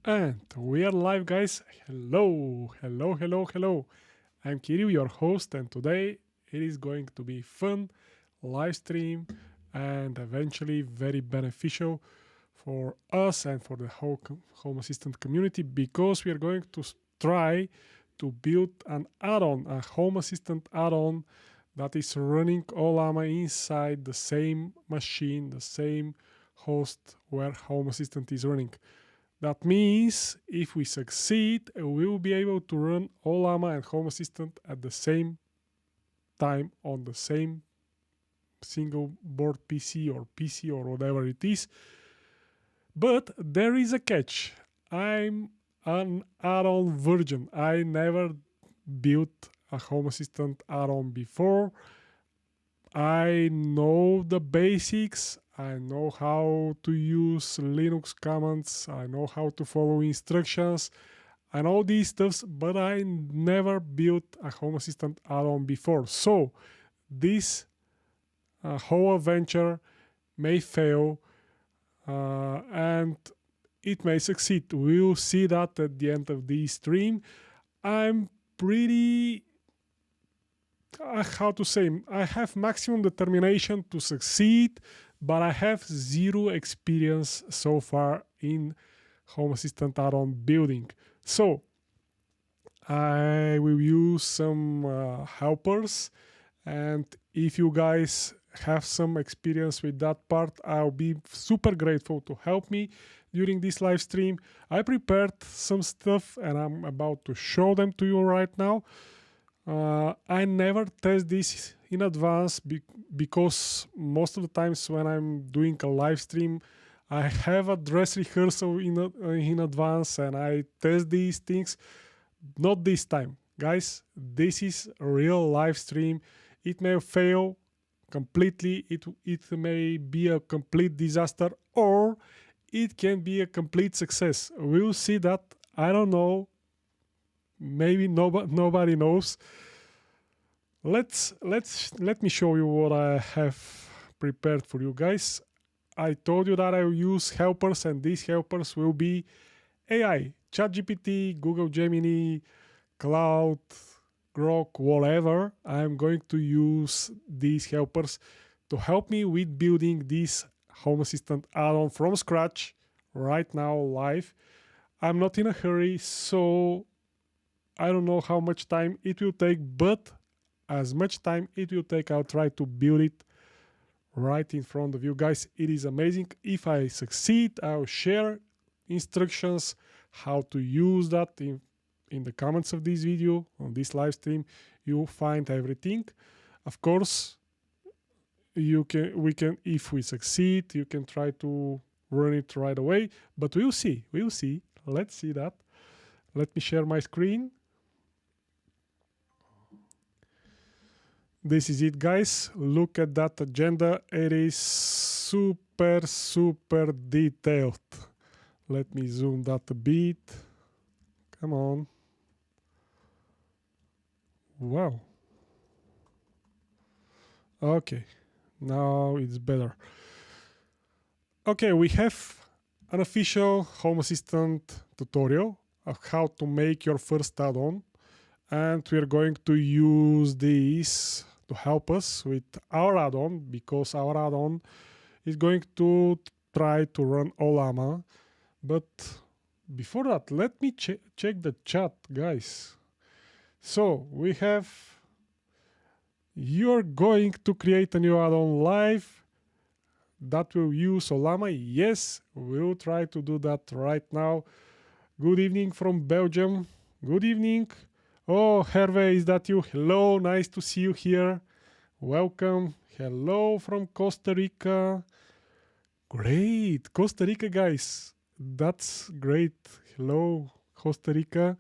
And we are live, guys. Hello, hello, hello, hello. I'm Kirill, your host, and today it is going to be fun, live stream, and eventually very beneficial for us and for the whole Home Assistant community because we are going to try to build an add-on, a Home Assistant add-on that is running Ollama inside the same machine, the same host where Home Assistant is running. That means if we succeed, we will be able to run Ollama and Home Assistant at the same time on the same single board PC or whatever it is. But there is a catch. I'm an add-on virgin. I never built a Home Assistant add-on before. I know the basics. I know how to use Linux commands. I know how to follow instructions and all these stuffs, but I never built a Home Assistant add-on before. So this whole adventure may fail and it may succeed. We'll see that at the end of this stream. I'm pretty how to say, I have maximum determination to succeed, but I have zero experience so far in Home Assistant add-on building. So I will use some helpers, and if you guys have some experience with that part, I'll be super grateful to help me during this live stream. I prepared some stuff and I'm about to show them to you right now. I never test this in advance because most of the times when I'm doing a live stream, I have a dress rehearsal in advance and I test these things. Not this time, guys. This is a real live stream. It may fail completely. It may be a complete disaster, or it can be a complete success. We'll see that. I don't know. Maybe nobody knows. Let me show you what I have prepared for you guys. I told you that I will use helpers, and these helpers will be AI, ChatGPT, Google Gemini, Cloud, Grok, whatever. I'm going to use these helpers to help me with building this Home Assistant add-on from scratch right now live. I'm not in a hurry, so I don't know how much time it will take, but as much time it will take, I'll try to build it right in front of you guys. It is amazing. If I succeed, I'll share instructions how to use that in the comments of this video on this live stream. You'll find everything. Of course, if we succeed, you can try to run it right away, but we'll see. Let's see that. Let me share my screen. This is it, guys. Look at that agenda. It is super detailed. Let me zoom that a bit. Come on. Wow. Okay, now it's better. Okay, we have an official Home Assistant tutorial of how to make your first add-on, and we're going to use this to help us with our add-on, because our add-on is going to try to run Ollama. But before that, let me check the chat, guys. So we have, you're going to create a new add-on live that will use Ollama. Yes, we'll try to do that right now. Good evening from Belgium. Good evening. Oh, Hervé, is that you? Hello, nice to see you here. Welcome. Hello from Costa Rica. Great, Costa Rica, guys. That's great. Hello, Costa Rica.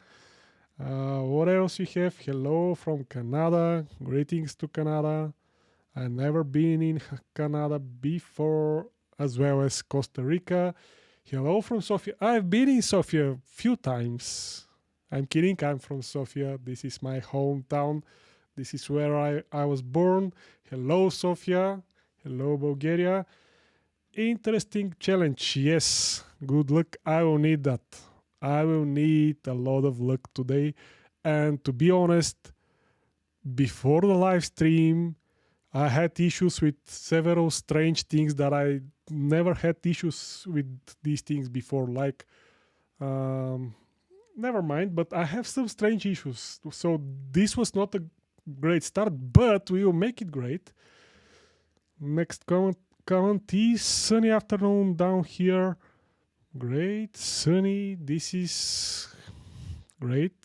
What else we have? Hello from Canada. Greetings to Canada. I've never been in Canada before, as well as Costa Rica. Hello from Sofia. I've been in Sofia a few times. I'm kidding, I'm from Sofia. This is my hometown. This is where I was born. Hello, Sofia. Hello, Bulgaria. Interesting challenge. Yes, good luck. I will need that. I will need a lot of luck today. And to be honest, before the live stream, I had issues with several strange things that I never had issues with these things before. Like, never mind, but I have some strange issues. So this was not a great start, but we will make it great. Next comment is sunny afternoon down here. Great, sunny. This is great,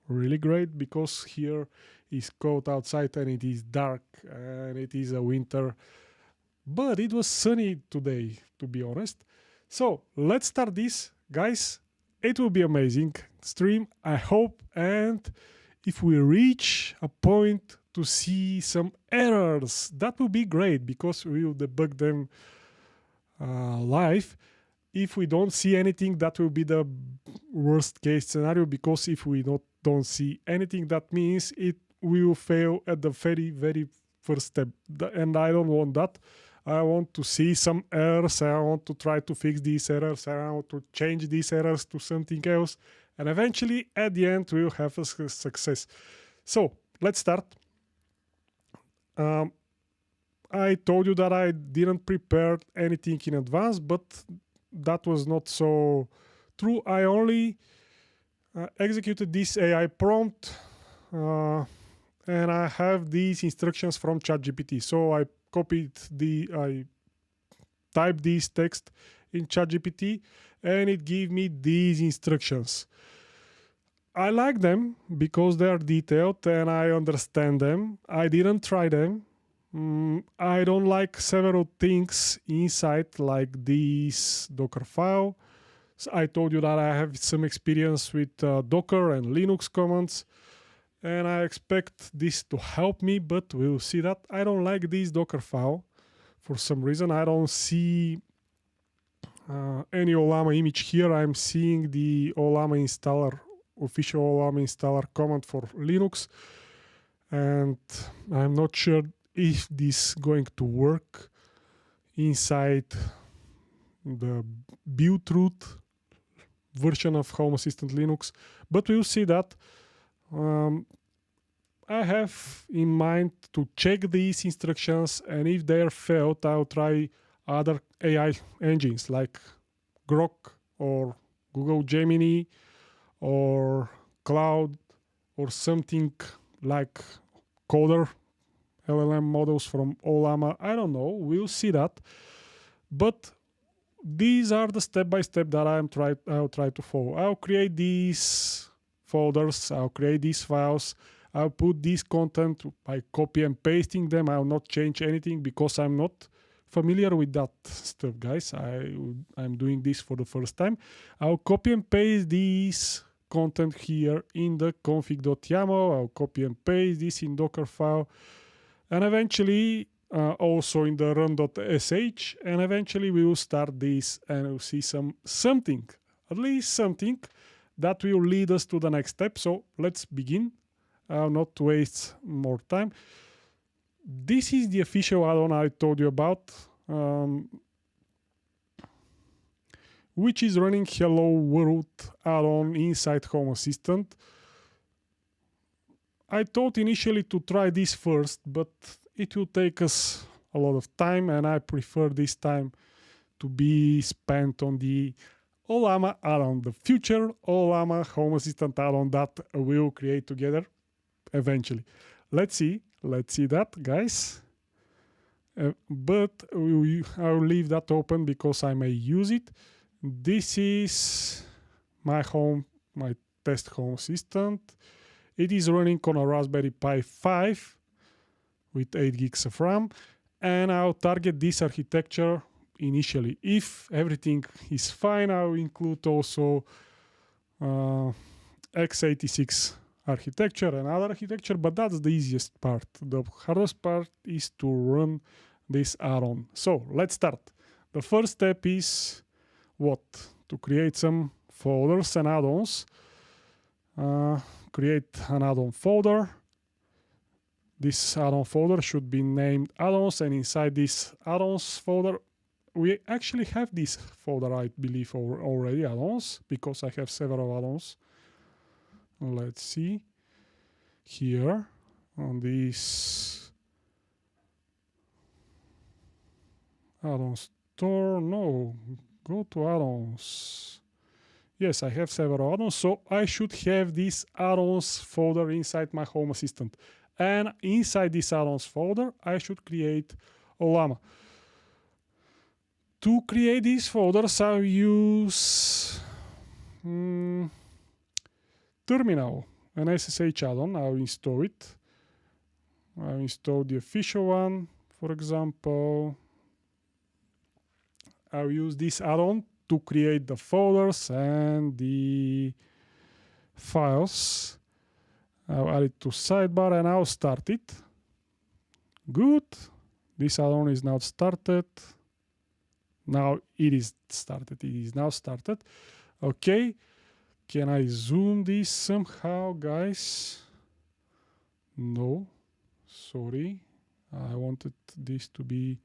really great, because here is cold outside and it is dark and it is a winter. But it was sunny today, to be honest. So let's start this, guys. It will be amazing stream, I hope. And if we reach a point to see some errors, that will be great, because we will debug them live. If we don't see anything, that will be the worst case scenario, because if we don't see anything, that means it will fail at the very, very first step. And I don't want that. I want to see some errors. I want to try to fix these errors. I want to change these errors to something else. And eventually, at the end, we'll have a success. So let's start. I told you that I didn't prepare anything in advance, but that was not so true. I only executed this AI prompt, and I have these instructions from ChatGPT. So I typed this text in ChatGPT, and it gave me these instructions. I like them because they are detailed and I understand them. I didn't try them. I don't like several things inside, like this Docker file. So I told you that I have some experience with Docker and Linux commands, and I expect this to help me, but we'll see that. I don't like this Docker file. For some reason, I don't see any Ollama image here. I'm seeing the Ollama installer, official Ollama installer command for Linux, and I'm not sure if this is going to work inside the build root version of Home Assistant Linux, but we'll see that. I have in mind to check these instructions, and if they are failed, I'll try other AI engines like Grok or Google Gemini or Cloud or something like Coder, LLM models from Ollama. I don't know. We'll see that. But these are the step-by-step that I'll try to follow. I'll create these folders. I'll create these files. I'll put this content by copy and pasting them. I'll not change anything because I'm not familiar with that stuff, guys. I'm doing this for the first time. I'll copy and paste this content here in the config.yaml. I'll copy and paste this in Docker file, and eventually also in the run.sh, and eventually we will start this and we'll see something, at least something that will lead us to the next step. So let's begin. I'll not waste more time. This is the official add-on I told you about, which is running Hello World add-on inside Home Assistant. I thought initially to try this first, but it will take us a lot of time, and I prefer this time to be spent on the Ollama add-on, the future Ollama Home Assistant add-on that we'll create together eventually. Let's see that, guys. But I'll leave that open because I may use it. This is my test Home Assistant. It is running on a Raspberry Pi 5 with 8 gigs of RAM, and I'll target this architecture initially. If everything is fine, I'll include also x86 architecture and other architecture, but that's the easiest part. The hardest part is to run this add-on. So let's start. The first step is what? To create some folders and add-ons. Create an add-on folder. This add-on folder should be named add-ons, and inside this add-ons folder we actually have this folder, I believe, already, add-ons, because I have several add-ons. Let's see. Here, on this add-on store, no, go to add-ons. Yes, I have several add-ons, so I should have this add-ons folder inside my Home Assistant. And inside this add-ons folder, I should create Ollama. To create these folders, I'll use Terminal, an SSH add-on. I'll install it. I'll install the official one, for example. I'll use this add-on to create the folders and the files. I'll add it to sidebar and I'll start it. Good. This add-on is now started. Now it is started. It is now started. Okay. Can I zoom this somehow, guys? No. Sorry. I wanted this to be...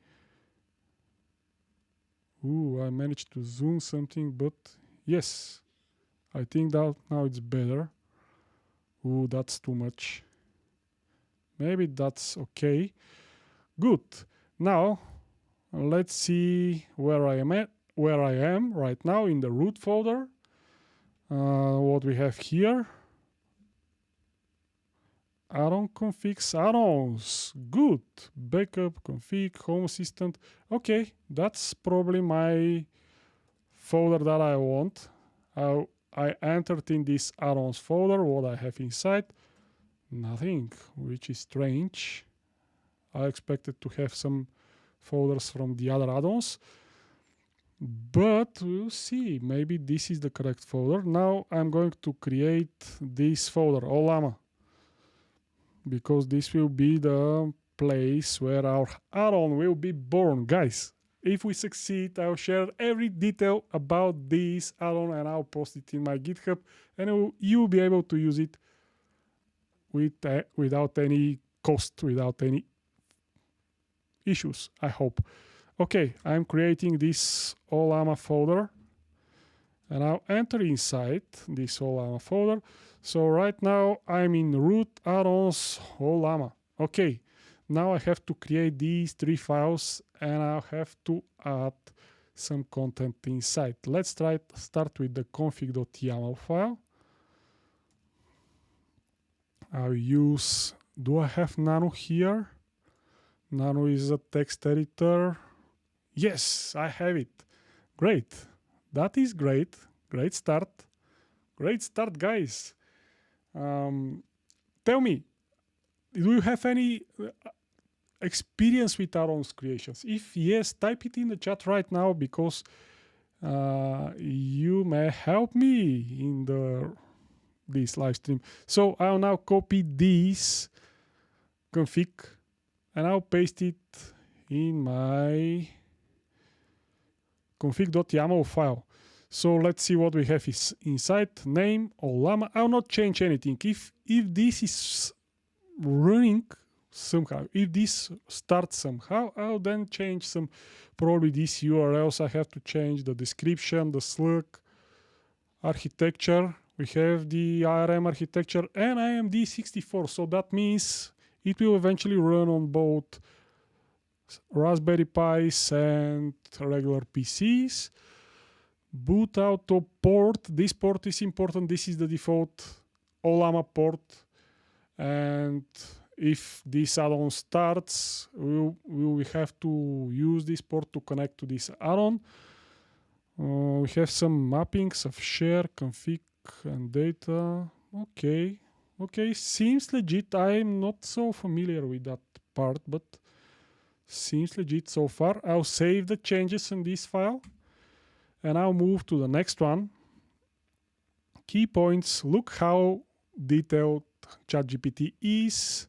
Ooh, I managed to zoom something, but yes. I think that now it's better. Ooh, that's too much. Maybe that's okay. Good. Now, let's see where I am right now in the root folder. What we have here. Add-on configs, add-ons. Good. Backup, config, Home Assistant. Okay, that's probably my folder that I want. I entered in this add-ons folder what I have inside. Nothing, which is strange. I expected to have some folders from the other add-ons. But we'll see. Maybe this is the correct folder. Now I'm going to create this folder, Ollama, because this will be the place where our add-on will be born. Guys, if we succeed, I'll share every detail about this add-on and I'll post it in my GitHub, and you'll be able to use it without any cost, without any issues, I hope. Okay, I'm creating this Ollama folder and I'll enter inside this Ollama folder. So right now I'm in root add-ons Ollama. Okay, now I have to create these 3 files and I'll have to add some content inside. Let's start with the config.yaml file. I'll use, do I have Nano here? Nano is a text editor. Yes, I have it. Great. That is great. Great start. Great start, guys. Tell me, do you have any experience with add-ons creations? If yes, type it in the chat right now, because you may help me in this live stream. So I'll now copy this config and I'll paste it in my config.yaml file. So let's see what we have is inside. Name, Ollama. I'll not change anything. If this is running somehow, if this starts somehow, I'll then change some, probably these URLs. I have to change the description, the slug, architecture. We have the ARM architecture and AMD64. So that means it will eventually run on both Raspberry Pis and regular PCs. Boot auto port. This port is important. This is the default Ollama port. And if this add-on starts, we have to use this port to connect to this add-on. We have some mappings of share, config, and data. Okay. Okay, seems legit. I'm not so familiar with that part, but seems legit so far. I'll save the changes in this file and I'll move to the next one. Key points. Look how detailed ChatGPT is.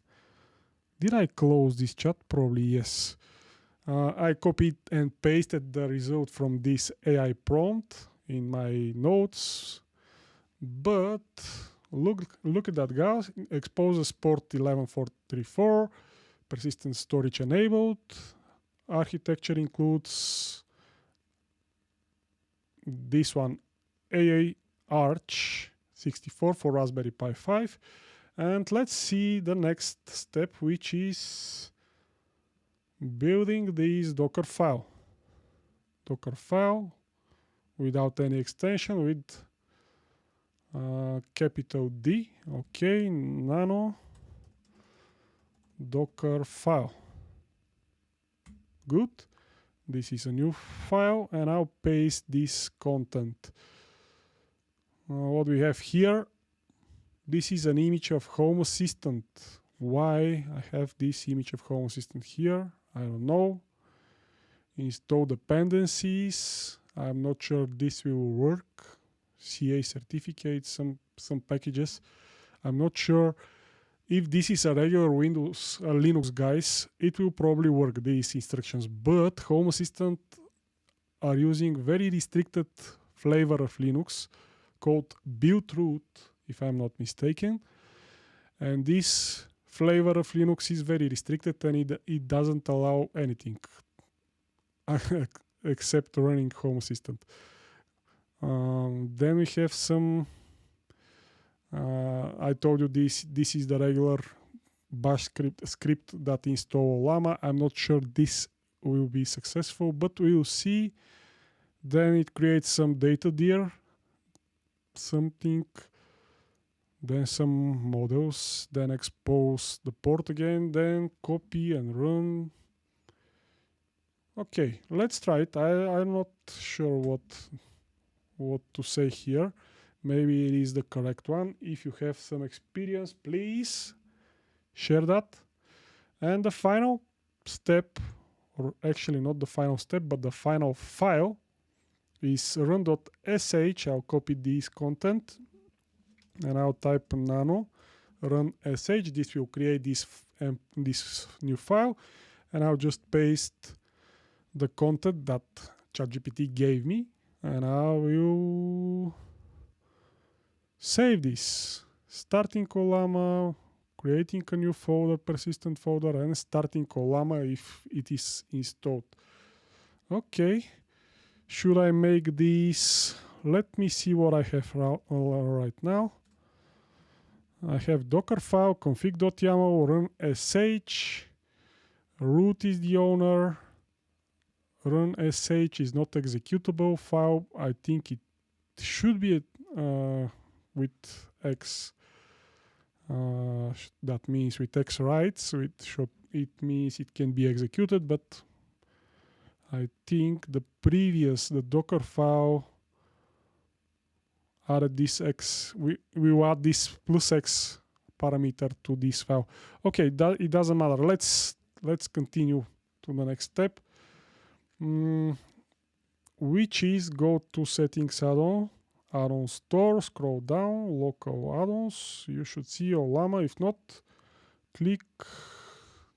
Did I close this chat? Probably yes. I copied and pasted the result from this AI prompt in my notes, but look at that, guys. Exposes port 11434, persistent storage enabled. Architecture includes this one AA Arch 64 for Raspberry Pi 5. And let's see the next step, which is building this Docker file. Docker file without any extension, with capital D. Okay, nano Docker file. Good. This is a new file, and I'll paste this content. What we have here, this is an image of Home Assistant. Why I have this image of Home Assistant here, I don't know. Install dependencies. I'm not sure this will work. CA certificate, some packages. I'm not sure if this is a regular Windows Linux, guys. It will probably work, these instructions, but Home Assistant are using very restricted flavor of Linux called build root, if I'm not mistaken. And this flavor of Linux is very restricted, and it doesn't allow anything except running Home Assistant. Then we have some, I told you this is the regular bash script that install Ollama. I'm not sure this will be successful, but we will see. Then it creates some data there, something, then some models, then expose the port again, then copy and run. Okay, let's try it. I'm not sure what to say here. Maybe it is the correct one. If you have some experience, please share that. And the final step, or actually not the final step, but the final file is run.sh. I'll copy this content and I'll type nano run sh. This will create this new file, and I'll just paste the content that ChatGPT gave me, and I will save this. Starting Ollama, creating a new folder, persistent folder, and starting Ollama if it is installed. Okay, should I make this? Let me see what I have right now. I have Docker file, config.yaml, run sh, root is the owner, run sh is not executable file. I think it should be with x. That means with x writes. It means it can be executed, but I think the Docker file added this x. We will add this plus x parameter to this file. Okay, it doesn't matter. Let's continue to the next step. Which is go to settings add-on store, scroll down, local add-ons. You should see Ollama. If not, click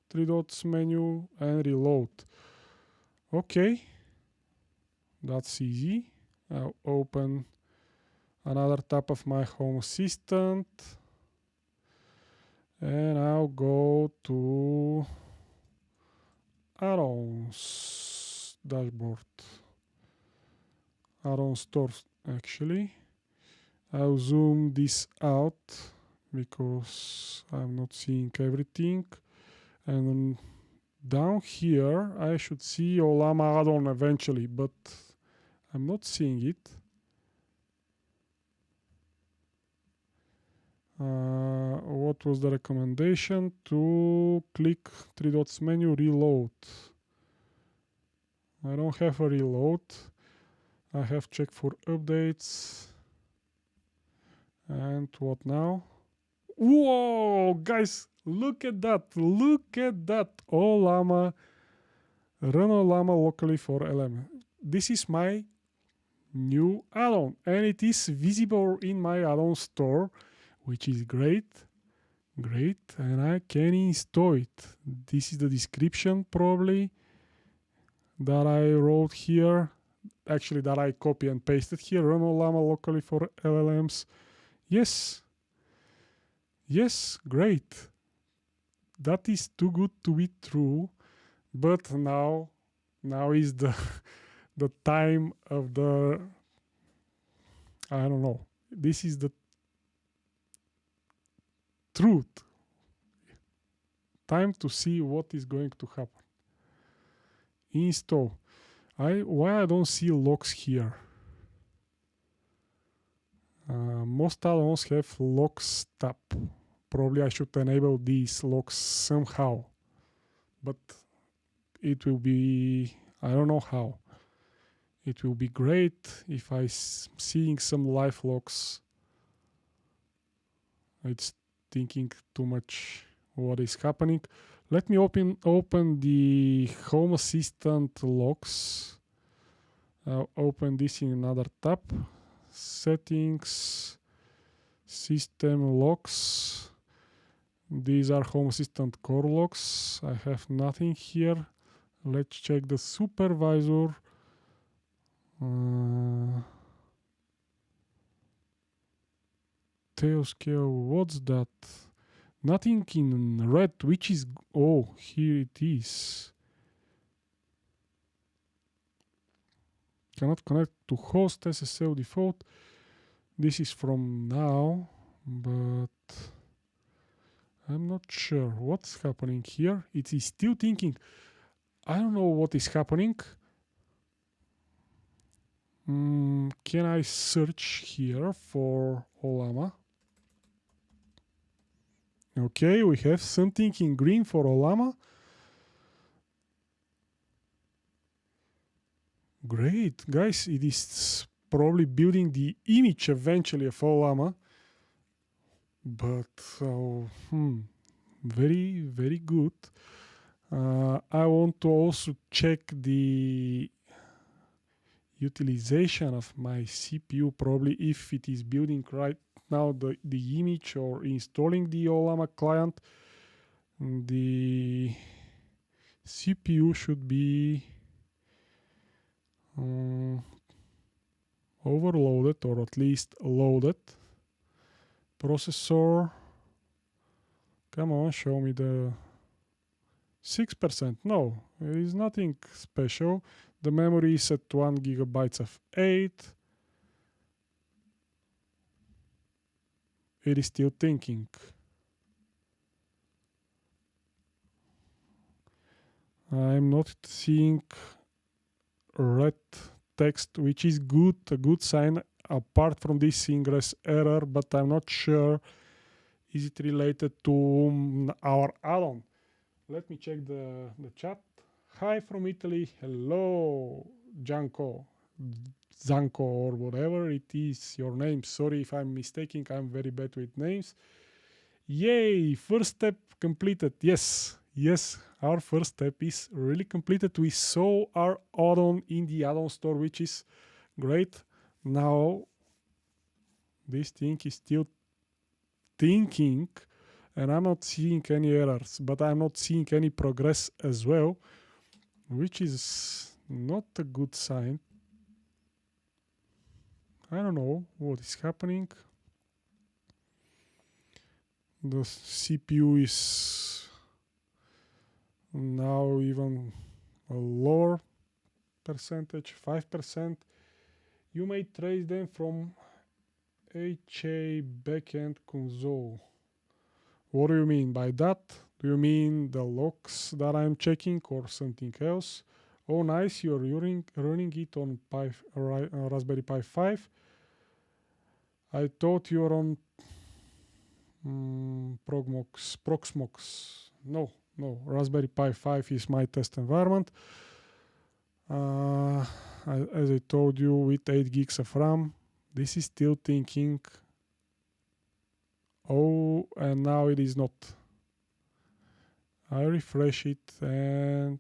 3 dots menu and reload. Okay, that's easy. I'll open another tab of my Home Assistant and I'll go to add-ons dashboard, add-on stores. Actually, I'll zoom this out because I'm not seeing everything, and down here I should see Ollama add-on eventually, but I'm not seeing it. What was the recommendation? To click 3 dots menu, reload. I don't have a reload. I have checked for updates. And what now? Whoa, guys, look at that. Look at that. Ollama, run Ollama locally for LM. This is my new add-on, and it is visible in my add-on store, which is great. Great, and I can install it. This is the description probably that I wrote here. Actually, that I copy and pasted here. Run Ollama locally for LLMs. Yes. Yes, great. That is too good to be true. But now is the time of the I don't know. This is the truth. Time to see what is going to happen. Install. Why I don't see locks here? Most add-ons have locks tab. Probably I should enable these locks somehow, but it will be, I don't know how. It will be great if I seeing some live locks. It's thinking too much what is happening. Let me open the Home Assistant logs. I'll open this in another tab. Settings, system logs. These are Home Assistant core logs. I have nothing here. Let's check the supervisor. Tail scale, what's that? Nothing in red, which is, oh, here it is. Cannot connect to host SSL default. This is from now, but I'm not sure what's happening here. It is still thinking. I don't know what is happening. Can I search here for Ollama? Okay, we have something in green for Ollama. Great, guys, it is probably building the image eventually of Ollama. But very, very good. I want to also check the utilization of my CPU, probably if it is building right now the image or installing the Ollama client. The CPU should be overloaded or at least loaded. Processor, come on, show me the 6%. No, there is nothing special. The memory is at 1 GB of 8. It is still thinking. I'm not seeing red text, which is good, a good sign apart from this ingress error, but I'm not sure is it related to our add-on. Let me check the chat. Hi from Italy. Hello, Zanko or whatever it is your name. Sorry if I'm mistaking. I'm very bad with names. Yay, first step completed. Yes, our first step is really completed. We saw our add-on in the add-on store, which is great. Now this thing is still thinking, and I'm not seeing any errors, but I'm not seeing any progress as well, which is not a good sign. I don't know what is happening. The CPU is now even a lower percentage, 5%. You may trace them from HA backend console. What do you mean by that? Do you mean the logs that I'm checking or something else? Oh, nice, you're running it on Raspberry Pi 5. I thought you're on Proxmox. No, Raspberry Pi 5 is my test environment. As I told you, with 8 gigs of RAM, this is still thinking. Oh, and now it is not. I refresh it and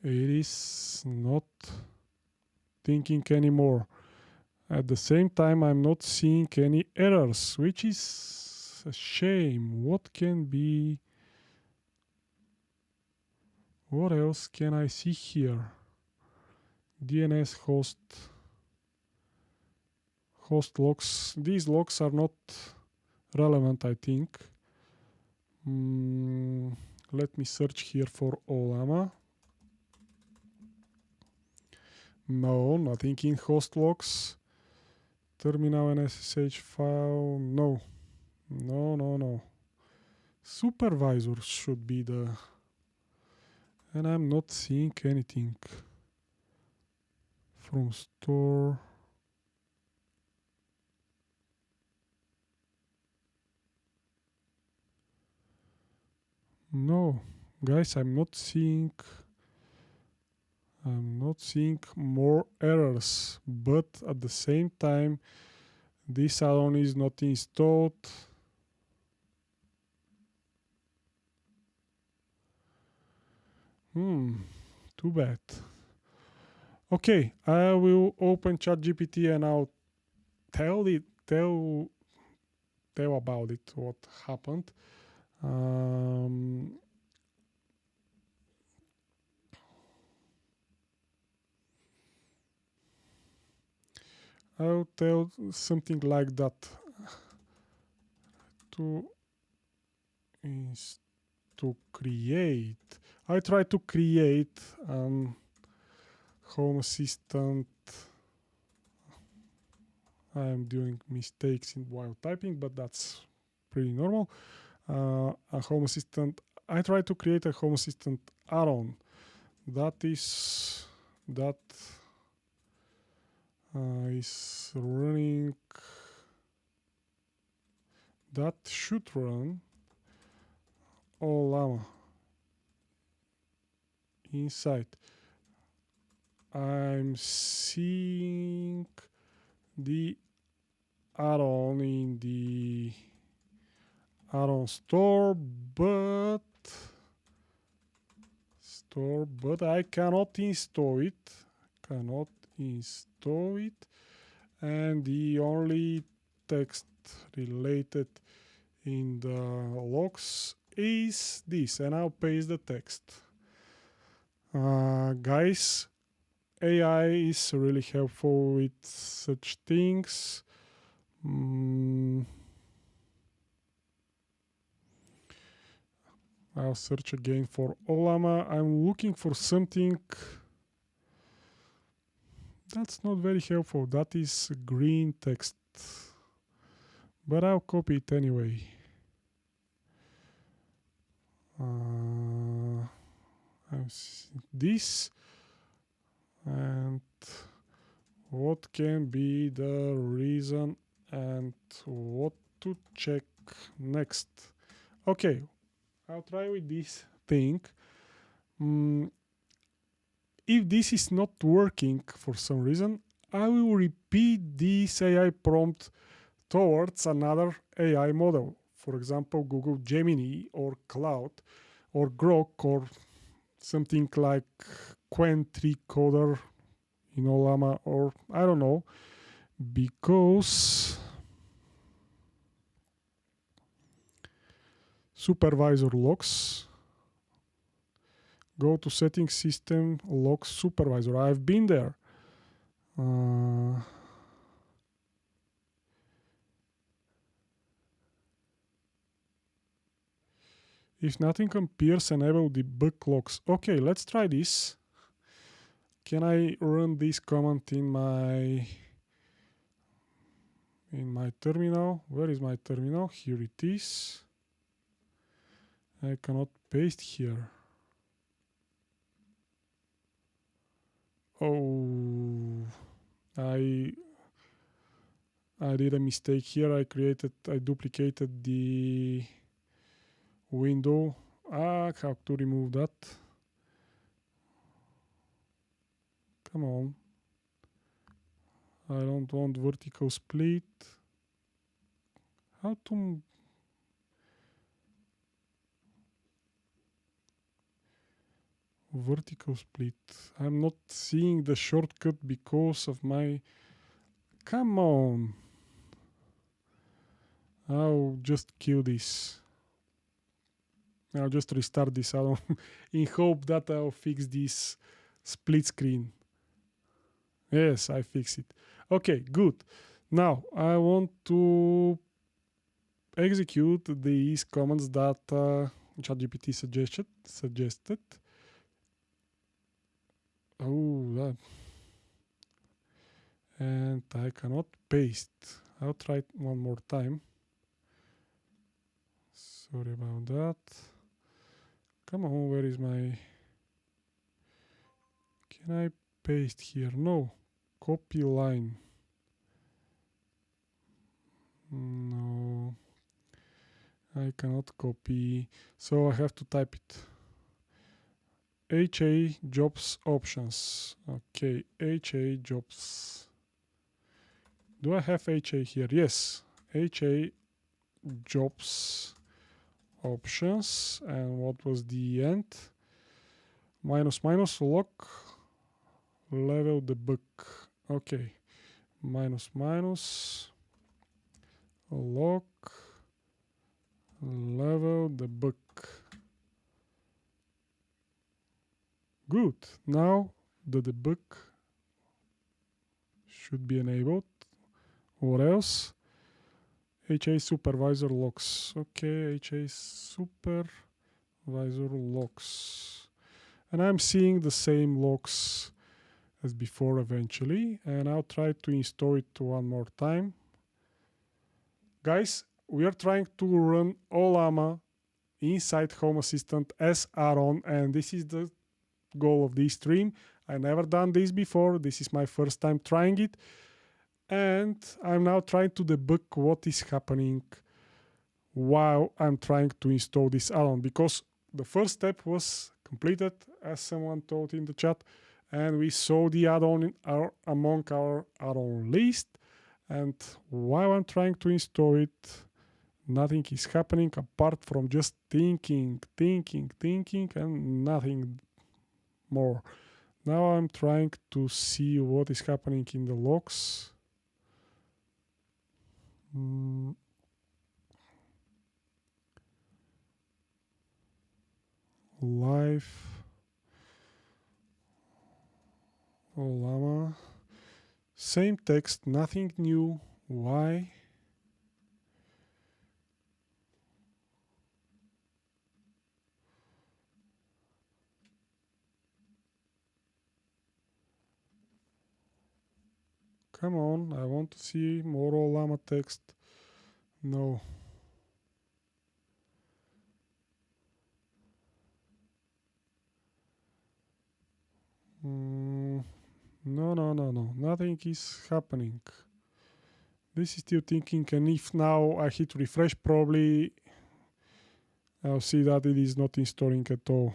it is not thinking anymore. At the same time, I'm not seeing any errors, which is a shame. What can be? What else can I see here? DNS host logs. These logs are not relevant, I think. Let me search here for Ollama. No, nothing in host logs. terminal and SSH file. No. No. Supervisor should be the... And I'm not seeing anything from store. No, guys, I'm not seeing more errors, but at the same time, this add-on is not installed. Too bad. Okay, I will open ChatGPT and I'll tell about it, what happened. I'll tell something like that. I try to create Home Assistant. I'm doing mistakes while typing, but that's pretty normal. A Home Assistant. I try to create a Home Assistant add-on. That is running. That should run Ollama inside. I'm seeing the add-on in the add-on store, but I cannot install it. And the only text related in the logs is this, and I'll paste the text. Guys, AI is really helpful with such things. I'll search again for Ollama. I'm looking for something that's not very helpful. That is green text, but I'll copy it anyway. This, and what can be the reason and what to check next. Okay, I'll try with this thing. If this is not working for some reason, I will repeat this AI prompt towards another AI model. For example, Google Gemini or Cloud or Grok or something like Qwen 3 coder in Ollama, or I don't know, because supervisor logs. Go to settings, system, logs, supervisor. I've been there. If nothing appears, enable debug logs. Okay, let's try this. Can I run this command in my terminal? Where is my terminal? Here it is. I cannot paste here. Oh, I did a mistake here. I duplicated the window. How to remove that? Come on. I don't want vertical split. How to... vertical split. I'm not seeing the shortcut because of my... Come on. I'll just kill this. I'll just restart this add-on in hope that I'll fix this split screen. Yes, I fixed it. Okay, good. Now I want to execute these commands that ChatGPT suggested. Oh, that. and I cannot paste. I'll try it one more time. Sorry about that. Come on, where is my... Can I paste here? No. Copy line. No. I cannot copy. So I have to type it. HA jobs options. Okay, HA jobs. Do I have HA here? Yes. HA jobs options. And what was the end? Minus minus lock level debug. Okay. Minus minus lock level debug. Good. Now the debug should be enabled. What else? HA supervisor locks. Okay, HA supervisor locks. And I'm seeing the same locks as before eventually. And I'll try to install it one more time. Guys, we are trying to run Ollama inside Home Assistant as add-on, and this is the goal of this stream. I never done this before. This is my first time trying it. And I'm now trying to debug what is happening while I'm trying to install this add-on, because the first step was completed, as someone told in the chat, and we saw the add-on among our add-on list. And while I'm trying to install it, nothing is happening apart from just thinking, and nothing more. Now I'm trying to see what is happening in the logs. Live Ollama. Same text, nothing new. Why? Come on, I want to see more Ollama text. No. No. Nothing is happening. This is still thinking, and if now I hit refresh, probably I'll see that it is not installing at all.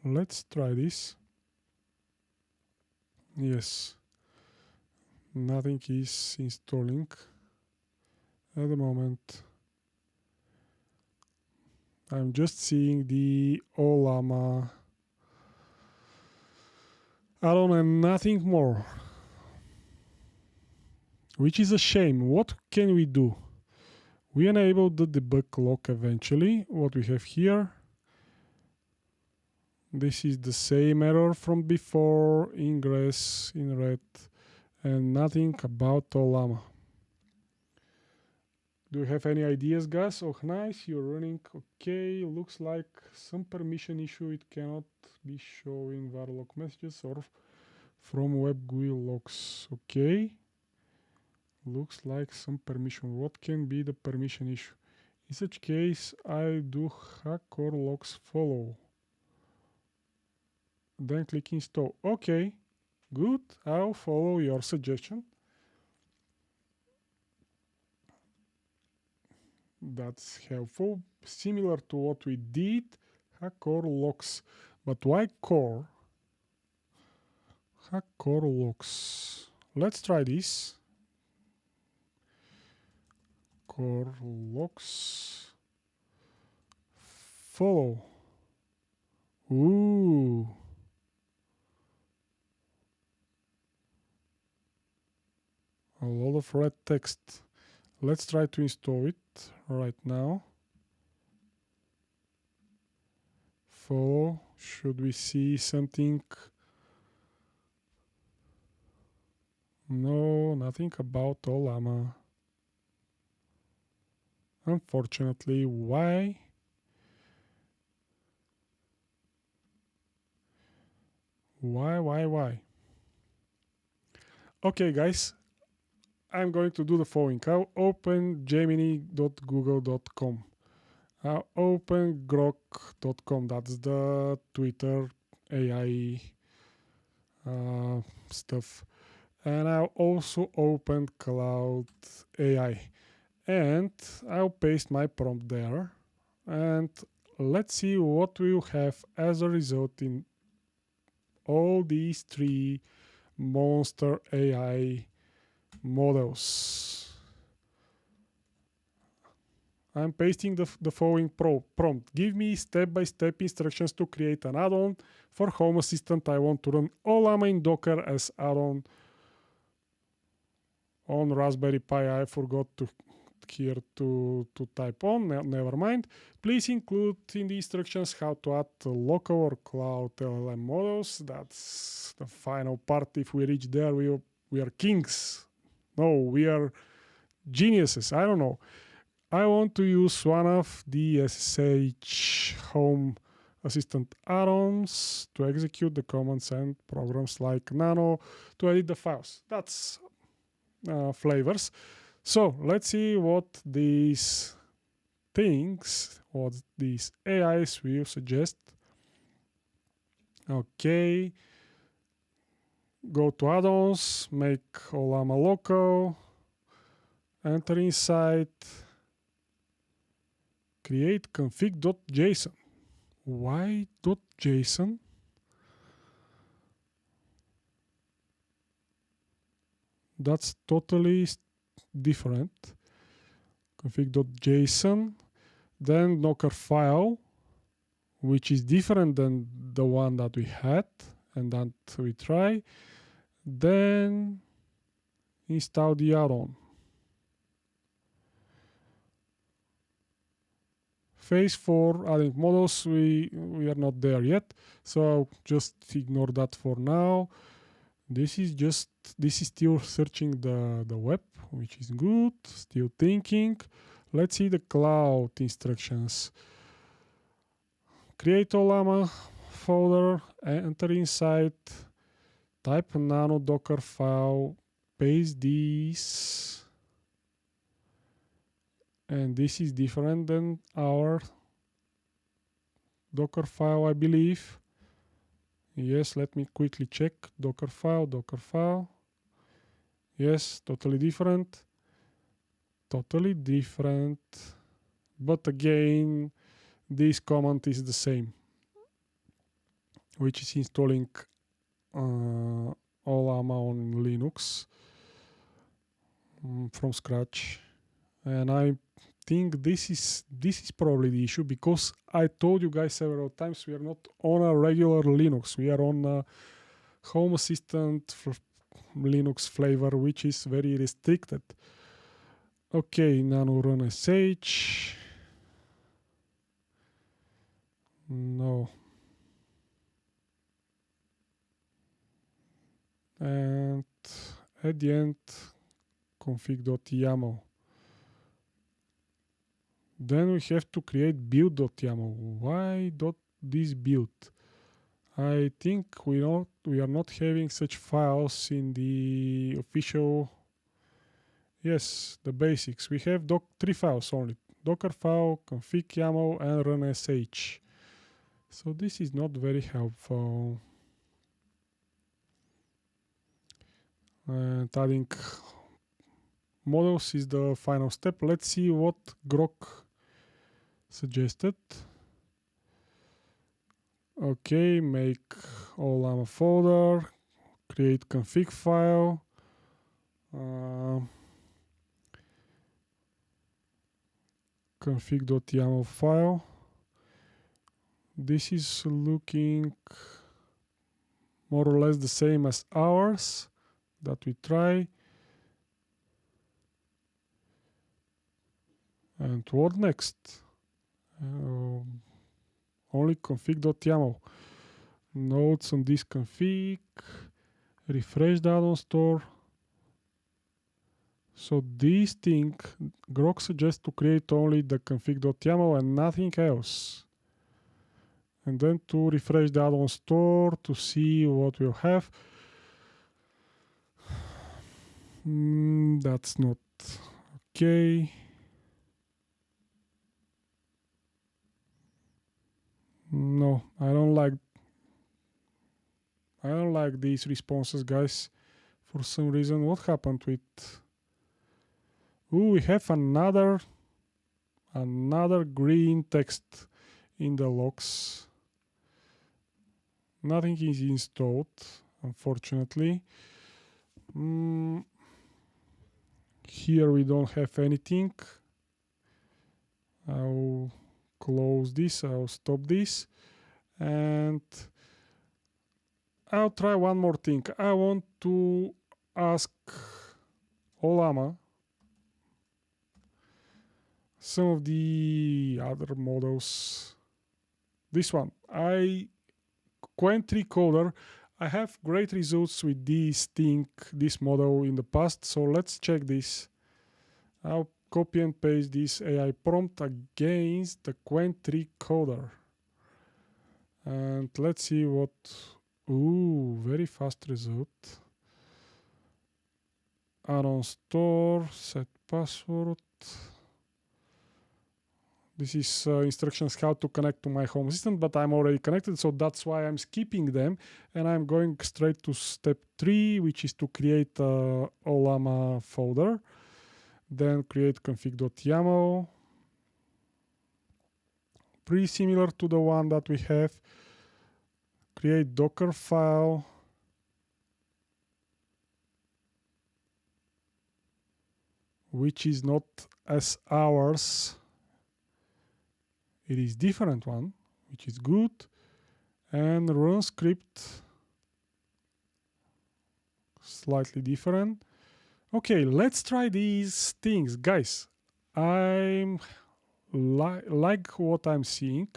Let's try this. Yes. Nothing is installing at the moment. I'm just seeing the Ollama add-on and nothing more, which is a shame. What can we do? We enable the debug lock eventually. What we have here, this is the same error from before, ingress in red, and nothing about Ollama. Do you have any ideas, guys? Oh, nice, you're running. Okay, looks like some permission issue. It cannot be showing var log messages or from web GUI logs. Okay, looks like some permission. What can be the permission issue? In such case, I do hack or logs follow. Then click install. Okay, good. I'll follow your suggestion. That's helpful. Similar to what we did, hack core logs. But why core? Hack core logs. Let's try this. Core logs. Follow. Ooh. A lot of red text. Let's try to install it right now. Follow. Should we see something? No, nothing about Ollama. Unfortunately, why? Why? Okay, guys, I'm going to do the following. I'll open gemini.google.com. I'll open grok.com. That's the Twitter AI stuff. And I'll also open Cloud AI. And I'll paste my prompt there. And let's see what we'll have as a result in all these three monster AI models. I'm pasting the following prompt. Give me step-by-step instructions to create an add-on for Home Assistant. I want to run Ollama in Docker as add-on on Raspberry Pi. I forgot to type on, never mind. Please include in the instructions how to add local or cloud LLM models. That's the final part. If we reach there, we are kings. No, we are geniuses. I don't know. I want to use one of the SSH Home Assistant add-ons to execute the commands and programs like Nano to edit the files. That's flavors. So let's see what these things, what these AIs will suggest. Okay. Go to add-ons, make Ollama local, enter inside, create config.json. Why .json? That's totally different. Config.json, then Docker file, which is different than the one that we had and that we try. Then install the add-on. Phase 4 adding models, we are not there yet, so I'll just ignore that for now. This is still searching the web, which is good, still thinking. Let's see the cloud instructions. Create Ollama folder, enter inside, type nano docker file, paste these, and this is different than our Docker file, I believe. Yes, let me quickly check. Docker file. Yes, totally different. But again, this command is the same, which is installing Ollama on Linux from scratch. And I think this is probably the issue, because I told you guys several times we are not on a regular Linux. We are on a Home Assistant Linux flavor, which is very restricted. Okay, nano run sh. No. And at the end, config.yaml. Then we have to create build.yaml. Why this build? I think we are not having such files in the official. Yes, the basics. We have 3 files only: Docker file, config YAML, and run sh. So this is not very helpful. And adding models is the final step. Let's see what Grok suggested. Okay, make Ollama folder, create config file, config.yaml file. This is looking more or less the same as ours that we try. And what next? Only config.yaml. Notes on this config. Refresh the add-on store. So this thing, Grok suggests to create only the config.yaml and nothing else. And then to refresh the add-on store to see what we'll have. That's not okay. No, I don't like these responses, guys. For some reason, what happened with? Ooh, we have another green text in the logs. Nothing is installed, unfortunately. Here we don't have anything. I'll close this, I'll stop this, and I'll try one more thing. I want to ask Ollama some of the other models. This one, Quen3 coder. I have great results with this model in the past, so let's check this. I'll copy and paste this AI prompt against the Quen3 coder. And let's see what... Ooh, very fast result. Add-on store, set password. This is instructions how to connect to my Home Assistant, but I'm already connected, so that's why I'm skipping them. And I'm going straight to step 3, which is to create a Ollama folder. Then create config.yaml. Pretty similar to the one that we have. Create Docker file. Which is not as ours. It is different one, which is good. And run script. Slightly different. Okay, let's try these things, guys. I'm like what I'm seeing.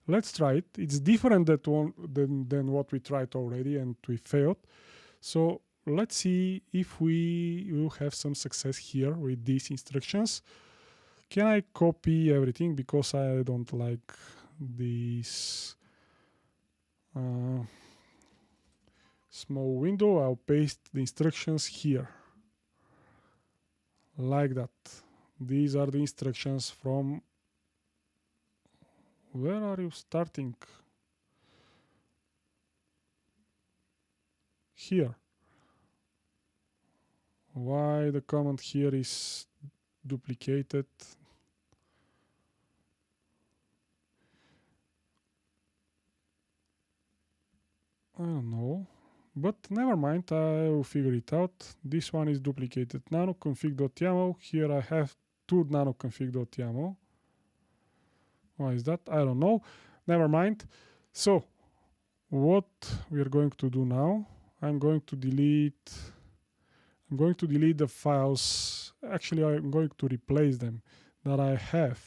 Let's try it. It's different than what we tried already and we failed. So let's see if we will have some success here with these instructions. Can I copy everything because I don't like this small window? I'll paste the instructions here. Like that. These are the instructions from... Where are you starting? Here. Why the command here is duplicated? I don't know. But never mind, I will figure it out. This one is duplicated. nanoconfig.yaml. Here I have two nanoconfig.yaml. Why is that? I don't know. Never mind. So, what we are going to do now, I'm going to delete the files. Actually, I'm going to replace them that I have.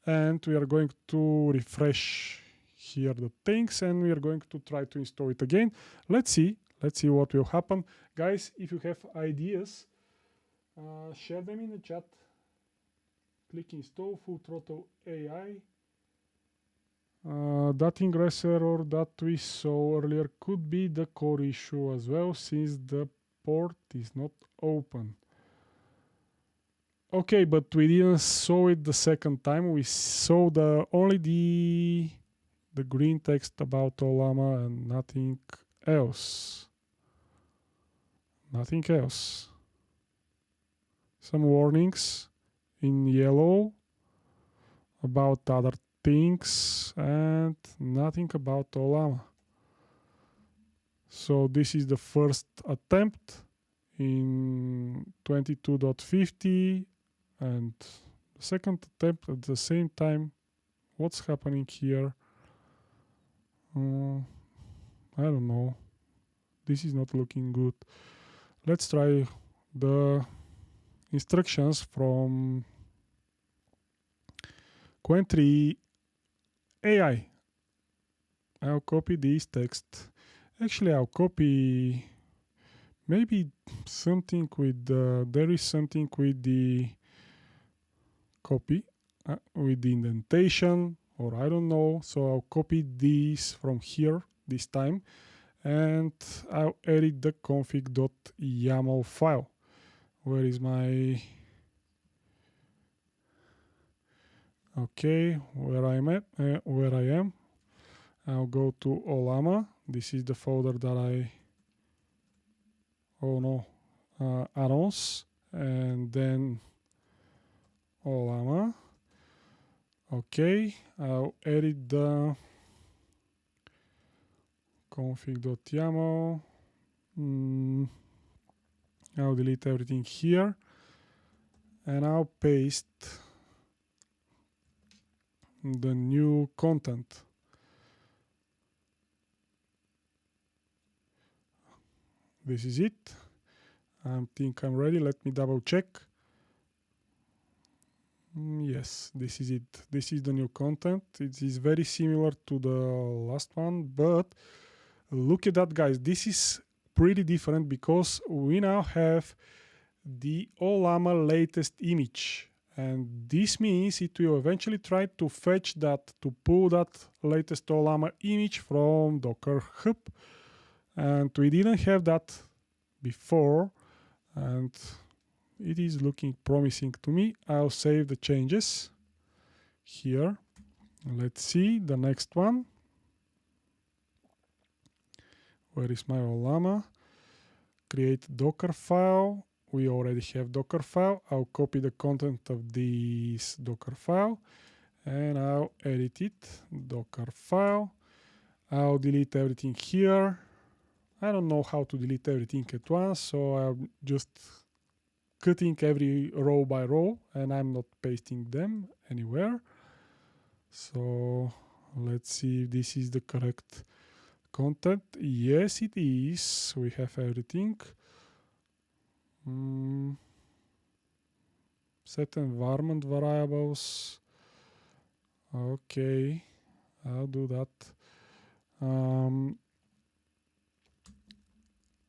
And we are going to refresh here the things, and we are going to try to install it again. Let's see what will happen. Guys, if you have ideas, share them in the chat. Click install full throttle AI. That ingress error that we saw earlier could be the core issue as well, since the port is not open. Okay, but we didn't saw it the second time. We saw only the green text about Ollama and nothing else. Nothing else. Some warnings in yellow about other things and nothing about Ollama. So this is the first attempt in 22.50 and the second attempt at the same time. What's happening here? I don't know. This is not looking good. Let's try the instructions from Quen3 AI. I'll copy this text. Actually, I'll copy maybe something with there is something with the copy with the indentation, or I don't know. So I'll copy this from here this time, and I'll edit the config.yaml file. Where is my... Okay, where I am. I'll go to Ollama. This is the folder that add-ons, and then Ollama. Okay, I'll edit the config.yaml. I'll delete everything here, and I'll paste the new content. This is it. I think I'm ready. Let me double check. Yes, this is it. This is the new content. It is very similar to the last one, but look at that, guys. This is pretty different because we now have the Ollama latest image. And this means it will eventually try to fetch that, to pull that latest Ollama image from Docker Hub. And we didn't have that before. And it is looking promising to me. I'll save the changes here. Let's see the next one. Where is my Ollama? Create Docker file. We already have Docker file. I'll copy the content of this Docker file and I'll edit it. Docker file. I'll delete everything here. I don't know how to delete everything at once, so I'm just cutting every row by row and I'm not pasting them anywhere. So let's see if this is the correct content. Yes, it is. We have everything. Set environment variables. Okay, I'll do that.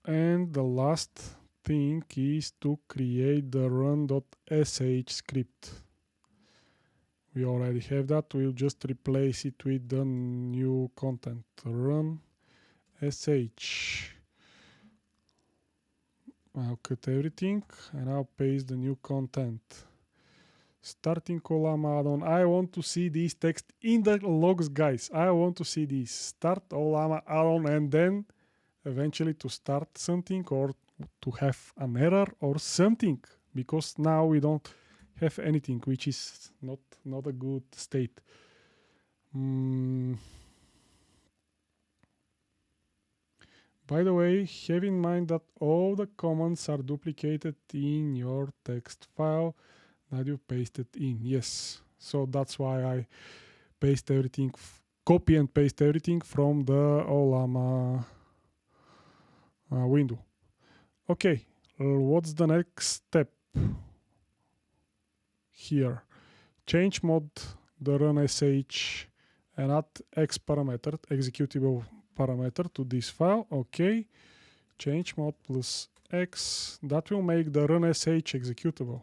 And the last thing is to create the run.sh script. We already have that. We'll just replace it with the new content. Run sh. I'll cut everything and I'll paste the new content. Starting Ollama add-on. I want to see this text in the logs, guys. I want to see this. Start Ollama add-on and then eventually to start something or to have an error or something, because now we don't have anything, which is not a good state. By the way, have in mind that all the commands are duplicated in your text file that you pasted in. Yes, so that's why I paste everything, copy and paste everything from the Ollama window. Okay, what's the next step here? Change mode the run sh and add x parameter, executable parameter to this file. Okay, change mode plus x, that will make the run sh executable.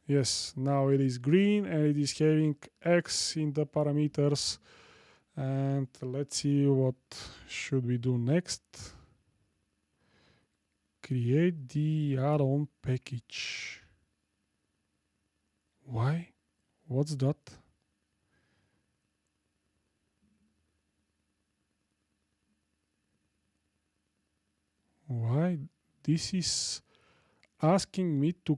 Yes, now it is green and it is having x in the parameters. And let's see what should we do next. Create the add-on package. Why? What's that? Why? This is asking me to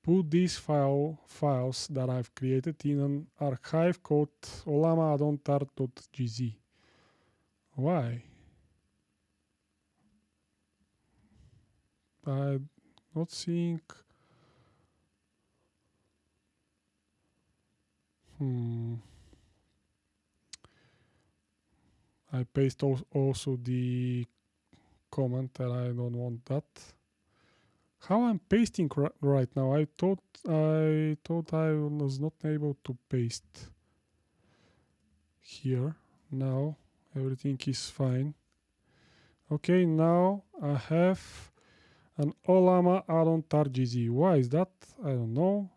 put these files that I've created in an archive called ollama add-on tar.gz. Why? I'm not seeing. I paste also the comment that I don't want that. How I'm pasting right now? I thought I was not able to paste here. Now everything is fine. Okay, now I have an Ollama add-on tar.gz. Why is that? I don't know.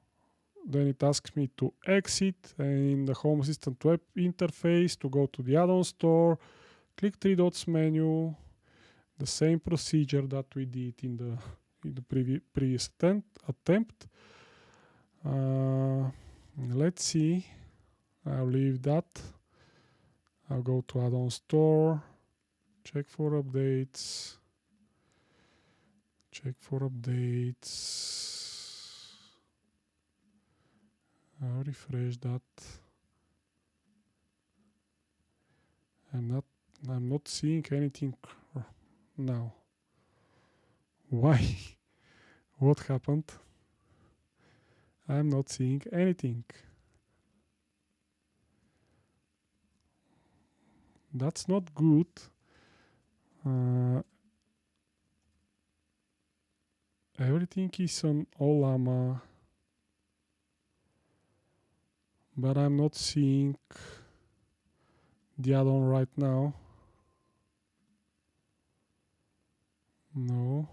Then it asks me to exit and in the Home Assistant web interface to go to the add-on store, click three dots menu. the same procedure that we did in the previous attempt. Let's see. I'll leave that. I'll go to add-on store, check for updates, I'll refresh that. I'm not seeing anything now. Why? What happened? I'm not seeing anything. That's not good. Everything is on Ollama, but I'm not seeing the add-on right now. No.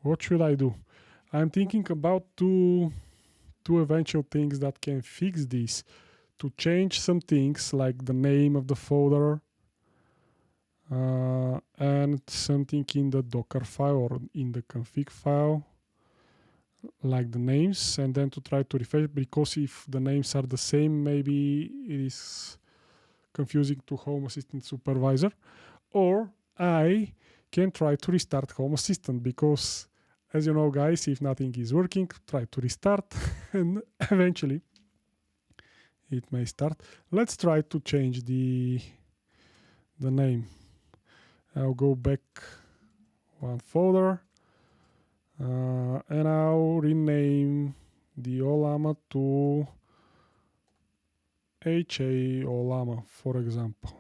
What should I do? I'm thinking about two eventual things that can fix this. To change some things like the name of the folder and something in the Docker file or in the config file, like the names, and then to try to refresh, because if the names are the same, maybe it is confusing to Home Assistant supervisor. Or I can try to restart Home Assistant, because as you know, guys, if nothing is working, try to restart and eventually it may start. Let's try to change the name. I'll go back one folder and I'll rename the Ollama to HA Ollama, for example.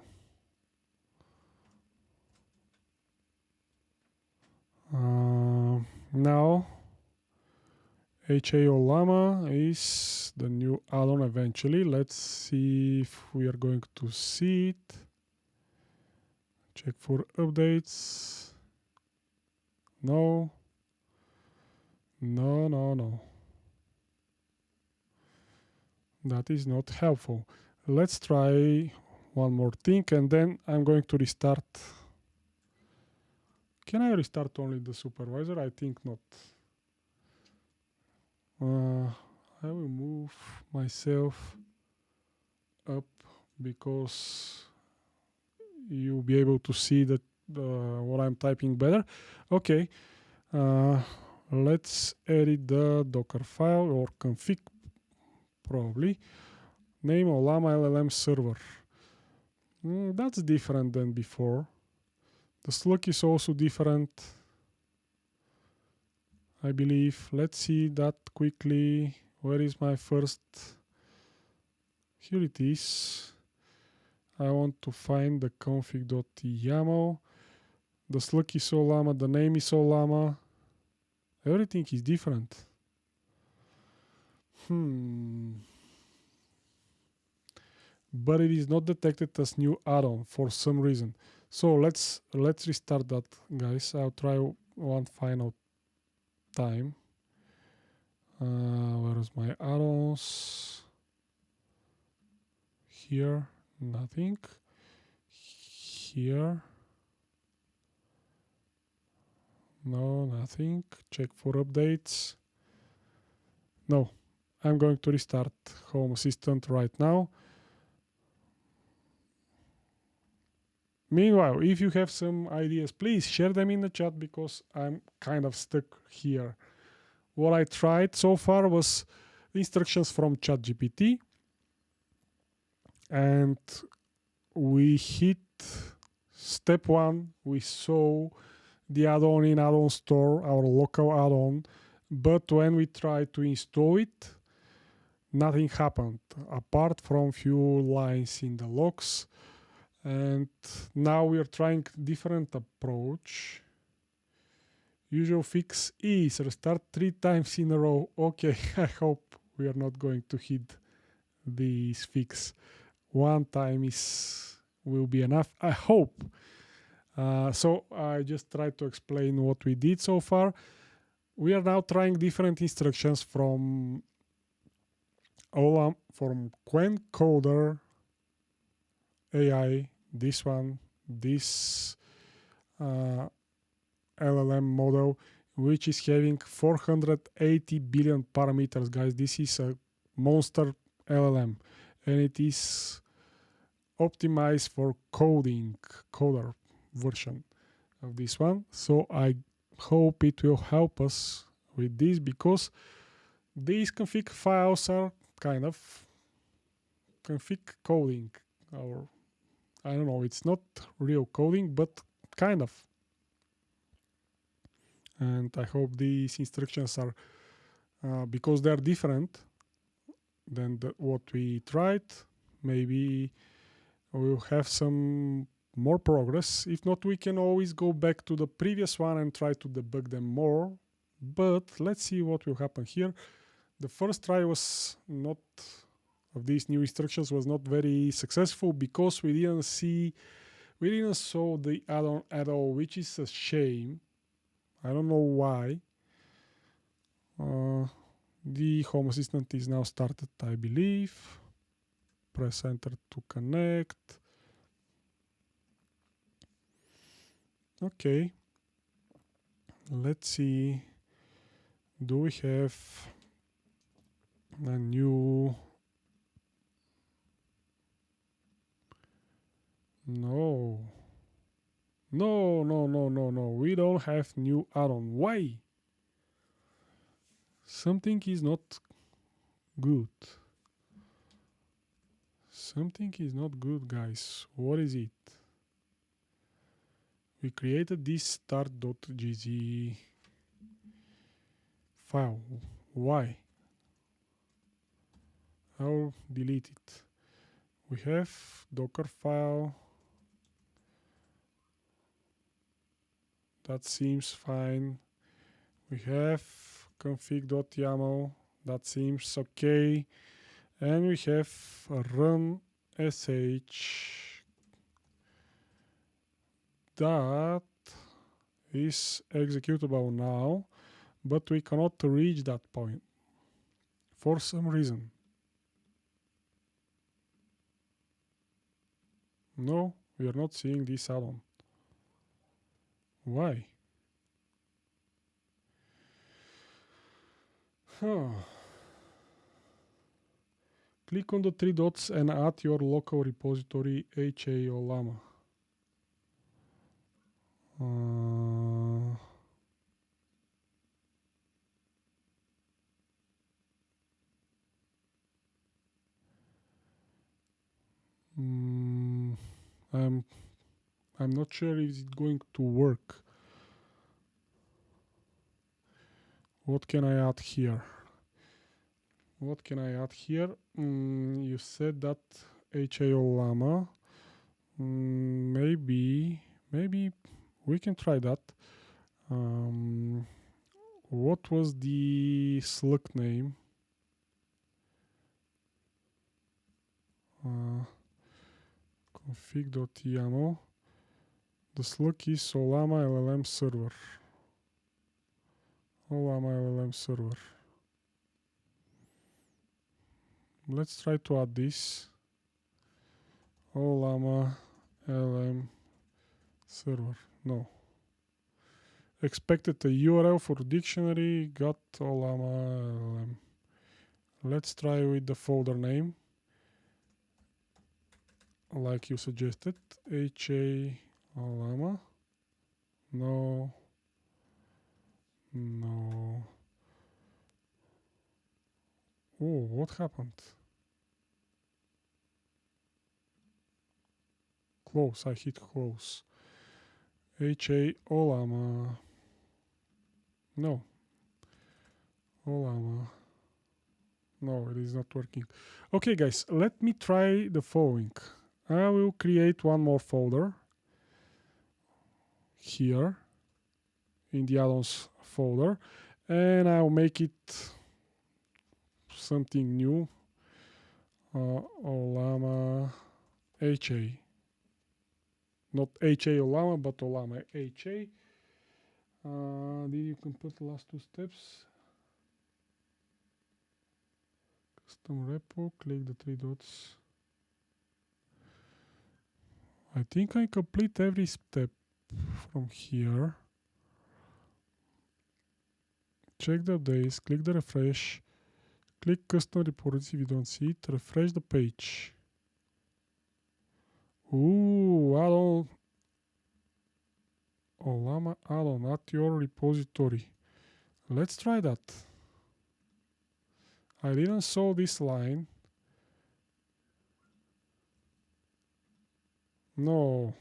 Now HA Ollama is the new add-on eventually. Let's see if we are going to see it. Check for updates. No. That is not helpful. Let's try one more thing and then I'm going to restart. Can I restart only the supervisor? I think not. I will move myself up because you'll be able to see what I'm typing better. Okay, let's edit the Docker file or config, probably. Name Ollama LLM server. That's different than before. The slug is also different, I believe. Let's see that quickly. Where is my first? Here it is. I want to find the config.yaml. The slug is Ollama, the name is Ollama. Everything is different. But it is not detected as new add-on for some reason. So let's restart that, guys. I'll try one final time. Where is my add-ons? Here, nothing. Here, no, nothing. Check for updates. No, I'm going to restart Home Assistant right now. Meanwhile, if you have some ideas, please share them in the chat, because I'm kind of stuck here. What I tried so far was instructions from ChatGPT, and we hit step 1. We saw the add-on in add-on store, our local add-on, but when we tried to install it, nothing happened apart from few lines in the logs. And now we are trying different approach. Usual fix is restart 3 times in a row. Okay, I hope we are not going to hit this fix. 1 time will be enough, I hope. So I just tried to explain what we did so far. We are now trying different instructions from Quen Coder AI, this one, this LLM model, which is having 480 billion parameters, guys. This is a monster LLM, and it is optimized for coder version of this one. So I hope it will help us with this, because these config files are kind of config coding, or I don't know, it's not real coding, but kind of. And I hope these instructions are, because they're different than what we tried, maybe we'll have some more progress. If not, we can always go back to the previous one and try to debug them more. But let's see what will happen here. The first try was not, of these new instructions, was not very successful, because we didn't saw the add-on at all, which is a shame. I don't know why. The Home Assistant is now started, I believe. Press enter to connect. Okay. Let's see. Do we have a new? No. No. We don't have new add-on. Why? Something is not good. Something is not good, guys. What is it? We created this start.gz file. Why? I'll delete it. We have Docker file. That seems fine. We have config.yaml. That seems okay. And we have run sh. That is executable now, but we cannot reach that point for some reason. No, we are not seeing this add-on. Why? Click on the three dots and add your local repository Ollama. I'm not sure if it's going to work. What can I add here? You said that Ollama. Maybe we can try that. What was the Slack name? Config.yaml. The Slack is Ollama LLM server. Let's try to add this. Ollama LLM server. No. Expected a URL for dictionary. Got Ollama LLM. Let's try with the folder name, like you suggested. Ollama. No. Oh, what happened? Close. I hit close. Ollama. No. Ollama. No, it is not working. Okay, guys, let me try the following. I will create one more folder here in the add-ons folder, and I'll make it something new. Ollama HA. Not HA Ollama, but Ollama HA. Did you complete the last two steps? Custom repo, click the three dots. I think I complete every step from here. Check the updates, click the refresh, click custom reports if you don't see it, refresh the page. Ooh, add-on. Ollama add-on at your repository. Let's try that. I didn't saw this line. No.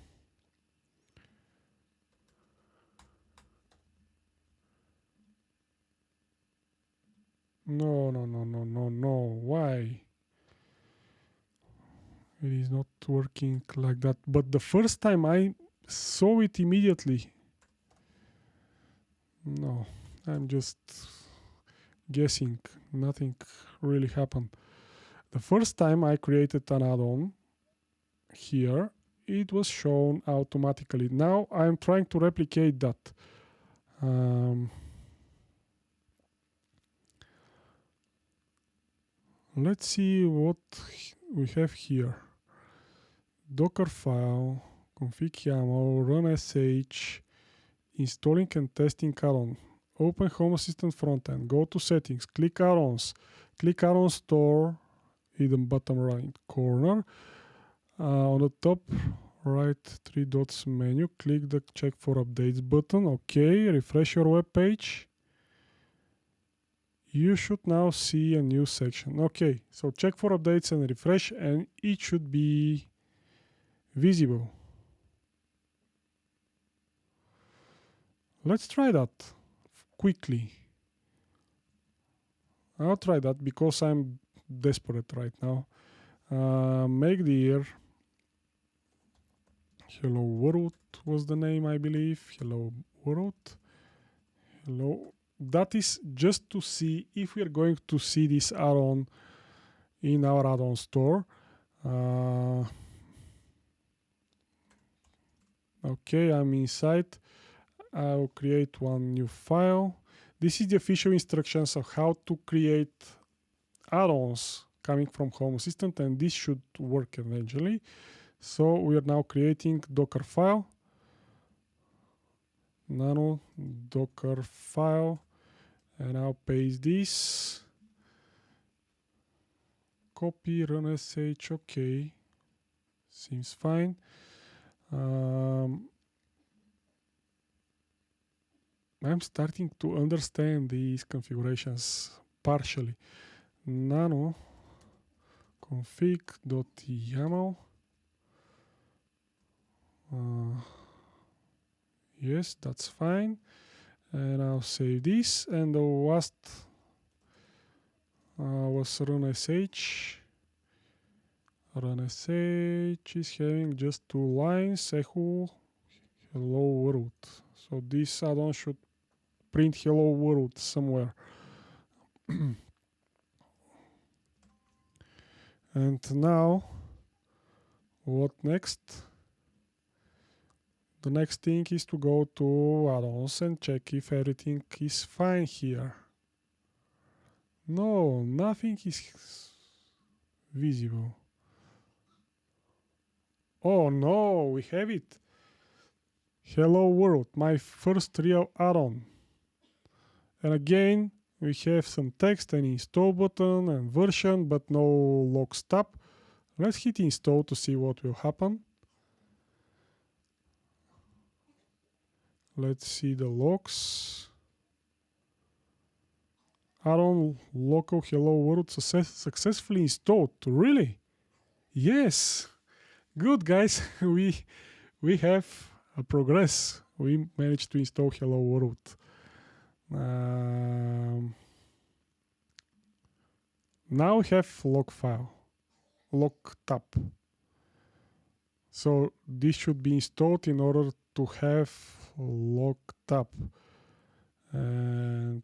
No. Why? It is not working like that. But the first time I saw it immediately. No, I'm just guessing. Nothing really happened. The first time I created an add-on here, it was shown automatically. Now I'm trying to replicate that. Let's see what we have here. Docker file, config YAML, run sh, installing and testing add-on. Open Home Assistant frontend, go to settings, click add-ons, click add-on store in the bottom right corner. On the top right 3 dots menu, click the check for updates button. Okay, refresh your web page. You should now see a new section. Okay, so check for updates and refresh, and it should be visible. Let's try that quickly. I'll try that because I'm desperate right now. Make dir hello world was the name, I believe. Hello world. Hello. That is just to see if we are going to see this add-on in our add-on store. Okay, I'm inside. I'll create one new file. This is the official instructions of how to create add-ons coming from Home Assistant, and this should work eventually. So we are now creating Docker file. Nano Docker file, and I'll paste this. Copy, run sh, okay. Seems fine. I'm starting to understand these configurations partially. Nano config.yaml. Yes, that's fine. And I'll save this. And the last was run sh. Run sh is having just 2 lines. Echo hello world. So this add-on should print hello world somewhere. And now, what next? The next thing is to go to add-ons and check if everything is fine here. No, nothing is visible. Oh no, we have it. Hello world, my first real add-on. And again, we have some text and install button and version, but no logs tab. Let's hit install to see what will happen. Let's see the logs. Add-on local hello world successfully installed. Really? Yes. Good, guys. We have a progress. We managed to install hello world. Now we have log file, log tab. So this should be installed in order to have log tab. And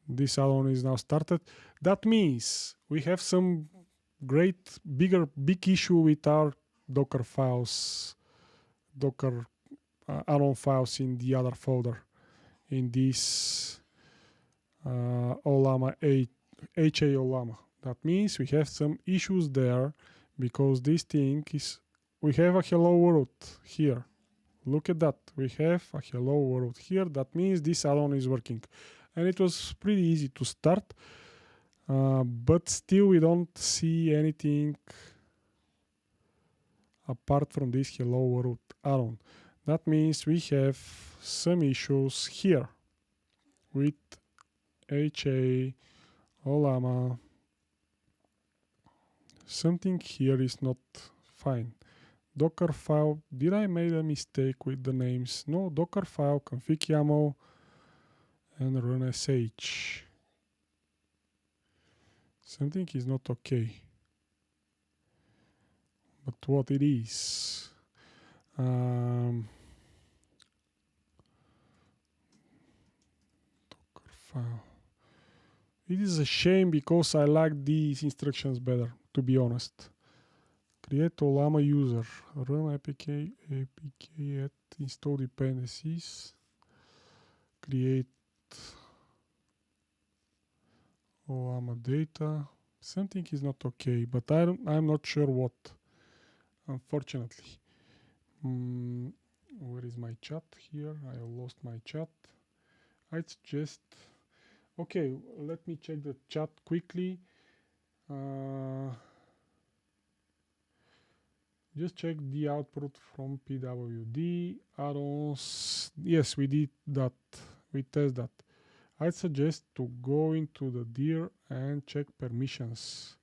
this add-on is now started. That means we have some big issue with our Docker files, Docker add-on files in the other folder, in this Ollama HA Ollama. That means we have some issues there because this thing is we have a hello world here. Look at that. We have a hello world here. That means this add-on is working. And it was pretty easy to start. But still we don't see anything apart from this hello world add-on. That means we have some issues here with HA, Ollama. Something here is not fine. Docker file, did I make a mistake with the names? No, Docker file, config YAML, and run sh. Something is not okay. But what it is? Docker file. It is a shame because I like these instructions better, to be honest. Create Ollama user, run apk at install dependencies, create Ollama data. Something is not okay, but I'm not sure what, unfortunately. Where is my chat here? I lost my chat. I suggest, okay, let me check the chat quickly. Just check the output from PWD add-ons. Yes, we did that. We test that. I suggest to go into the dir and check permissions.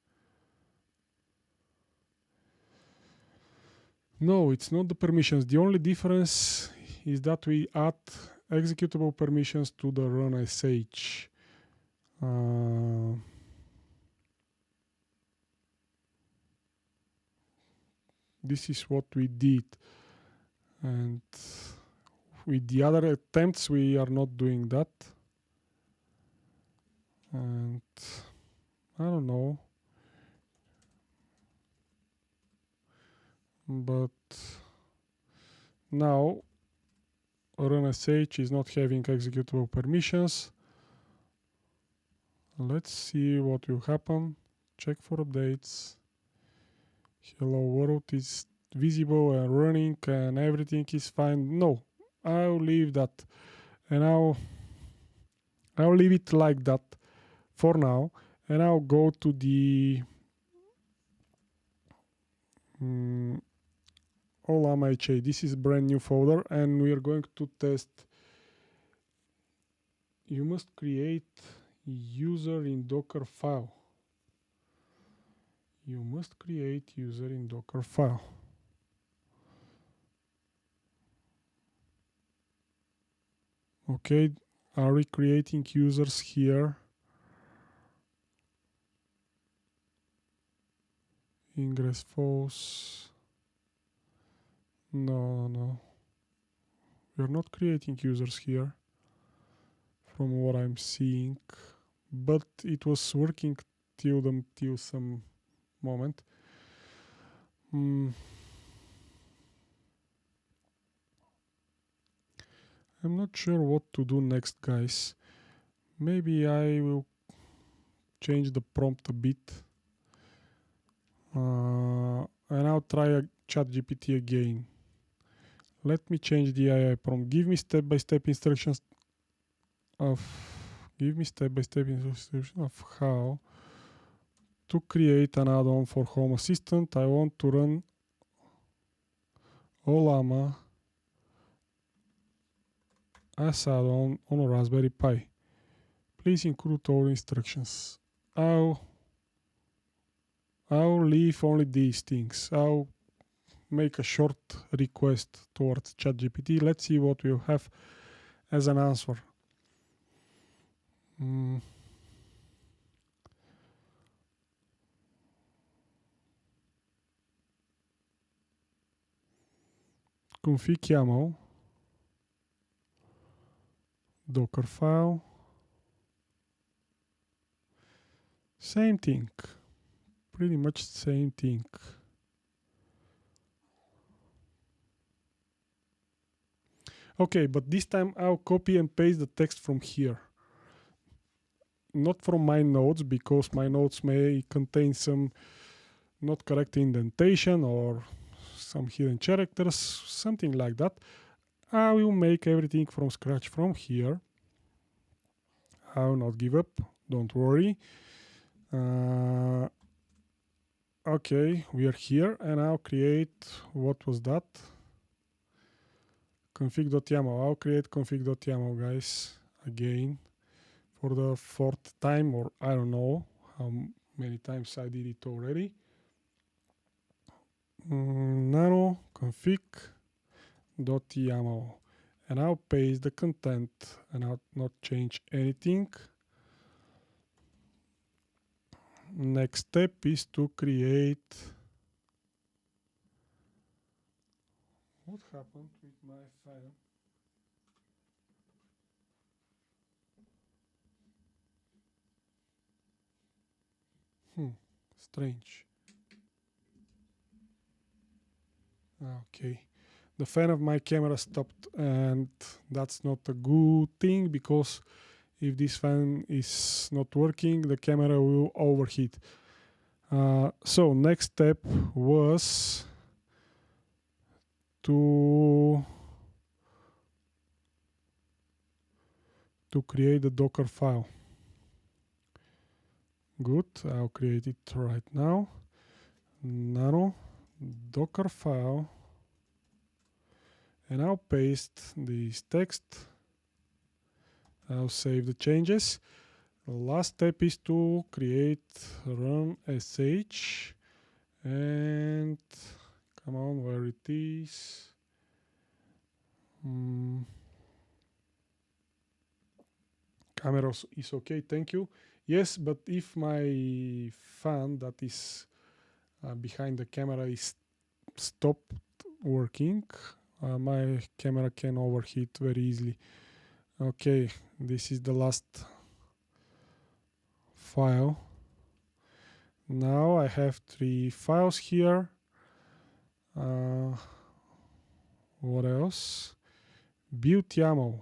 No, it's not the permissions. The only difference is that we add executable permissions to the run sh. This is what we did, and with the other attempts we are not doing that, and I don't know, but now run sh is not having executable permissions. Let's see what will happen. Check for updates. Hello world is visible and running and everything is fine. No, I'll leave that, and I'll leave it like that for now, and I'll go to the Ollama HA. This is brand new folder, and we are going to test. You must create user in Docker file. You must create user in Docker file. Okay, are we creating users here? Ingress false. No. We're not creating users here from what I'm seeing, but it was working till some moment. I'm not sure what to do next, guys. Maybe I will change the prompt a bit, and I'll try ChatGPT again. Let me change the AI prompt. Give me step-by-step instructions of how to create an add-on for Home Assistant. I want to run Ollama as add-on on a Raspberry Pi. Please include all instructions. I'll leave only these things. I'll make a short request towards ChatGPT. Let's see what we'll have as an answer. Config YAML, Docker file, same thing, pretty much same thing. Okay, but this time I'll copy and paste the text from here. Not from my notes, because my notes may contain some not correct indentation or some hidden characters, something like that. I will make everything from scratch from here. I will not give up, don't worry. Okay, we are here, and I'll create, what was that? Config.yaml. I'll create config.yaml, guys, again for the 4th time, or I don't know how many times I did it already. Nano config.yaml, and I'll paste the content and I'll not change anything. Next step is to create. What happened with my file? Strange. Okay, the fan of my camera stopped, and that's not a good thing, because if this fan is not working, the camera will overheat. So next step was to create the Docker file. Good, I'll create it right now. Nano Docker file, and I'll paste this text. I'll save the changes. The last step is to create run sh, and come on, where it is? Camera is okay, thank you. Yes, but if my fan that is behind the camera is stopped working, my camera can overheat very easily. Okay, this is the last file. Now I have 3 files here. What else? Build YAML.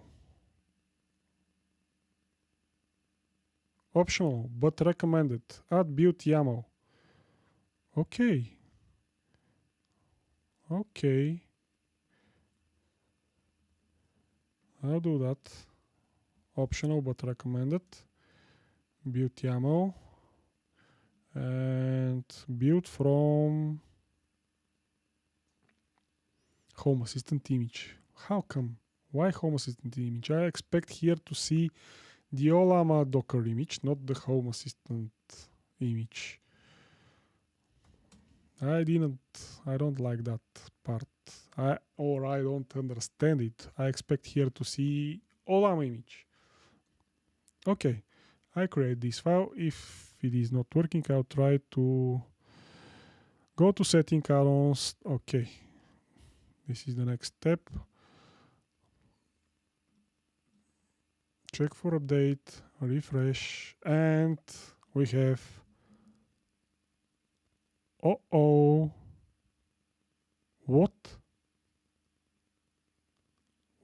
Optional, but recommended. Add build YAML. Okay. Okay. I'll do that. Optional, but recommended. Build YAML. And build from Home Assistant image. How come? Why Home Assistant image? I expect here to see the Ollama Docker image, not the Home Assistant image. I don't like that part. I don't understand it. I expect here to see Ollama image. Okay, I create this file. If it is not working, I'll try to go to setting add-ons. Okay, this is the next step. Check for update, refresh, and we have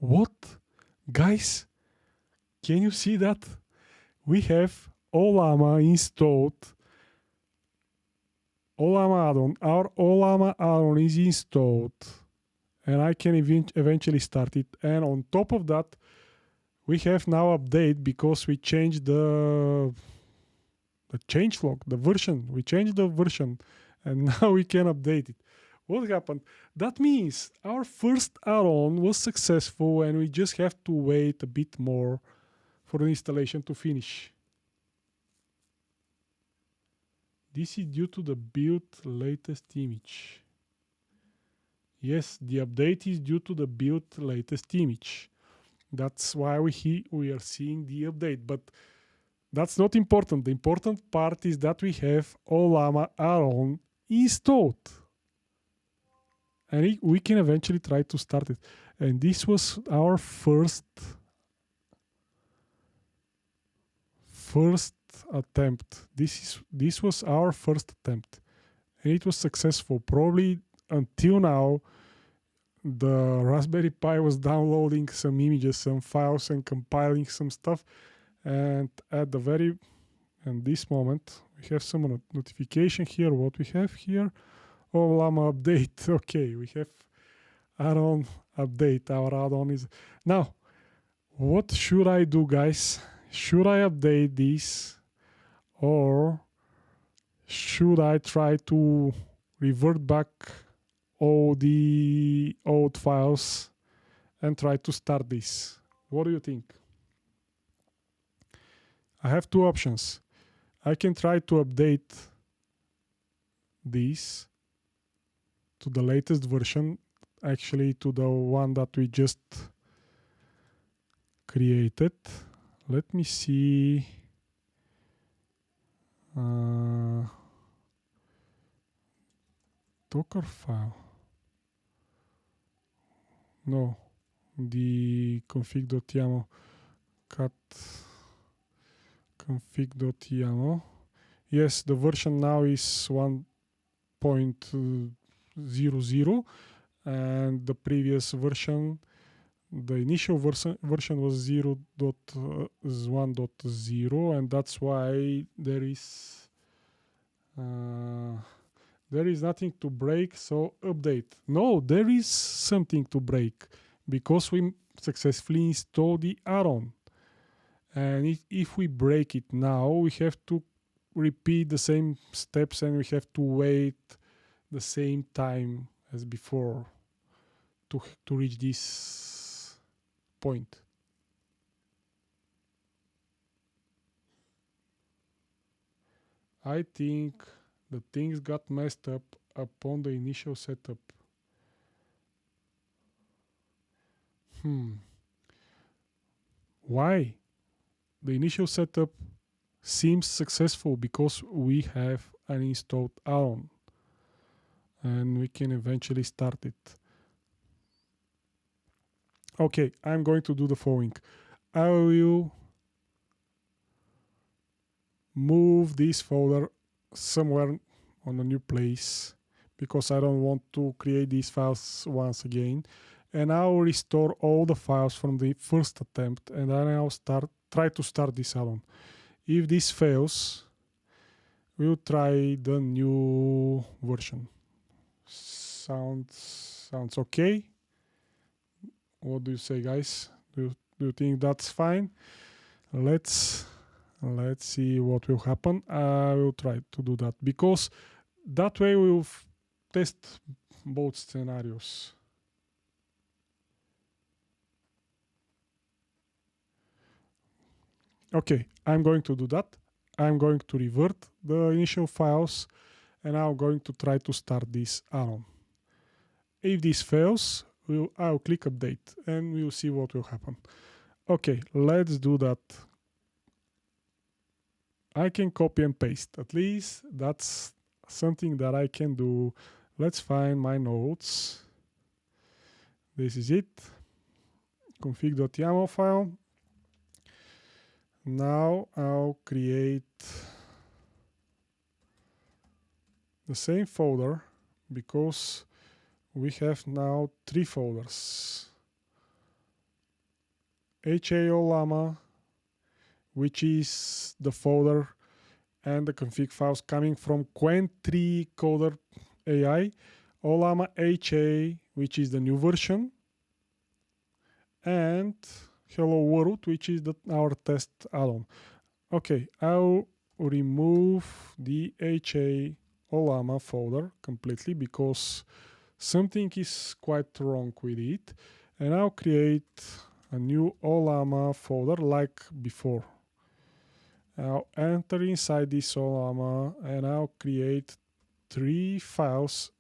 what? Guys, can you see that? We have Ollama installed. Ollama add-on. Our Ollama add-on is installed, and I can eventually start it. And on top of that, we have now update because we changed the changelog, the version. We changed the version, and now we can update it. What happened? That means our first add-on was successful, and we just have to wait a bit more for the installation to finish. This is due to the build latest image. Yes, the update is due to the build latest image. That's why we are seeing the update, but that's not important. The important part is that we have Ollama add-on installed, and we can eventually try to start it. And this was our first attempt. This was our first attempt, and it was successful. Probably until now, the Raspberry Pi was downloading some images, some files, and compiling some stuff. And at this moment, we have some notification here. What we have here, Ollama update. Okay, we have add-on update. Our add-on is now. What should I do, guys? Should I update this, or should I try to revert back all the old files and try to start this? What do you think? I have two options. I can try to update this to the latest version, actually to the one that we just created. Let me see. Docker file. No, the config.yaml cat config.yaml. Yes, the version now is 1.00, and the previous version, the initial version was 0.1.0, and that's why there is nothing to break, so update. No, there is something to break because we successfully installed the add-on. And if we break it now, we have to repeat the same steps and we have to wait the same time as before to reach this point. I think the things got messed up upon the initial setup. Why? The initial setup seems successful because we have an installed add-on and we can eventually start it. Okay, I'm going to do the following. I will move this folder somewhere on a new place because I don't want to create these files once again, and I'll restore all the files from the first attempt, and then I'll try to start this add-on. If this fails, we'll try the new version. Sounds okay? What do you say, guys? Do you think that's fine? Let's see what will happen. I will try to do that because that way we'll test both scenarios. Okay, I'm going to do that. I'm going to revert the initial files and I'm going to try to start this add-on. If this fails, I'll click update and we'll see what will happen. Okay, let's do that. I can copy and paste. At least that's something that I can do. Let's find my notes. This is it. Config.yaml file. Now I'll create the same folder because we have now 3 folders. HA Ollama, which is the folder and the config files coming from Qwen3 Coder AI, Ollama HA, which is the new version, and Hello World, which is our test add-on. Okay, I'll remove the HA Ollama folder completely because something is quite wrong with it, and I'll create a new Ollama folder like before. I'll enter inside this Ollama and I'll create 3 files,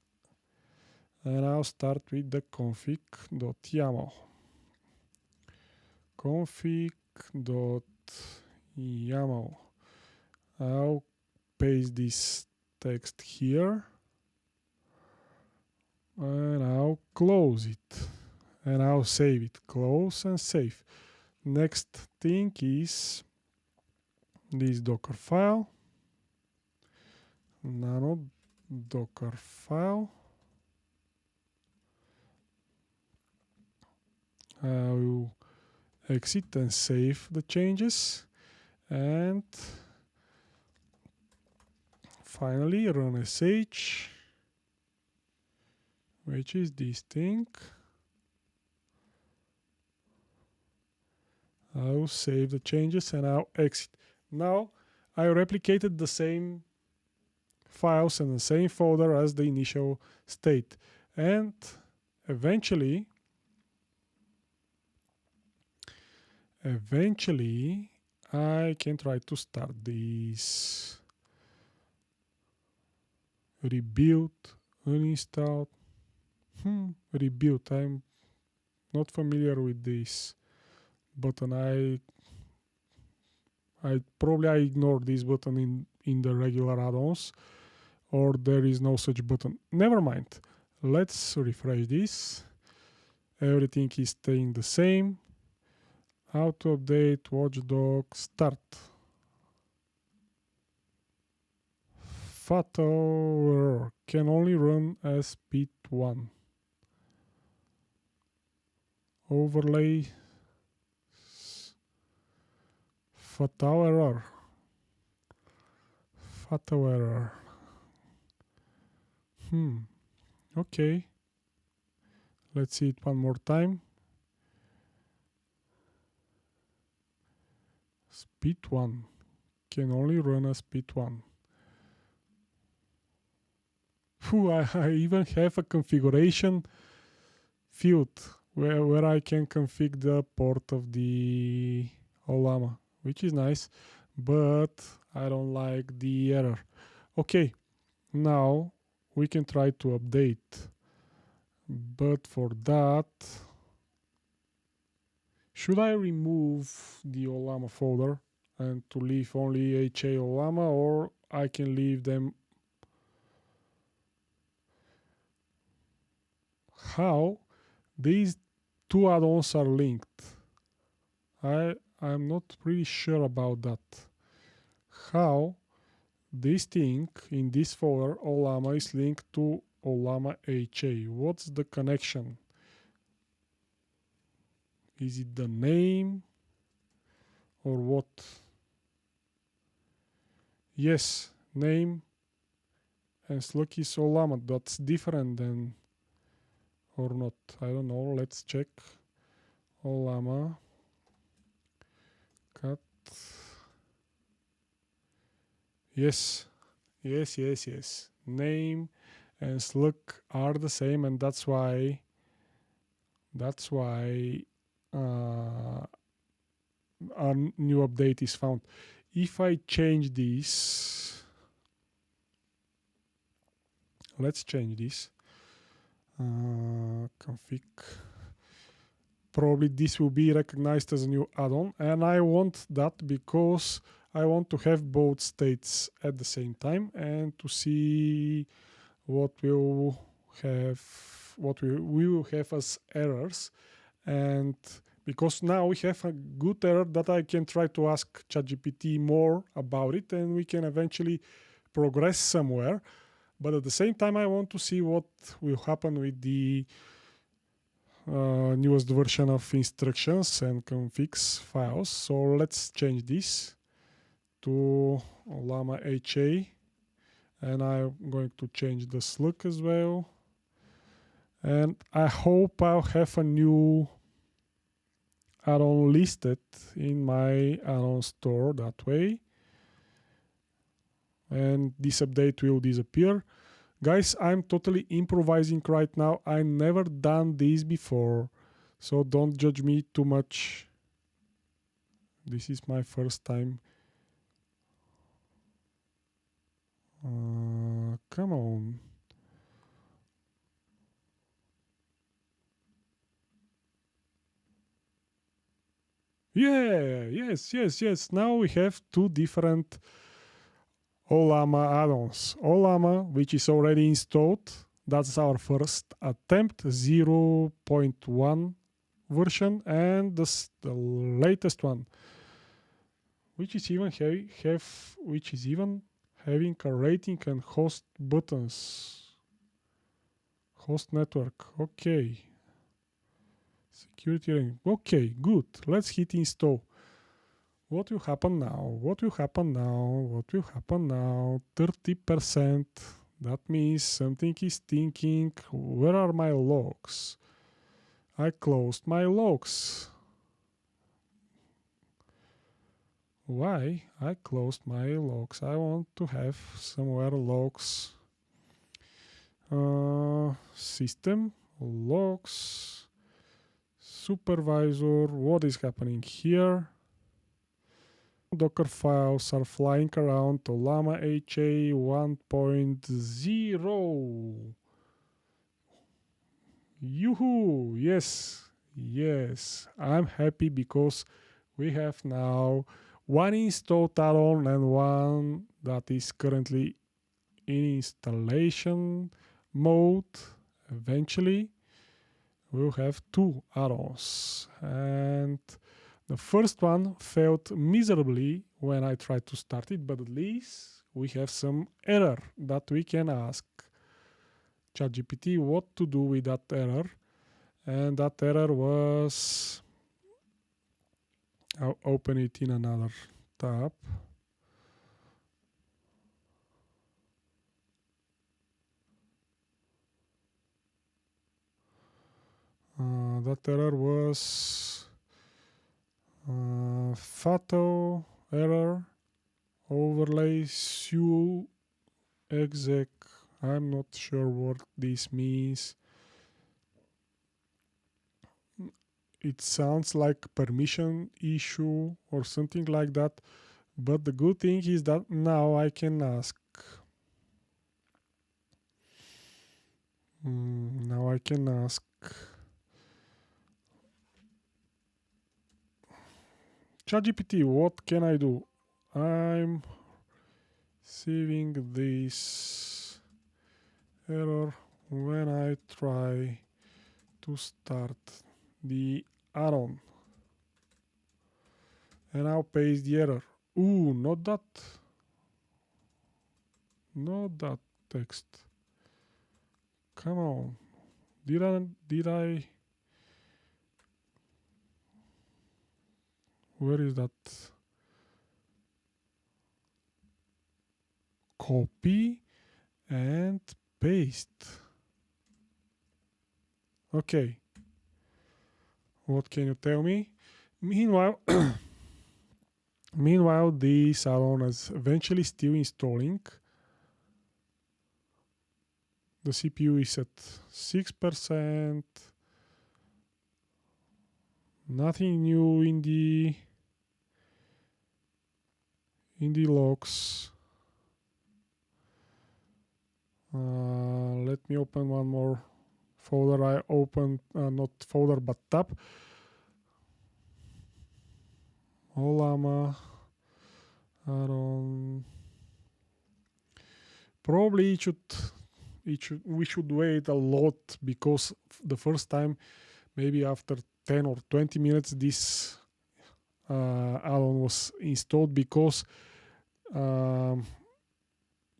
and I'll start with the config.yaml. Config.yaml. I'll paste this text here and I'll close it and I'll save it. Close and save. Next thing is this Docker file, nano Docker file. I will exit and save the changes, and finally run sh which is this thing. I'll save the changes and I'll exit. Now I replicated the same files in the same folder as the initial state, and eventually I can try to start this. Rebuild, uninstall, rebuild. I'm not familiar with this button. I ignore this button in the regular add-ons, or there is no such button. Never mind. Let's refresh this. Everything is staying the same. Auto update, watchdog, start. Fatal error, can only run as speed 1. Overlay. Fatal error. Okay. Let's see it one more time. Speed 1. Can only run as speed 1. I even have a configuration field where I can configure the port of the Ollama, which is nice, but I don't like the error. Okay, now we can try to update, but for that, should I remove the Ollama folder and to leave only HA Ollama, or I can leave them? How these two add-ons are linked? I'm not really sure about that. How this thing in this folder Ollama is linked to Ollama HA. What's the connection? Is it the name or what? Yes, name and slug is Ollama. That's different than, or not, I don't know. Let's check. Ollama cat. Yes. Name and slug are the same, and that's why our new update is found. If I change this, let's change this. Config. Probably this will be recognized as a new add-on, and I want that because I want to have both states at the same time and to see what we will have as errors. And because now we have a good error that I can try to ask ChatGPT more about it, and we can eventually progress somewhere. But at the same time, I want to see what will happen with the newest version of instructions and configs files. So let's change this to Ollama HA, and I'm going to change the slug as well. And I hope I'll have a new add-on listed in my add-on store that way, and this update will disappear. Guys, I'm totally improvising right now. I never done this before, so don't judge me too much. This is my first time. Come on. Yeah, yes. Now we have two different Ollama add-ons. Ollama, which is already installed. That's our first attempt, 0.1 version, and the latest one, which is even having a rating and host buttons. Host network. Okay. Security rank. Okay, good. Let's hit install. What will happen now? 30%. That means something is thinking, where are my logs? I closed my logs. Why? I closed my logs. I want to have somewhere logs. System, logs, supervisor. What is happening here? Docker files are flying around Ollama HA 1.0. Yoo-hoo! Yes, I'm happy because we have now one installed add-on and one that is currently in installation mode. Eventually, we'll have two add-ons, and the first one failed miserably when I tried to start it, but at least we have some error that we can ask ChatGPT what to do with that error. And that error was, I'll open it in another tab. That error was fatal error overlay su exec. I'm not sure what this means. It sounds like permission issue or something like that, but the good thing is that now I can ask. Now I can ask ChatGPT, what can I do? I'm receiving this error when I try to start the add-on. And I'll paste the error. Ooh, not that text. Come on. Did I where is that? Copy and paste. Okay. What can you tell me? Meanwhile, this add-on is eventually still installing. The CPU is at 6%. Nothing new in the logs. Let me open one more folder. I opened not folder but tab. Ollama add-on. Probably we should wait a lot, because the first time, maybe after 10 or 20 minutes, this add-on was installed, because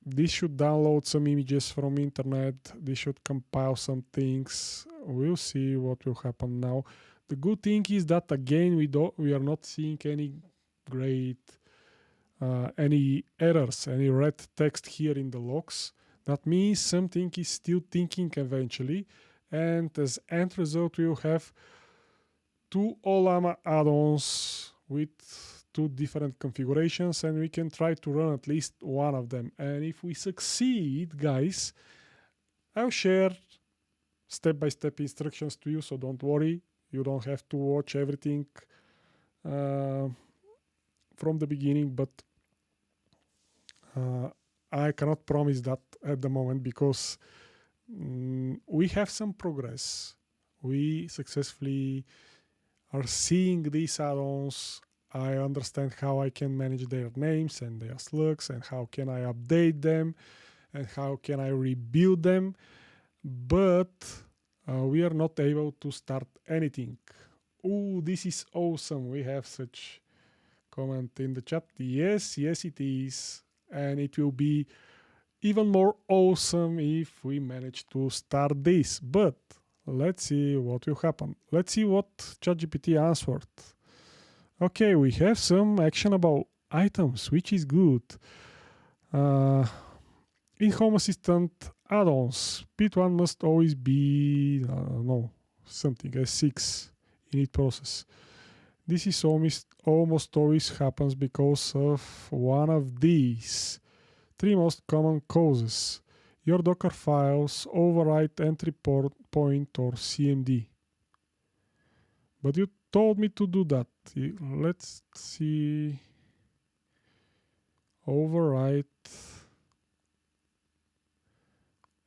this should download some images from internet. This should compile some things. We'll see what will happen now. The good thing is that again we are not seeing any great any errors, any red text here in the logs. That means something is still thinking eventually, and as end result we'll have two Ollama add-ons with two different configurations, and we can try to run at least one of them. And if we succeed, guys, I'll share step-by-step instructions to you, so don't worry. You don't have to watch everything from the beginning, but I cannot promise that at the moment, because we have some progress. We successfully are seeing these add-ons. I understand how I can manage their names and their slugs, and how can I update them, and how can I rebuild them, but we are not able to start anything. Oh, this is awesome. We have such comment in the chat. Yes, it is. And it will be even more awesome if we manage to start this. But let's see what will happen. Let's see what ChatGPT answered. Okay, we have some actionable items, which is good. In Home Assistant add-ons, P1 must always be, something S6 in its process. This is almost always happens because of one of these three most common causes. Your Docker files overwrite entry point or CMD. But you told me to do that. Let's see. Overwrite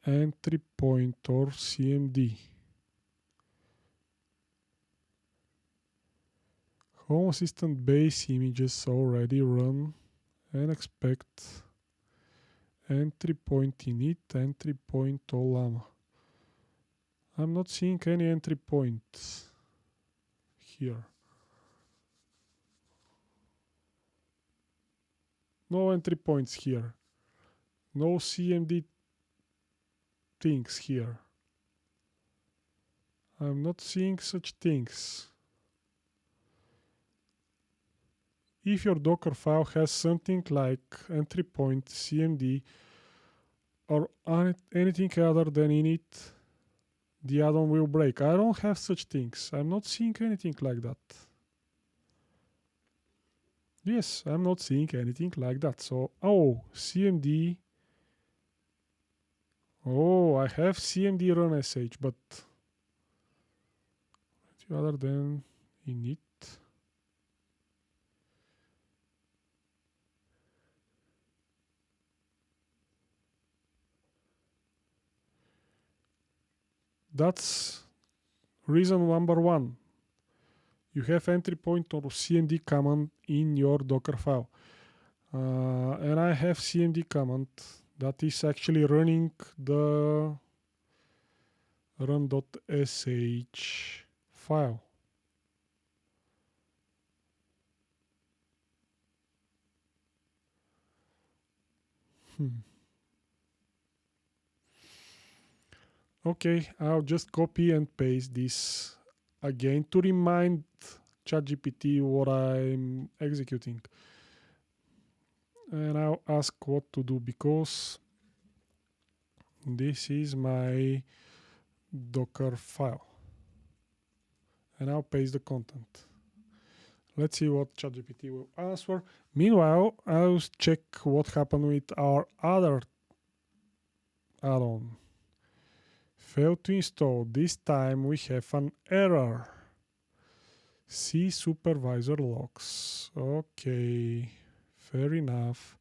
entry point or CMD. Home Assistant base images already run and expect entry point init, entry point Ollama. I'm not seeing any entry points here. No entry points here. No CMD things here. I'm not seeing such things. If your Docker file has something like entry point, CMD, or anything other than init, the add-on will break. I don't have such things. I'm not seeing anything like that. Yes, I'm not seeing anything like that. So, CMD. I have CMD run sh, but other than init. That's reason number one. You have entry point or CMD command in your Docker file. And I have CMD command that is actually running the run.sh file. Okay, I'll just copy and paste this again to remind ChatGPT what I'm executing. And I'll ask what to do because this is my Docker file. And I'll paste the content. Let's see what ChatGPT will answer. Meanwhile, I'll check what happened with our other add-on. Failed to install. This time we have an error. See supervisor logs. Okay, fair enough.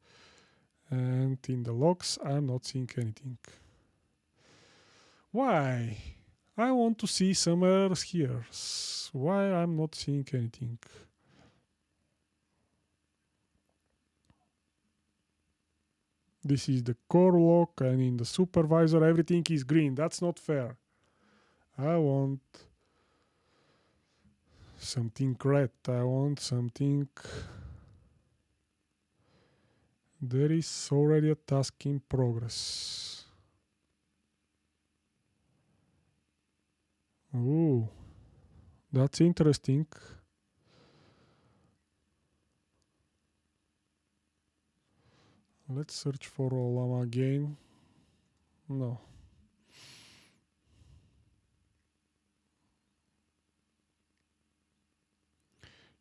And in the logs, I'm not seeing anything. Why? I want to see some errors here. Why I'm not seeing anything? This is the core log, and in the supervisor everything is green. That's not fair. I want something red. I want something. There is already a task in progress. Ooh, that's interesting. Let's search for Ollama again. No.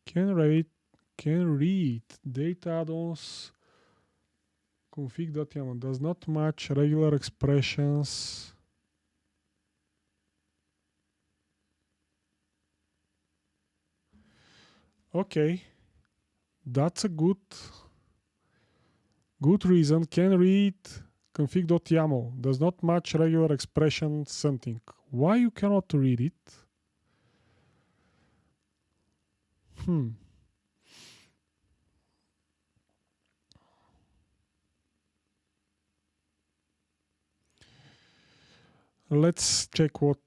Can read data add-ons config.yaml does not match regular expressions. Okay, that's a good reason. Can read config.yaml does not match regular expression something. Why you cannot read it? Let's check what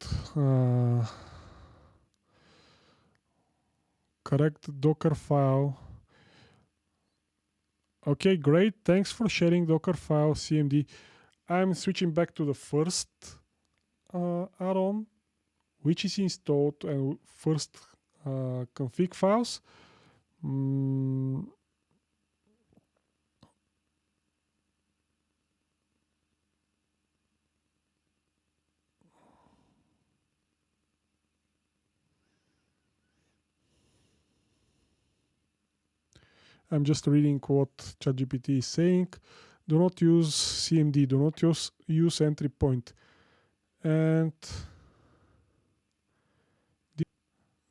correct Docker file. Okay, great. Thanks for sharing Docker file CMD. I'm switching back to the first add-on, which is installed and first config files. I'm just reading what ChatGPT is saying. Do not use CMD, do not use entry point. And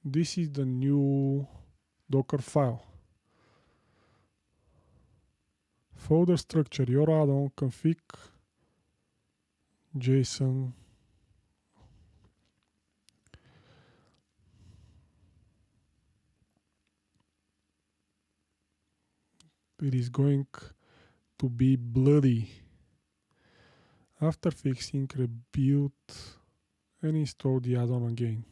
this is the new Docker file. Folder structure, your add-on config JSON. It is going to be bloody. After fixing, rebuild and install the add-on again.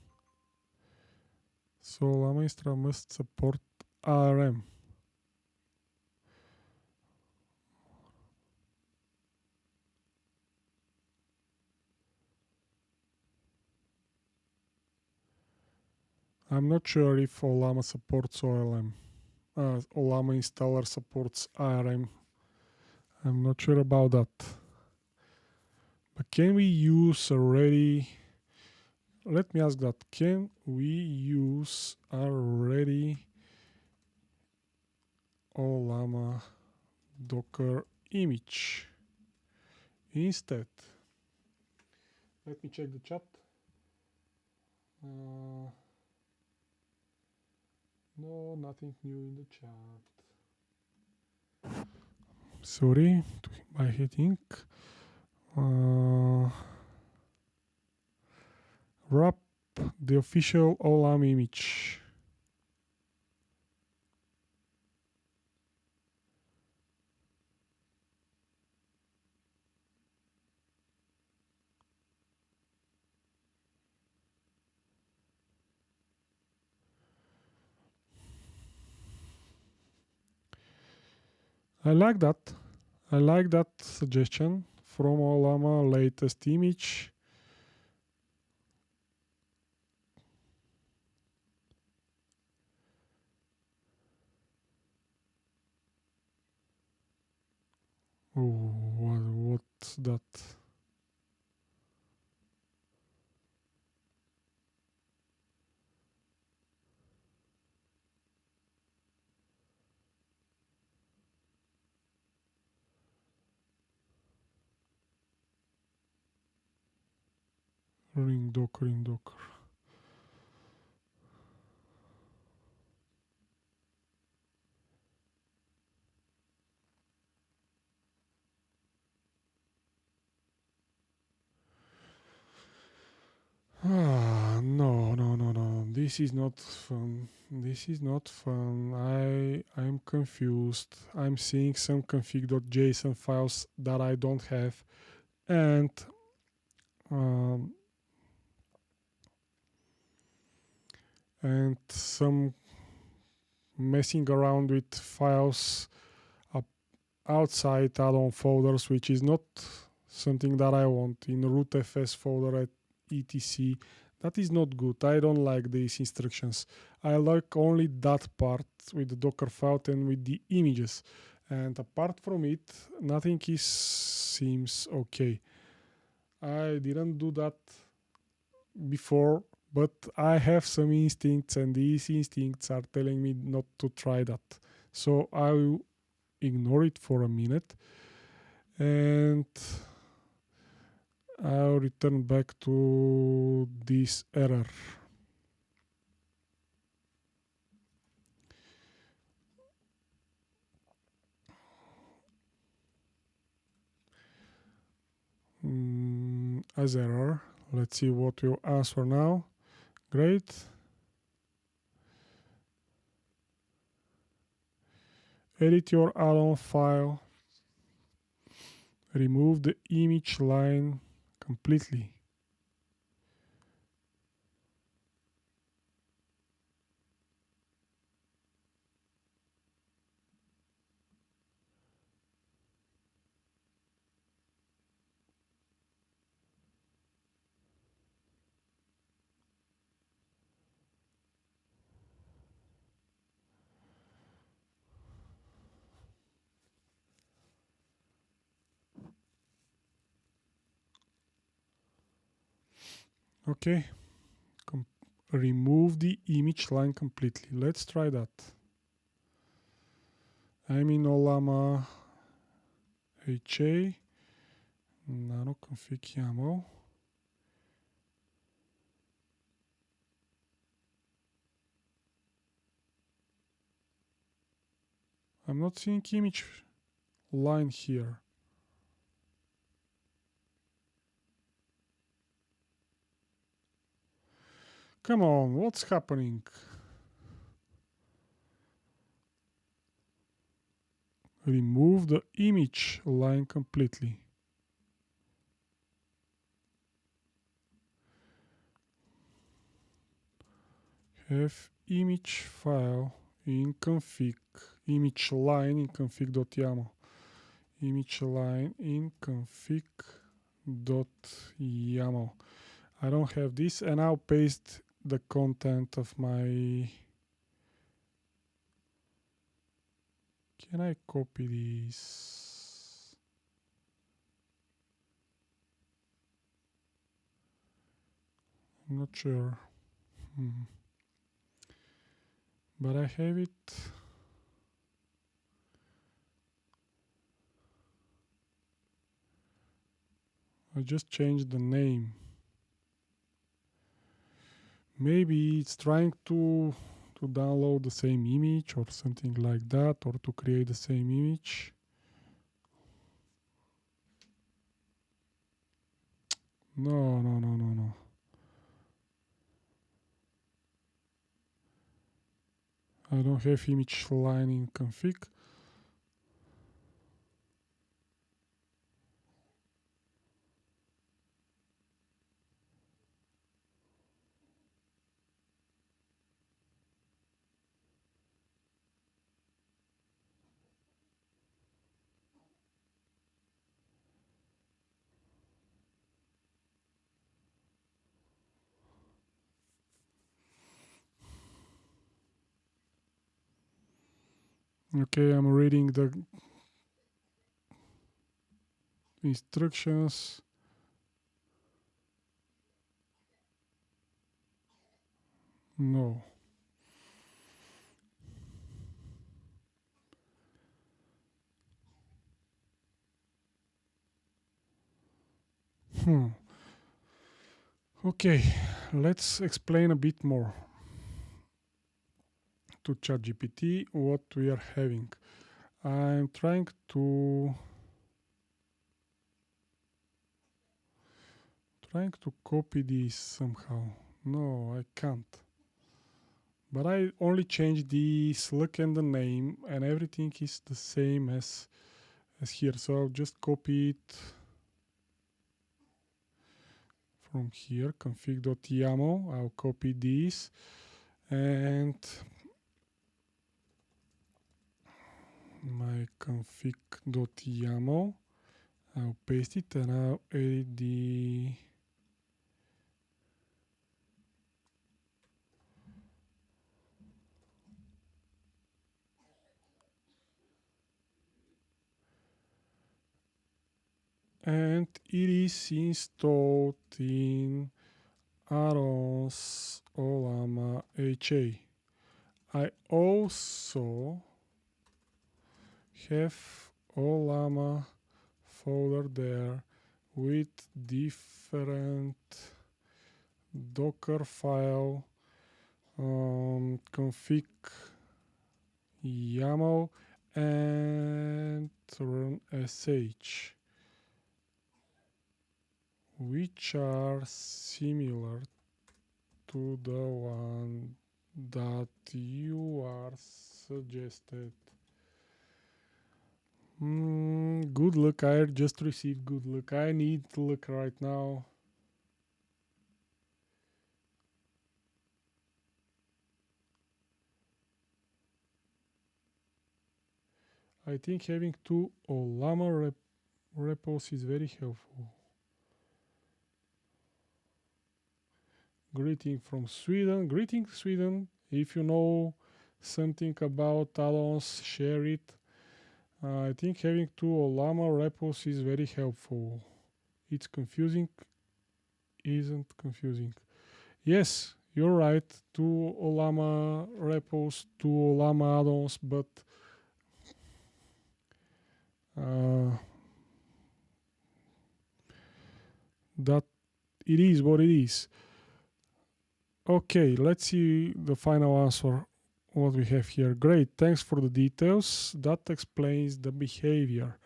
So Ollama Extra must support ARM. I'm not sure if Ollama supports OLM. Ollama installer supports ARM. I'm not sure about that. But can we use already? Let me ask that. Can we use already Ollama Docker image instead? Let me check the chat. No, nothing new in the chat. Sorry, by hitting. Wrap the official Ollama image. I like that. I like that suggestion from Ollama latest image. Oh, what's that? Running Docker in Docker. No. This is not fun. This is not fun. I'm confused. I'm seeing some config.json files that I don't have, and some messing around with files outside add-on folders, which is not something that I want in rootfs folder at etc. That is not good. I don't like these instructions. I like only that part with the Docker file and with the images. And apart from it, nothing seems okay. I didn't do that before, but I have some instincts, and these instincts are telling me not to try that. So I will ignore it for a minute, and I'll return back to this error. As error. Let's see what will answer now. Great. Edit your add-on file. Remove the image line completely. Okay. Remove the image line completely. Let's try that. I'm in Ollama HA, nano config YAML. I'm not seeing image line here. Come on, what's happening? Remove the image line completely. Have image file in config, image line in config.yaml. Image line in config.yaml. I don't have this, and I'll paste the content of my. Can I copy this? I'm not sure. But I have it. I just changed the name. Maybe it's trying to download the same image or something like that, or to create the same image. No. I don't have image line in config. Okay, I'm reading the instructions. No. Okay, let's explain a bit more to ChatGPT what we are having. I'm trying to copy this somehow. No, I can't. But I only changed the look and the name, and everything is the same as here. So I'll just copy it from here, config.yaml. I'll copy this, and my config.yaml. I'll paste it, and I'll edit the and it is installed in Aaron's Ollama HA. I also have Ollama folder there with different Docker file, config YAML, and run sh, which are similar to the one that you are suggested. Good luck. I just received good luck. I need luck right now. I think having two Ollama repos is very helpful. Greeting from Sweden. Greeting Sweden. If you know something about add-ons, share it. I think having two Ollama repos is very helpful. It's confusing. Isn't confusing. Yes, you're right. Two Ollama repos, two Ollama add-ons, but that it is what it is. Okay, let's see the final answer. What we have here. Great, thanks for the details. That explains the behavior.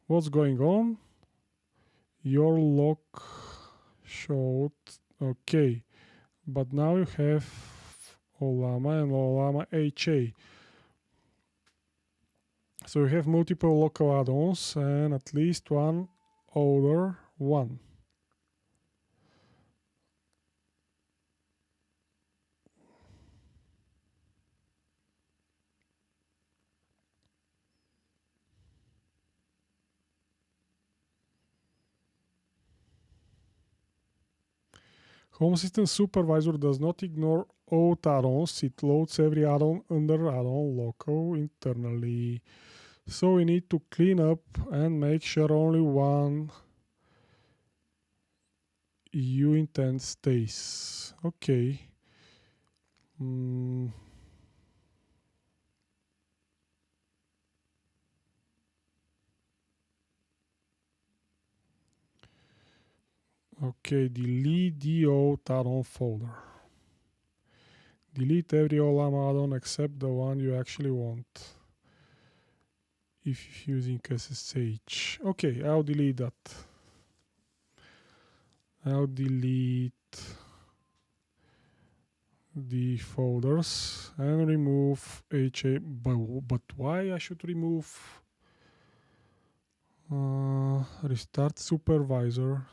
What's going on? Your lock showed. Okay, but now you have Ollama and Ollama HA. So we have multiple local add-ons and at least one older one. Home Assistant Supervisor does not ignore all add-ons. It loads every add-on under add-on local internally. So we need to clean up and make sure only one you intend stays. Okay. Okay, delete the old add-on folder. Delete every Ollama add-on except the one you actually want. If using SSH. Okay, I'll delete that. I'll delete the folders and remove HA. But why I should remove restart supervisor?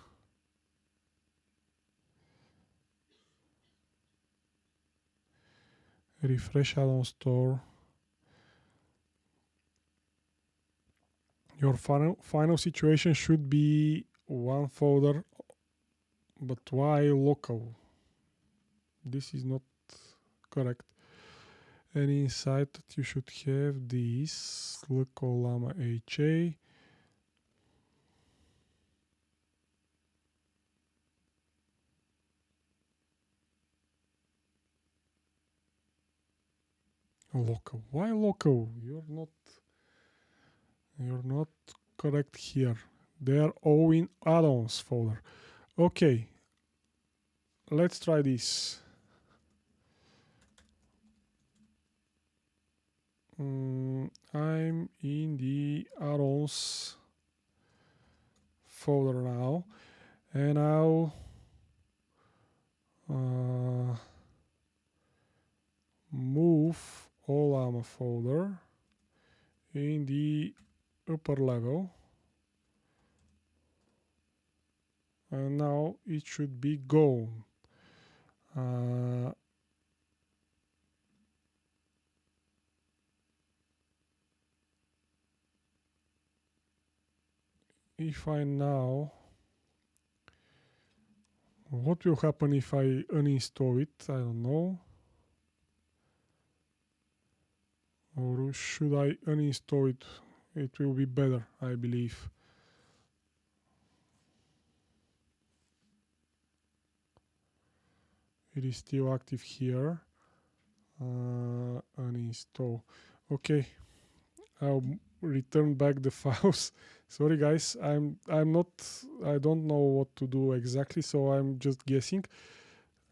Refresh add-on store. Your final situation should be one folder, but why local? This is not correct. And inside that you should have this local Ollama HA. Local. Why local? You're not correct here. They are all in add-ons folder. Okay. Let's try this. I'm in the add-ons folder now, and I'll move Ollama folder in the upper level, and now it should be gone. If I now, what will happen if I uninstall it? I don't know. Or should I uninstall it? It will be better, I believe. It is still active here. Uninstall. Okay, I'll return back the files. Sorry guys, I don't know what to do exactly, so I'm just guessing.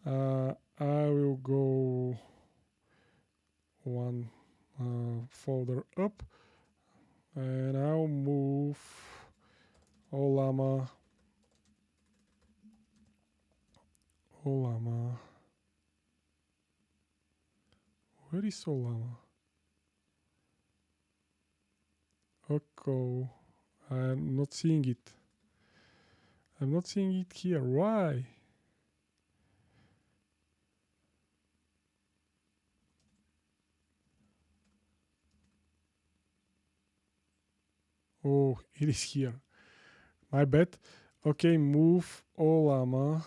I will go one folder up, and I'll move Ollama. Where is Ollama? Okay, I'm not seeing it. I'm not seeing it here. Why? Oh, it is here. My bad. Okay, move Ollama.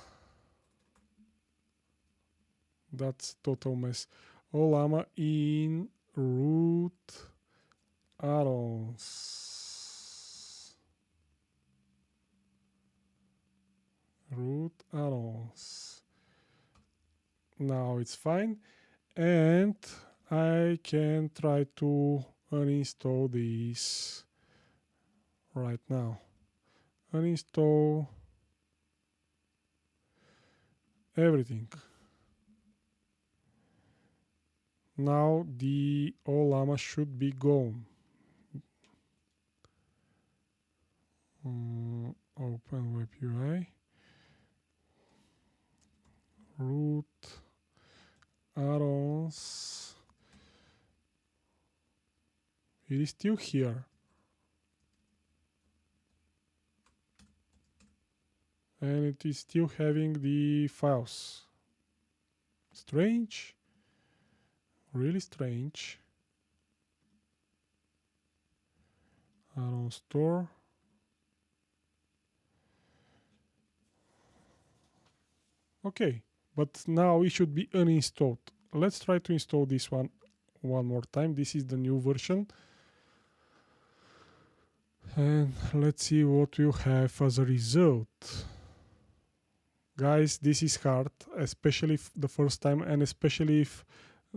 That's total mess. Ollama in root add-ons. Root add-ons. Now it's fine. And I can try to uninstall this right now. Uninstall everything. Now the Ollama should be gone. Open Web UI. Root. Add-ons. It is still here. And it is still having the files. Strange. Really strange. Add-on store. Okay, but now it should be uninstalled. Let's try to install this one more time. This is the new version. And let's see what we'll have as a result. Guys, this is hard, especially if the first time, and especially if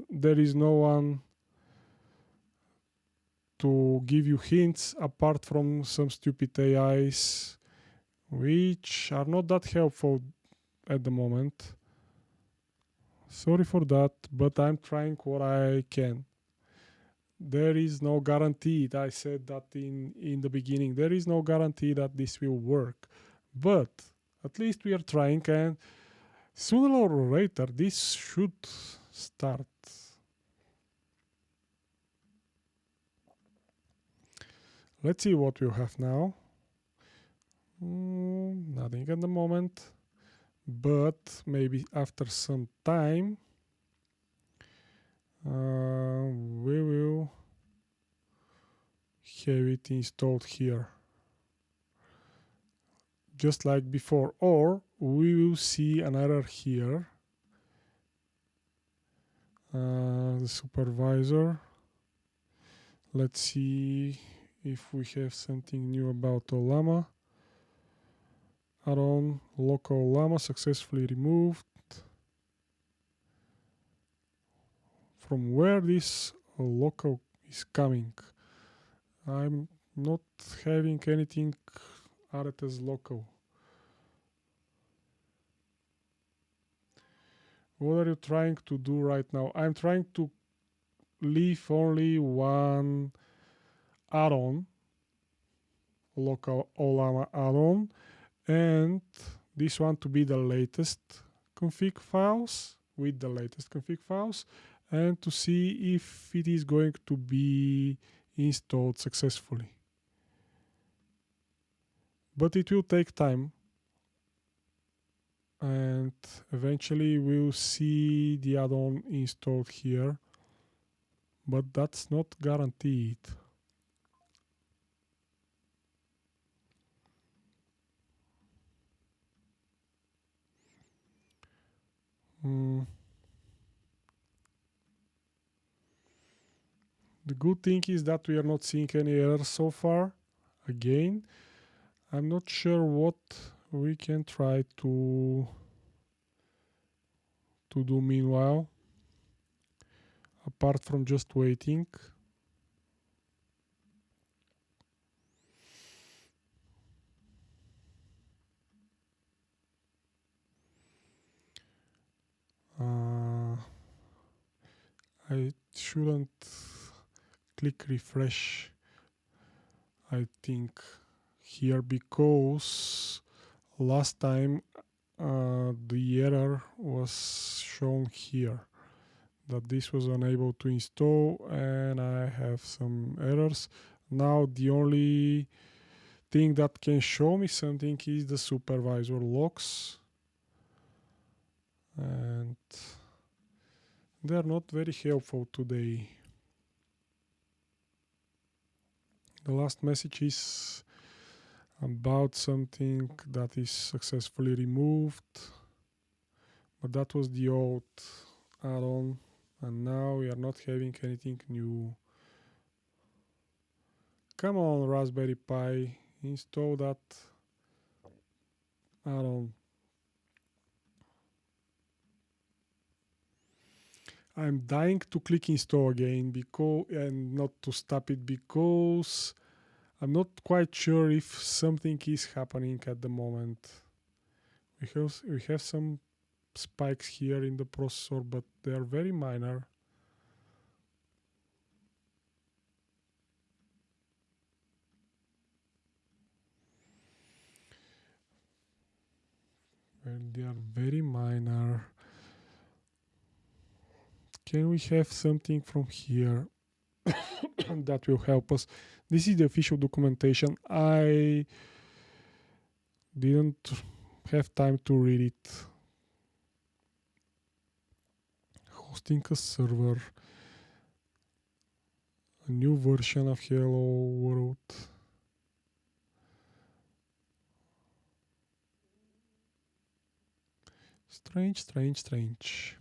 there is no one to give you hints apart from some stupid AIs, which are not that helpful at the moment. Sorry for that, but I'm trying what I can. There is no guarantee. I said that in the beginning. There is no guarantee that this will work. But at least we are trying, and sooner or later this should start. Let's see what we'll have now. Nothing at the moment. But maybe after some time we will have it installed here, just like before, or we will see an error here. The supervisor. Let's see if we have something new about Ollama. Add-on local Ollama successfully removed. From where this local is coming? I'm not having anything added as local. What are you trying to do right now? I'm trying to leave only one add-on, local Ollama add-on, and this one to be the latest config files, with the latest config files, and to see if it is going to be installed successfully. But it will take time, and eventually we'll see the add-on installed here, but that's not guaranteed. The good thing is that we are not seeing any errors so far. Again, I'm not sure what we can try to do meanwhile, apart from just waiting. I shouldn't click refresh, I think, here, because last time the error was shown here, that this was unable to install, and I have some errors. Now the only thing that can show me something is the supervisor logs, and they're not very helpful today. The last message is about something that is successfully removed, but that was the old add-on, and now we are not having anything new. Come on, Raspberry Pi, install that add-on. I'm dying to click install again, because, and not to stop it, because I'm not quite sure if something is happening at the moment. We have some spikes here in the processor, but they are very minor. Well, they are very minor. Can we have something from here that will help us? This is the official documentation. I didn't have time to read it. Hosting a server. A new version of Hello World. Strange, strange, strange.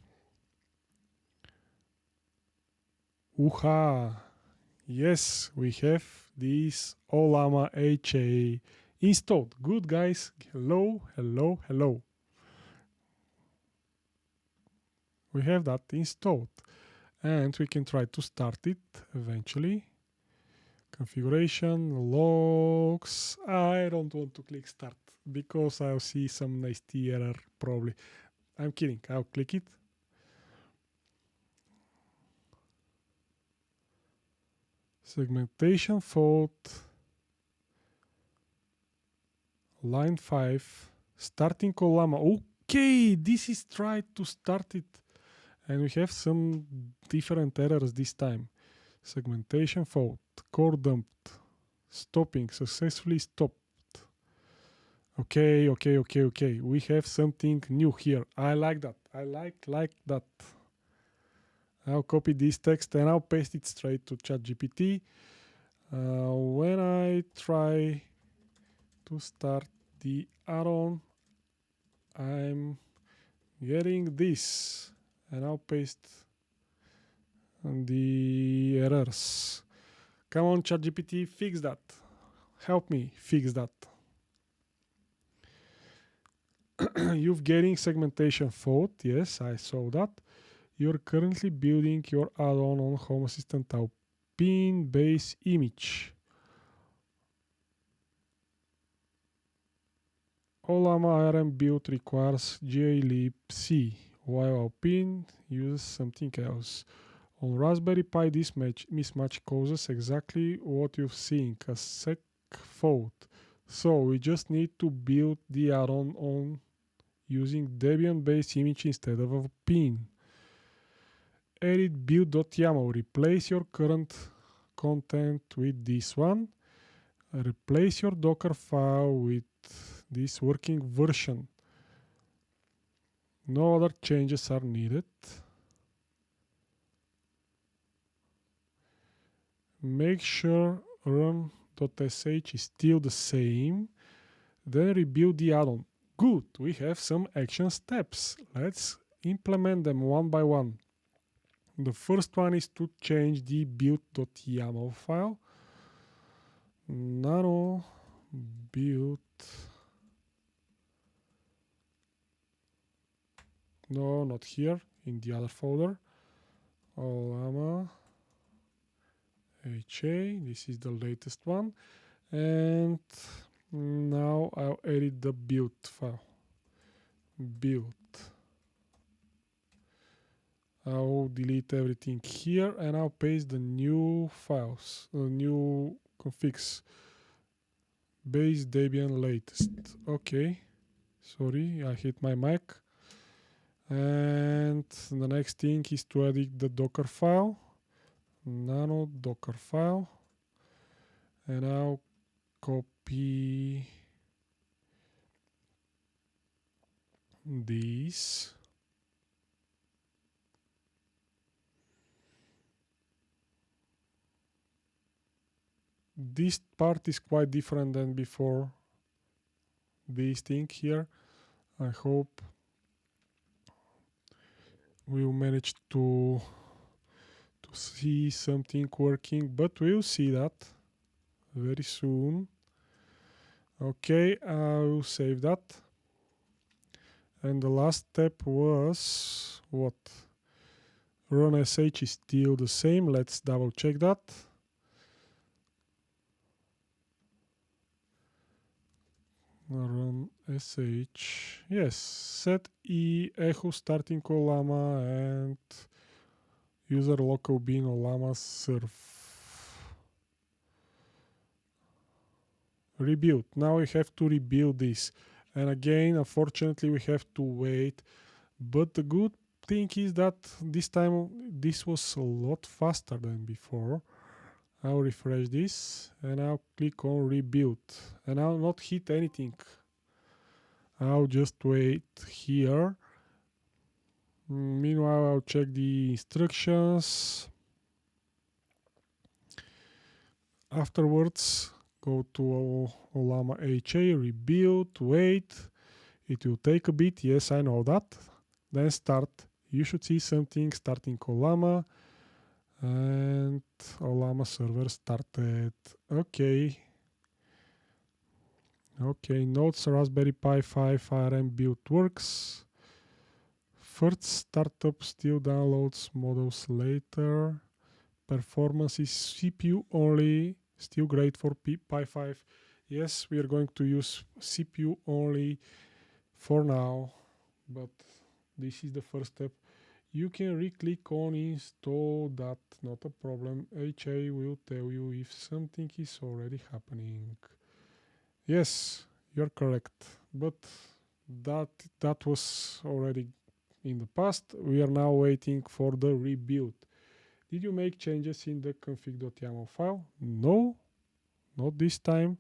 Uha! Yes, we have this Ollama HA installed. Good, guys. Hello, hello, hello. We have that installed. And we can try to start it eventually. Configuration, logs. I don't want to click start because I'll see some nasty error probably. I'm kidding. I'll click it. Segmentation fault. Line 5. Starting Ollama. Okay, this is tried to start it. And we have some different errors this time. Segmentation fault. Core dumped. Stopping. Successfully stopped. Okay. We have something new here. I like that. I like that. I'll copy this text and I'll paste it straight to ChatGPT. When I try to start the add-on, I'm getting this, and I'll paste the errors. Come on, ChatGPT, fix that. Help me fix that. You're getting segmentation fault. Yes, I saw that. You're currently building your add-on on Home Assistant Alpine base image. Ollama RM build requires glibc, while Alpine uses something else. On Raspberry Pi, this mismatch causes exactly what you're seeing, a seg fault. So we just need to build the add-on on using Debian base image instead of Alpine. Edit build.yaml. Replace your current content with this one. Replace your Docker file with this working version. No other changes are needed. Make sure run.sh is still the same. Then rebuild the add-on. Good, we have some action steps. Let's implement them one by one. The first one is to change the build.yaml file. Nano build. No, not here, in the other folder. Ollama HA, this is the latest one. And now I'll edit the build file. Build. I'll delete everything here and I'll paste the new files, the new configs. Base Debian latest. Okay. Sorry, I hit my mic. And the next thing is to edit the Docker file. Nano Docker file. And I'll copy these. This part is quite different than before. This thing here. I hope we'll manage to see something working, but we'll see that very soon. Okay, I'll save that. And the last step was what? Run sh is still the same. Let's double check that. run sh. Yes, set e echo starting Ollama and user local bin Ollama surf. Rebuild. Now we have to rebuild this. And again, unfortunately, we have to wait. But the good thing is that this time this was a lot faster than before. I'll refresh this and I'll click on rebuild. And I'll not hit anything. I'll just wait here. Meanwhile, I'll check the instructions. Afterwards, go to Ollama HA, rebuild, wait. It will take a bit, yes, I know that. Then start. You should see something starting Ollama. And Ollama server started. Okay. Okay, nodes Raspberry Pi 5 ARM build works. First startup still downloads models later. Performance is CPU only, still great for Pi 5. Yes, we are going to use CPU only for now, but this is the first step. You can re-click on install that, not a problem. HA will tell you if something is already happening. Yes, you're correct, but that was already in the past. We are now waiting for the rebuild. Did you make changes in the config.yaml file? No, not this time.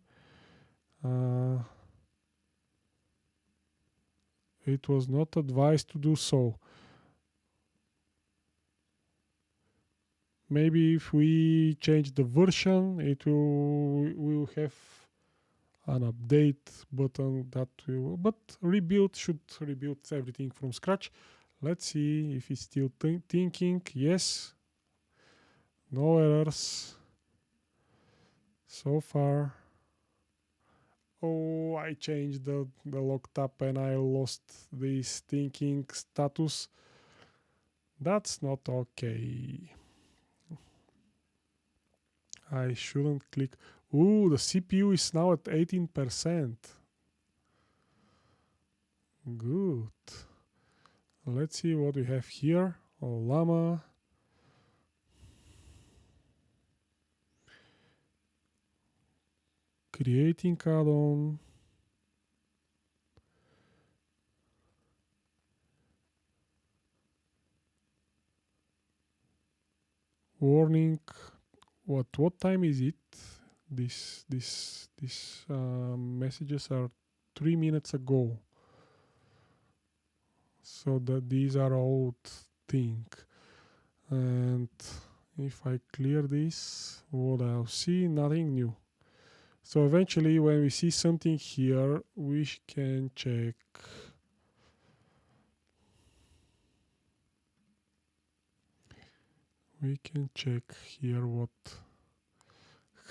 It was not advised to do so. Maybe if we change the version, we will have an update button that will, but rebuild should rebuild everything from scratch. Let's see if it's still thinking. Yes, no errors so far. Oh, I changed the lock tab and I lost this thinking status. That's not okay. I shouldn't click. Ooh, the CPU is now at 18%. Good. Let's see what we have here. Ollama. Creating add-on. Warning. What time is it? These messages are 3 minutes ago. So that these are old thing. And if I clear this, what I'll see, nothing new. So eventually when we see something here, we can check. We can check here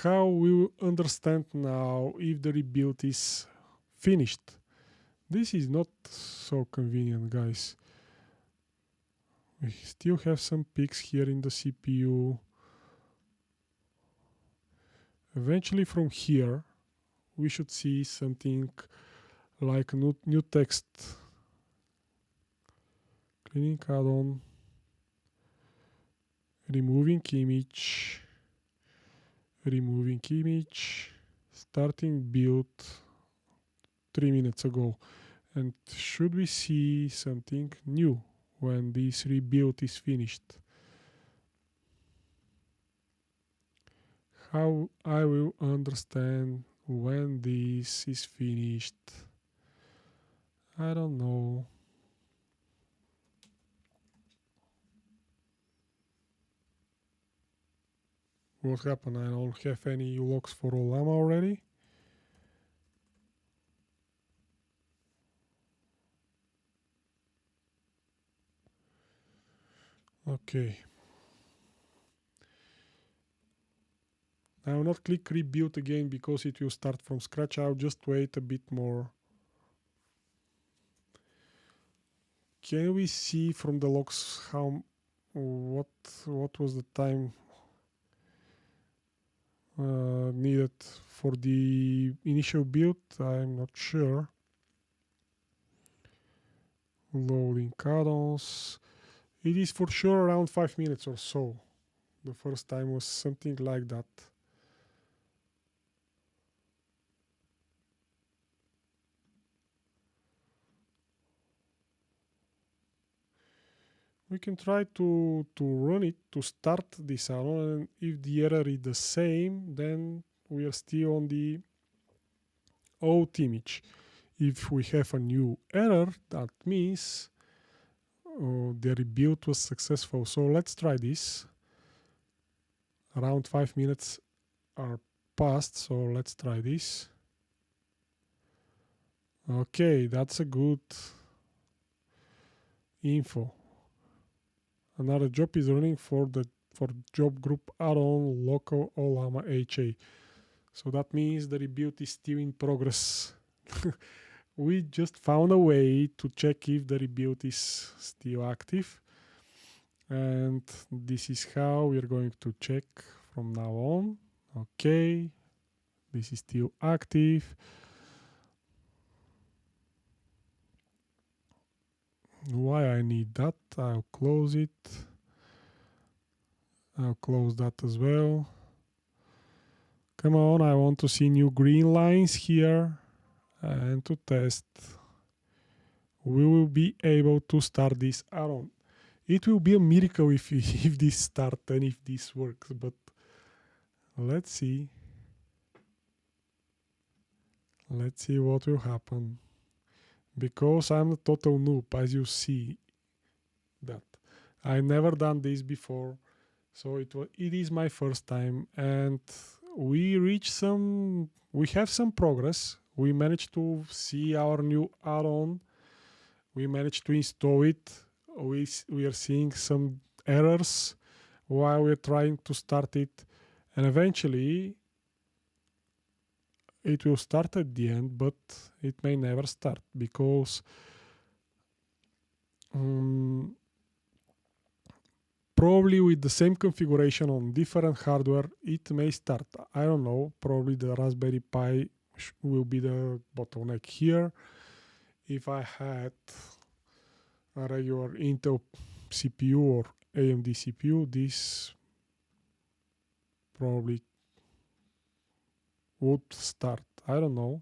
how we will understand now if the rebuild is finished. This is not so convenient, guys. We still have some peaks here in the CPU. Eventually from here, we should see something like new text. Cleaning add-on. Removing image. Removing image. Starting build 3 minutes ago. And should we see something new when this rebuild is finished? How I will understand when this is finished? I don't know. What happened? I don't have any logs for Ollama already. Okay. I will not click rebuild again because it will start from scratch. I'll just wait a bit more. Can we see from the logs what was the time? needed for the initial build. I'm not sure. Loading add-ons. It is for sure around 5 minutes or so. The first time was something like that. We can try to run it to start this add-on, and if the error is the same, then we are still on the old image. If we have a new error, that means the rebuild was successful. So let's try this. Around 5 minutes are passed, so let's try this. Okay, that's a good info. Another job is running for job group add-on local Ollama HA. So that means the rebuild is still in progress. We just found a way to check if the rebuild is still active. And this is how we are going to check from now on. Okay, this is still active. Why I need that? I'll close it. I'll close that as well. Come on, I want to see new green lines here. And to test, we will be able to start this add-on. It will be a miracle if this starts and if this works, but let's see. Let's see what will happen. Because I'm a total noob, as you see that. I never done this before, so it is my first time, and we have some progress. We managed to see our new add-on. We managed to install it. We are seeing some errors while we're trying to start it, and eventually it will start at the end, but it may never start because probably with the same configuration on different hardware, it may start. I don't know, probably the Raspberry Pi will be the bottleneck here. If I had a regular Intel CPU or AMD CPU, this probably would start. I don't know.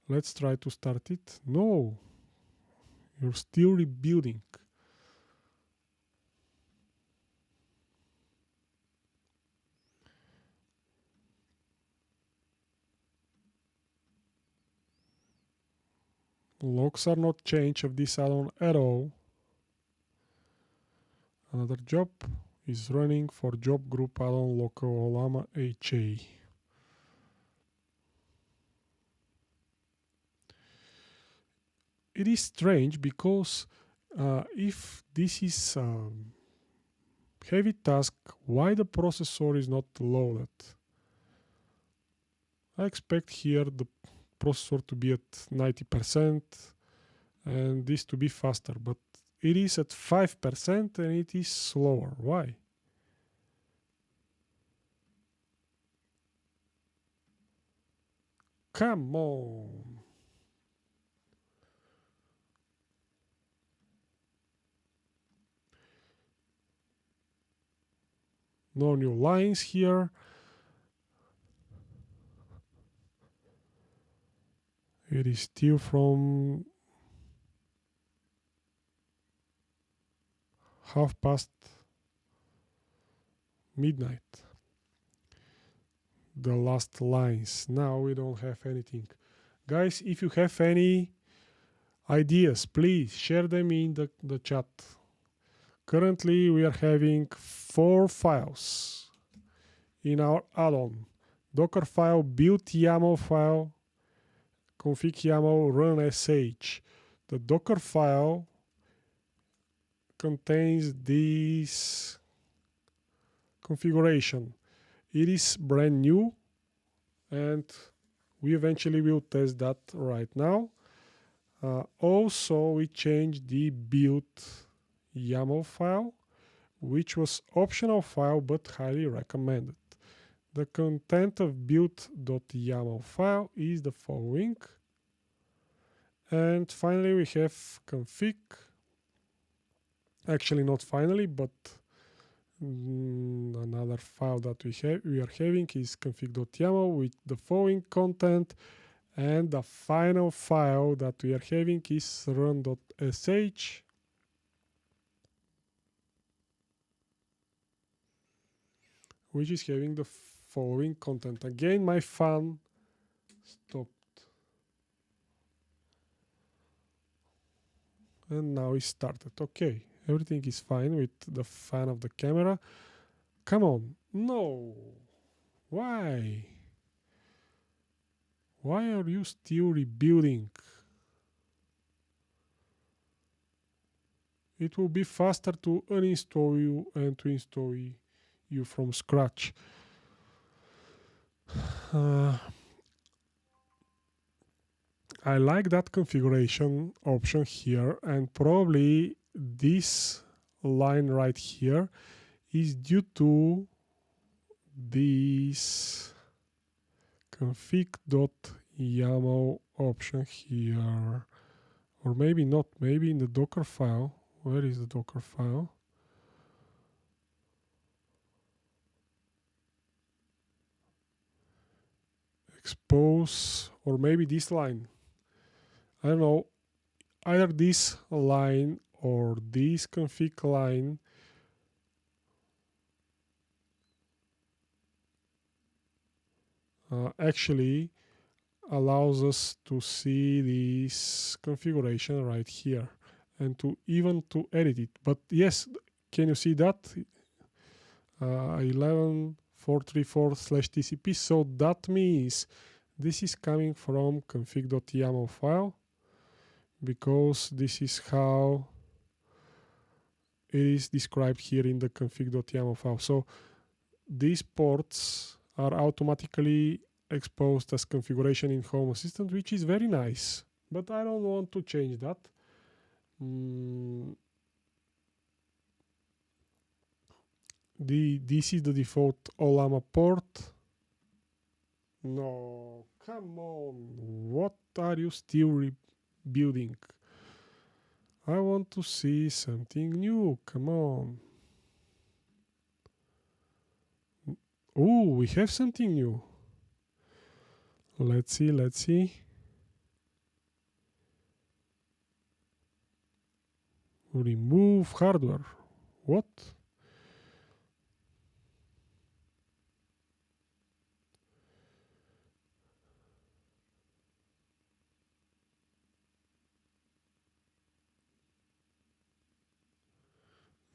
Let's try to start it. No, you're still rebuilding. Logs are not changed of this add-on at all. Another job is running for job group add-on local Ollama HA. It is strange because if this is a heavy task, why the processor is not loaded? I expect here the processor to be at 90% and this to be faster, but it is at 5% and it is slower. Why? Come on. No new lines here. It is still from midnight. The last lines. Now we don't have anything. Guys, if you have any ideas, please share them in the chat. Currently, we are having 4 files in our add-on. Docker file, build YAML file, config YAML, run sh. The Docker file contains this configuration. It is brand new and we eventually will test that right now. Also, we changed the build YAML file, which was optional file but highly recommended. The content of build.yaml file is the following. And finally we have config. Actually not finally, but another file that we are having is config.yaml with the following content, and the final file that we are having is run.sh, which is having the following content. Again, my fan stopped. And now it started. Okay, everything is fine with the fan of the camera. Come on. No. Why? Why are you still rebuilding? It will be faster to uninstall you and to install you from scratch. I like that configuration option here, and probably this line right here is due to this config.yaml option here, or maybe not, maybe in the Docker file. Where is the Docker file? Expose, or maybe this line. I don't know, either this line or this config line actually allows us to see this configuration right here and to even to edit it. But yes, can you see that? 11434/TCP. So that means this is coming from config.yaml file, because this is how it is described here in the config.yaml file. So these ports are automatically exposed as configuration in Home Assistant, which is very nice, but I don't want to change that. This is the default Ollama port. No, come on, what are you still rebuilding? I want to see something new, come on. Oh, we have something new. Let's see. Remove hardware. What?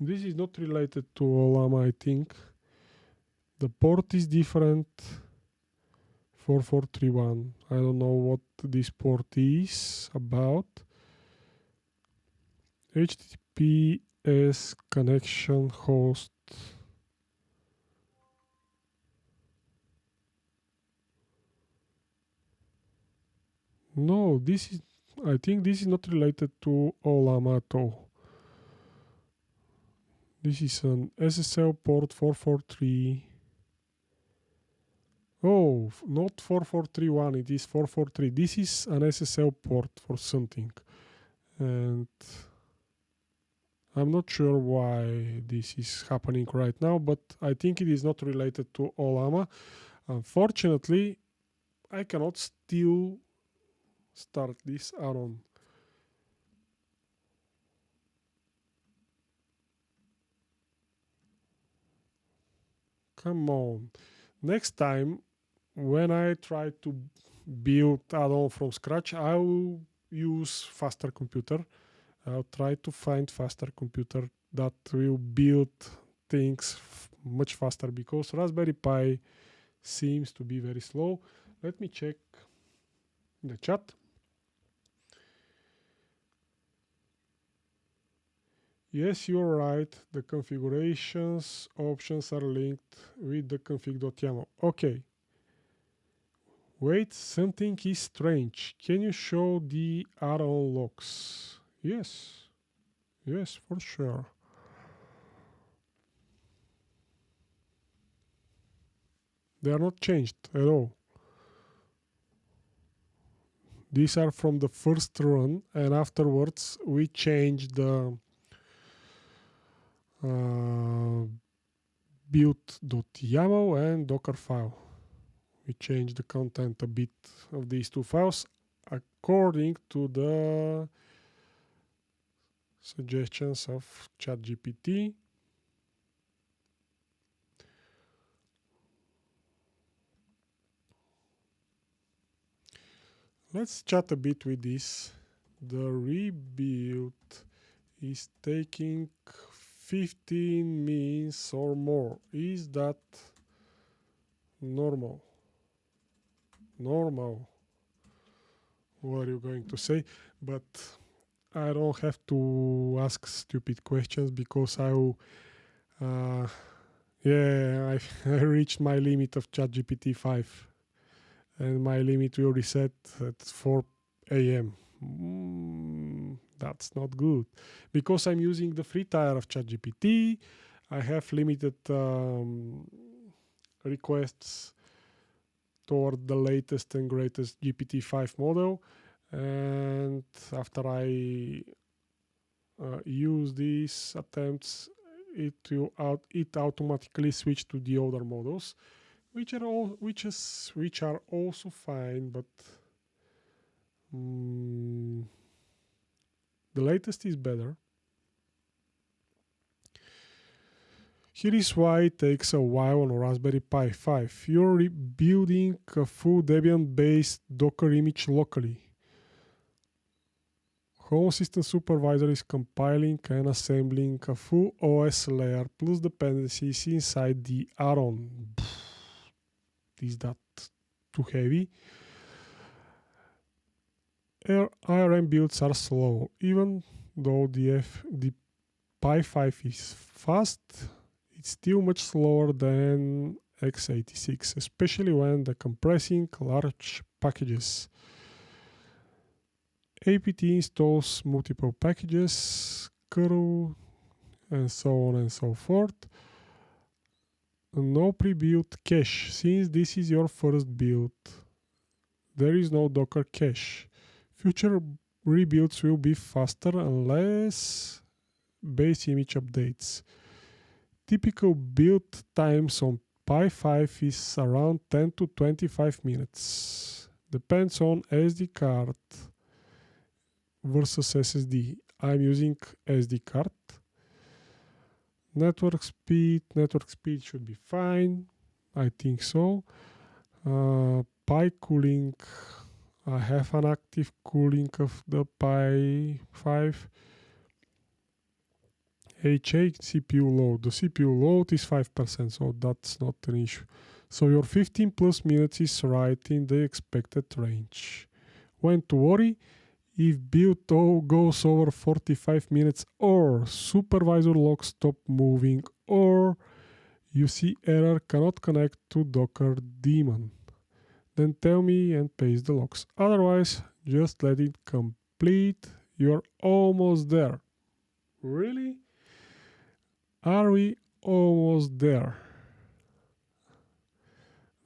This is not related to Ollama, I think. The port is different. 4431. I don't know what this port is about. HTTPS connection host. No, this is, I think this is not related to Ollama at all. This is an SSL port 443. Oh, not 4431, it is 443. This is an SSL port for something. And I'm not sure why this is happening right now, but I think it is not related to Ollama. Unfortunately, I cannot still start this add-on. Come on. Next time, when I try to build add-on from scratch, I will use faster computer. I'll try to find faster computer that will build things much faster, because Raspberry Pi seems to be very slow. Let me check the chat. Yes, you're right. The configurations options are linked with the config.yaml. Okay. Wait, something is strange. Can you show the add-on logs? Yes. Yes, for sure. They are not changed at all. These are from the first run, and afterwards we changed the build.yaml and Docker file. We changed the content a bit of these two files according to the suggestions of ChatGPT. Let's chat a bit with this. The rebuild is taking 15 minutes or more. Is that normal? Normal. What are you going to say? But I don't have to ask stupid questions because I reached my limit of ChatGPT 5. And my limit will reset at 4 a.m. That's not good. Because I'm using the free tier of ChatGPT, I have limited requests toward the latest and greatest GPT-5 model. And after I use these attempts, it automatically switch to the other models, which are also fine, but the latest is better. Here is why it takes a while on a Raspberry Pi 5. You're rebuilding a full Debian-based Docker image locally. Home Assistant Supervisor is compiling and assembling a full OS layer plus dependencies inside the add-on. Is that too heavy? ARM builds are slow, even though the Pi 5 is fast. It's still much slower than x86, especially when decompressing large packages. apt installs multiple packages, curl, and so on and so forth. No pre-built cache. Since this is your first build, there is no Docker cache. Future rebuilds will be faster and less base image updates. Typical build times on Pi 5 is around 10 to 25 minutes. Depends on SD card versus SSD. I'm using SD card. Network speed should be fine. I think so. Pi cooling. I have an active cooling of the Pi 5. HA CPU load. The CPU load is 5%, so that's not an issue. So your 15 plus minutes is right in the expected range. When to worry? If build goes over 45 minutes or supervisor logs stop moving or you see error cannot connect to Docker daemon, then tell me and paste the logs. Otherwise, just let it complete. You're almost there. Really? Are we almost there?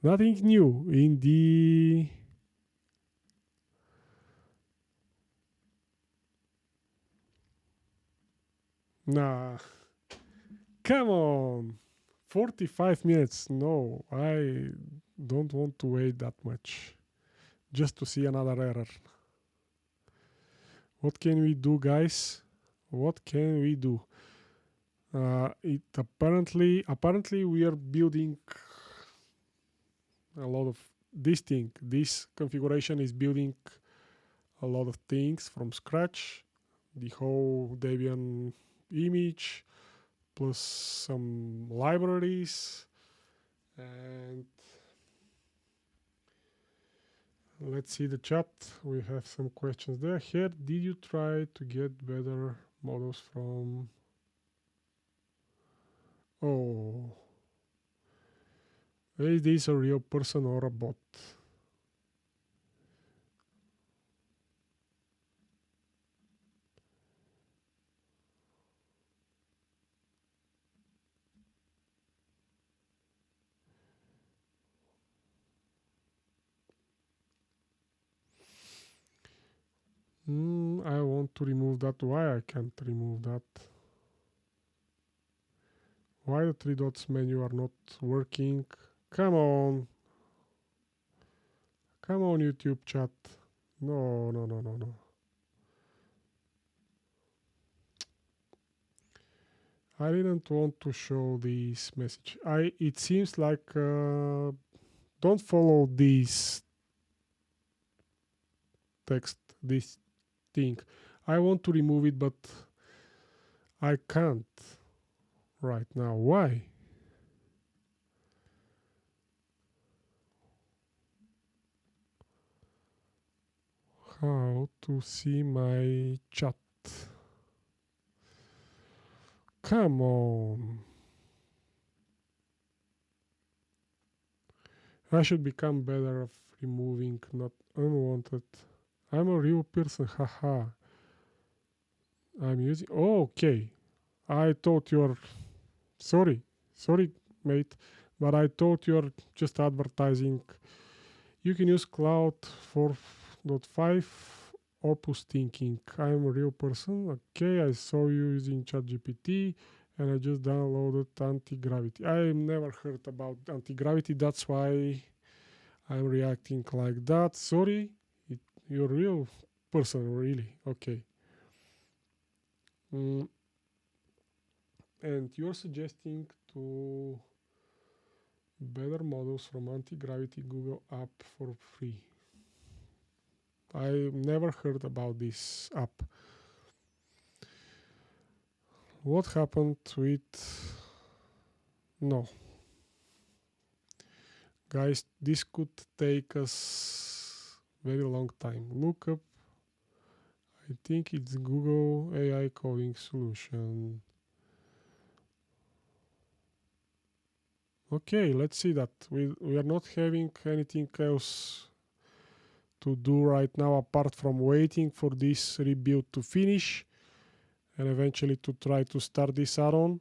Nothing new in the Nah, come on. 45 minutes. No, I don't want to wait that much just to see another error. What can we do, guys? What can we do? It apparently we are building a lot of this configuration is building a lot of things from scratch. The whole Debian image plus some libraries, and let's see the chat. We have some questions there. Here, did you try to get better models from... Oh, is this a real person or a bot? I want to remove that. Why I can't remove that? Why the three dots menu are not working? Come on. Come on, YouTube chat. No, no, no, no, no. I didn't want to show this message. It seems like don't follow this text, this thing. I want to remove it, but I can't right now. Why? How to see my chat? Come on. I should become better of removing not unwanted. I'm a real person, haha. I'm using. Oh, okay. I thought you're. Sorry, mate, but I thought you're just advertising. You can use Cloud 4.5 Opus Thinking. I'm a real person. Okay, I saw you using ChatGPT and I just downloaded anti-gravity. I never heard about anti-gravity. That's why I'm reacting like that. Sorry, you're a real person, really. Okay. And you're suggesting to better models from anti-gravity Google app for free. I never heard about this app. What happened with... No. Guys, this could take us very long time. Look up. I think it's Google AI coding solution. Okay, let's see that. We are not having anything else to do right now apart from waiting for this rebuild to finish and eventually to try to start this add-on.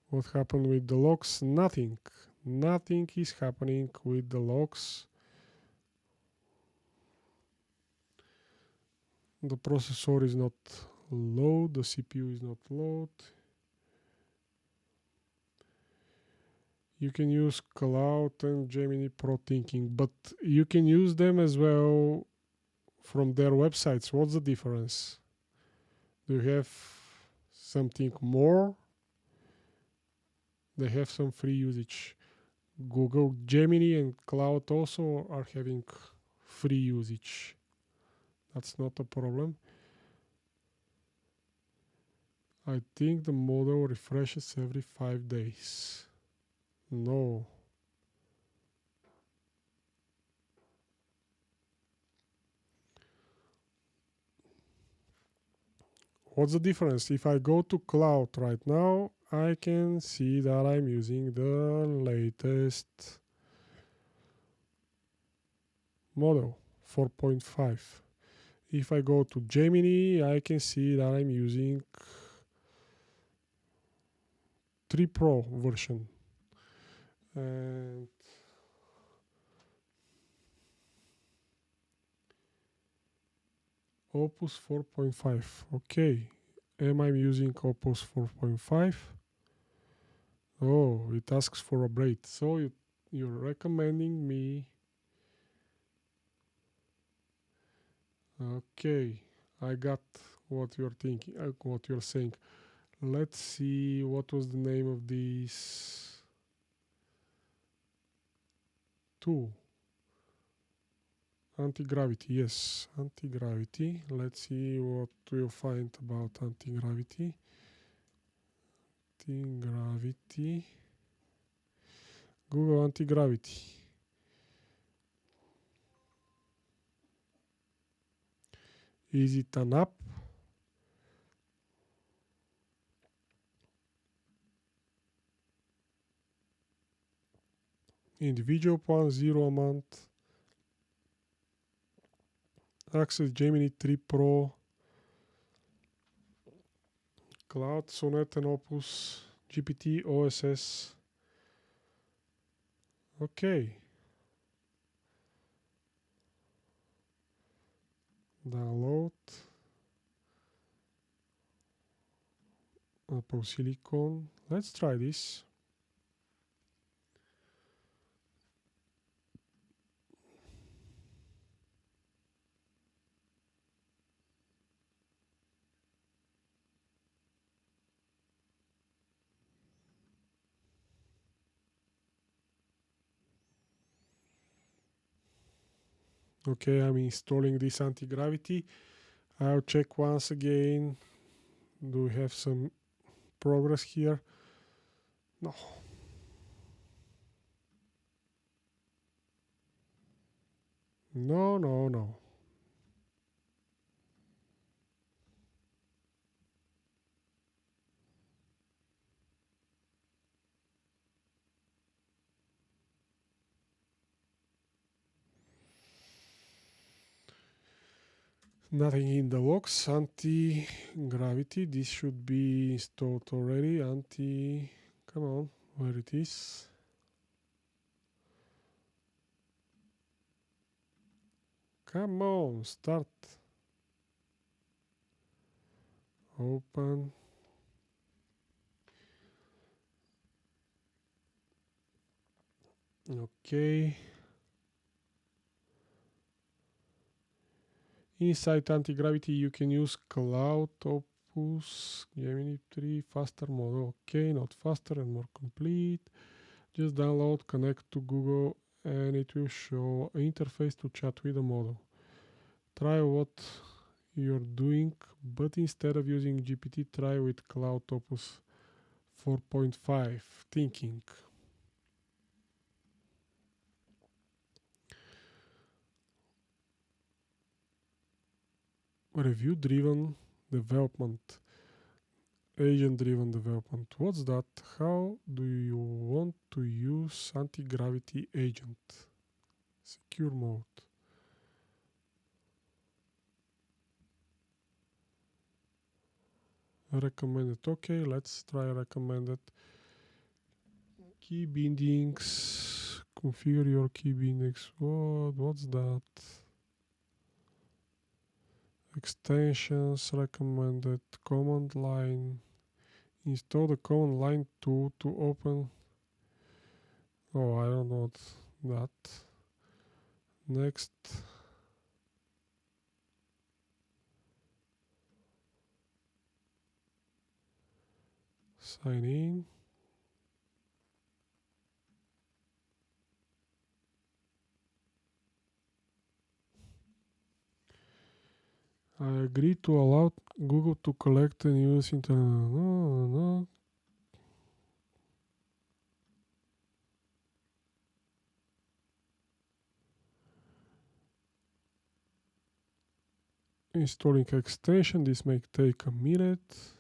What happened with the logs? Nothing. Nothing is happening with the logs. The processor is not load, the CPU is not load. You can use Cloud and Gemini Pro Thinking, but you can use them as well from their websites. What's the difference? Do you have something more? They have some free usage. Google Gemini and Cloud also are having free usage. That's not a problem. I think the model refreshes every 5 days. No. What's the difference? If I go to Cloud right now, I can see that I'm using the latest model, 4.5. If I go to Gemini, I can see that I'm using 3 Pro version. And Opus 4.5. Okay. Am I using Opus 4.5? Oh, it asks for a braid. So you're recommending me. Okay, I got what you're thinking, what you're saying. Let's see what was the name of this tool. Anti-gravity, yes, anti-gravity. Let's see what we'll find about anti-gravity. Anti-gravity. Google anti-gravity. Is it an app? Individual plan, 0 amount. Access Gemini 3 Pro. Cloud, Sonnet and Opus. GPT, OSS. Okay. Download. Apple Silicon. Let's try this. Okay, I'm installing this anti-gravity. I'll check once again. Do we have some progress here? No. No. Nothing in the logs. Anti-gravity. This should be installed already. Come on, where it is? Come on, start. Open. Okay. Inside anti-gravity, you can use Cloud, Opus, Gemini 3, faster model. Okay, not faster and more complete. Just download, connect to Google, and it will show an interface to chat with the model. Try what you're doing, but instead of using GPT, try with Cloud Opus 4.5. Thinking. Review-driven development. Agent-driven development. What's that? How do you want to use anti-gravity agent? Secure mode. Recommended. Okay, let's try recommended. Key bindings. Configure your key bindings. What's that? Extensions recommended. Command line. Install the command line tool to open. Oh, I don't want that. Next. Sign in. I agree to allow Google to collect and use internet. No. Installing extension. This may take a minute.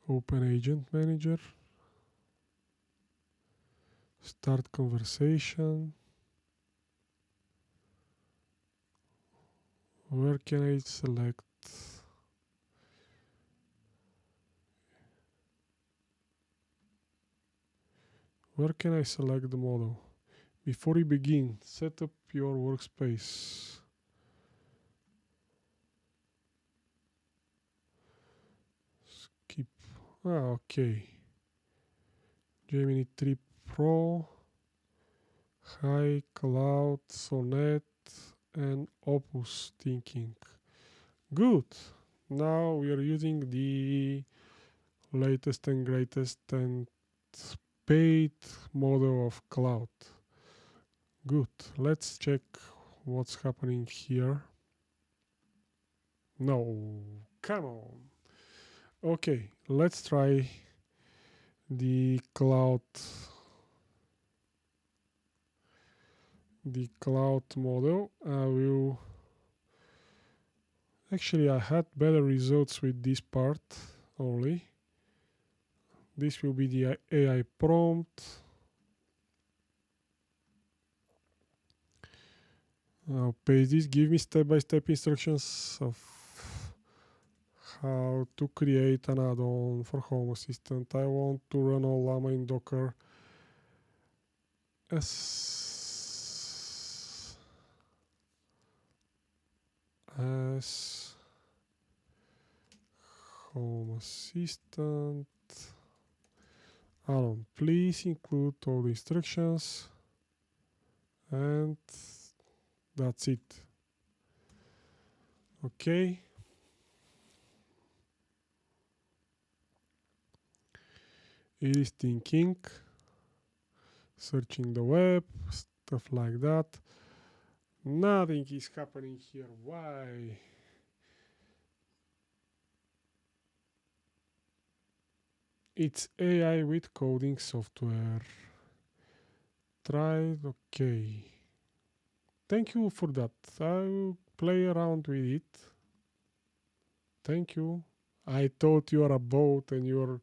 Open Agent Manager. Start conversation. Where can I select? Where can I select the model? Before we begin, set up your workspace. Skip. Okay. Gemini 3 Pro, High, Cloud, Sonnet, and Opus Thinking. Good. Now we are using the latest and greatest and paid model of Cloud. Good. Let's check what's happening here. No, come on. Okay, let's try the cloud model. I had better results with this part only. This will be the AI prompt. I'll paste this. Give me step-by-step instructions of how to create an add-on for Home Assistant. I want to run Ollama in Docker. as Home Assistant. Alan, please include all the instructions, and that's it. Okay. It is thinking, searching the web, stuff like that. Nothing is happening here. Why? It's AI with coding software. Tried. Okay. Thank you for that. I'll play around with it. Thank you. I thought you are a bot and you're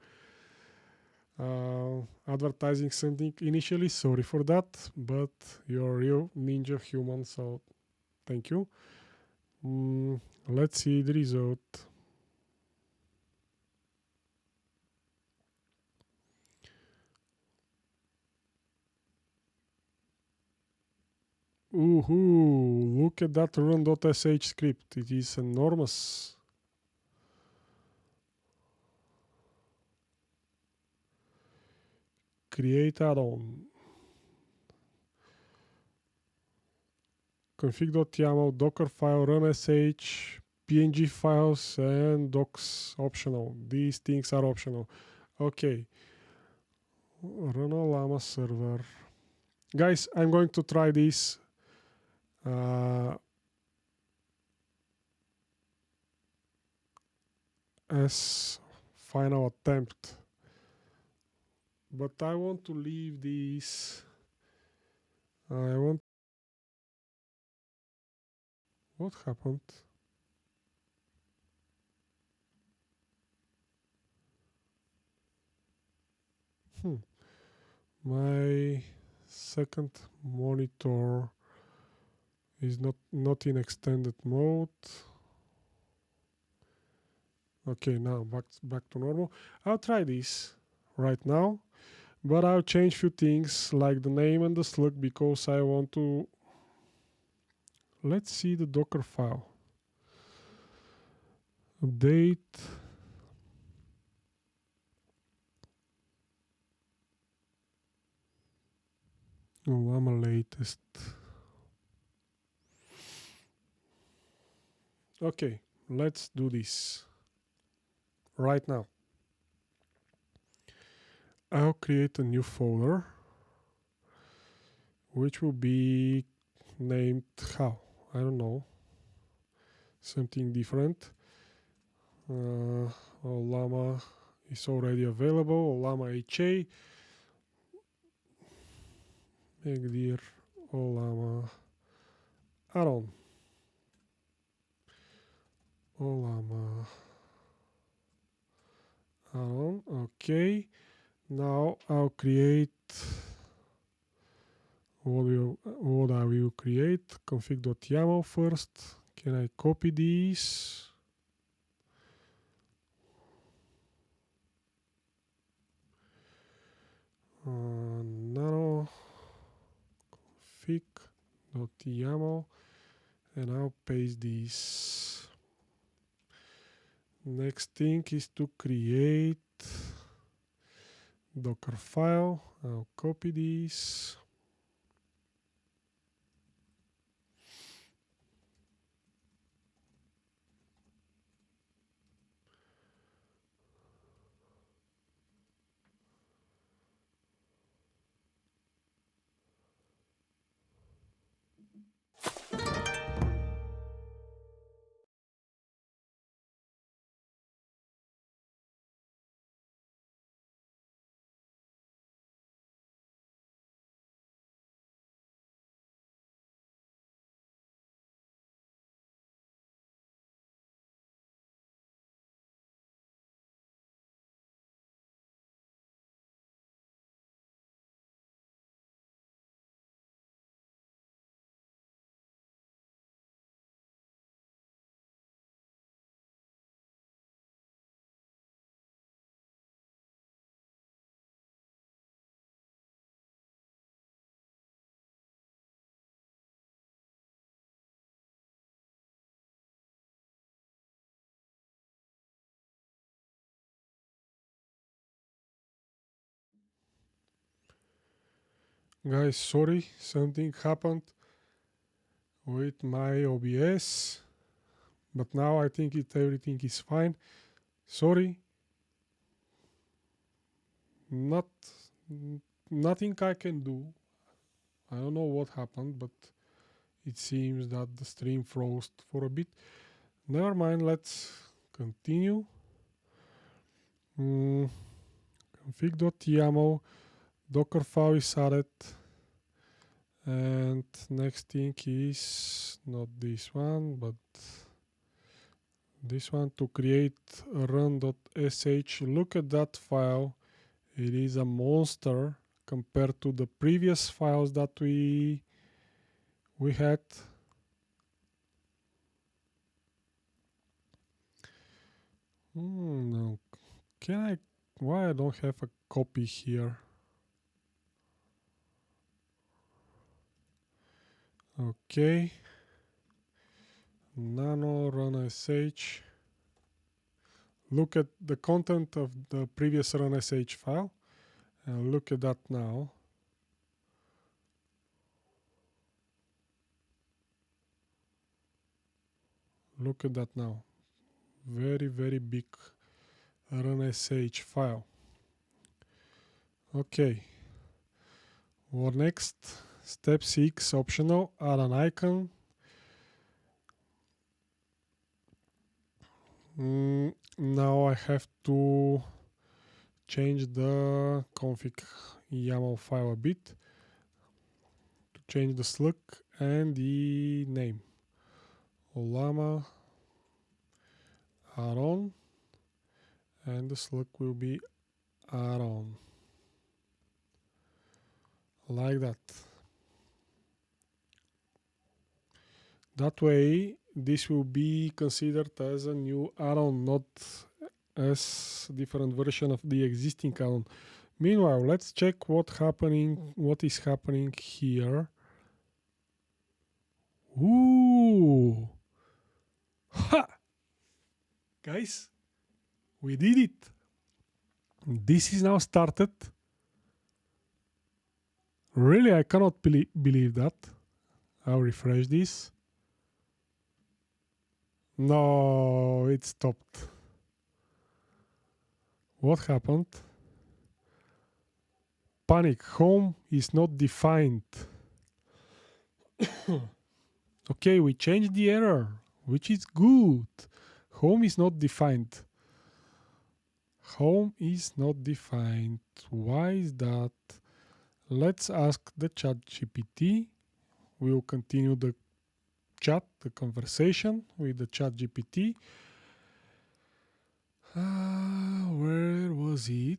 advertising something initially. Sorry for that, but you're a real ninja human, so thank you. Let's see the result. Ooh, look at that run.sh script. It is enormous. Create add-on. config.yaml, docker file, run sh, png files, and docs optional. These things are optional. Okay. Run Ollama server. Guys, I'm going to try this as final attempt. But I want to leave this. What happened? My second monitor is not in extended mode. Okay, now back to normal. I'll try this right now, but I'll change few things like the name and the slug because I want to. Let's see the Docker file. Update. Ollama latest. Okay, let's do this right now. I'll create a new folder which will be named how? I don't know. Something different. Ollama is already available. Ollama HA. Make dir Ollama add-on. Ollama add-on. Okay. Now I'll create what I will create. config.yaml first. Can I copy these? Nano config.yaml, and I'll paste these. Next thing is to create Docker file. I'll copy these. Guys, sorry, something happened with my OBS, but now I think everything is fine. Sorry, nothing I can do. I don't know what happened, but it seems that the stream froze for a bit. Never mind, let's continue. Config.yaml, docker file is added, and next thing is not this one, but this one, to create a run.sh. Look at that file. It is a monster compared to the previous files that we had. No. Why I don't have a copy here? Okay. Nano run sh. Look at the content of the previous run sh file and look at that now. Look at that now. Very, very big run sh file. Okay. What next? Step 6, optional, add an icon. Now I have to change the config YAML file a bit to change the slug and the name. Ollama add-on, and the slug will be add-on, like that. That way this will be considered as a new add-on, not as a different version of the existing add-on. Meanwhile, let's check what is happening here. Ooh! Ha! Guys, we did it. This is now started. Really, I cannot believe that. I'll refresh this. No, it stopped. What happened? Panic. Home is not defined. Okay, we changed the error, which is good. Home is not defined. Home is not defined. Why is that? Let's ask the ChatGPT. We will continue the conversation with the ChatGPT. Where was it?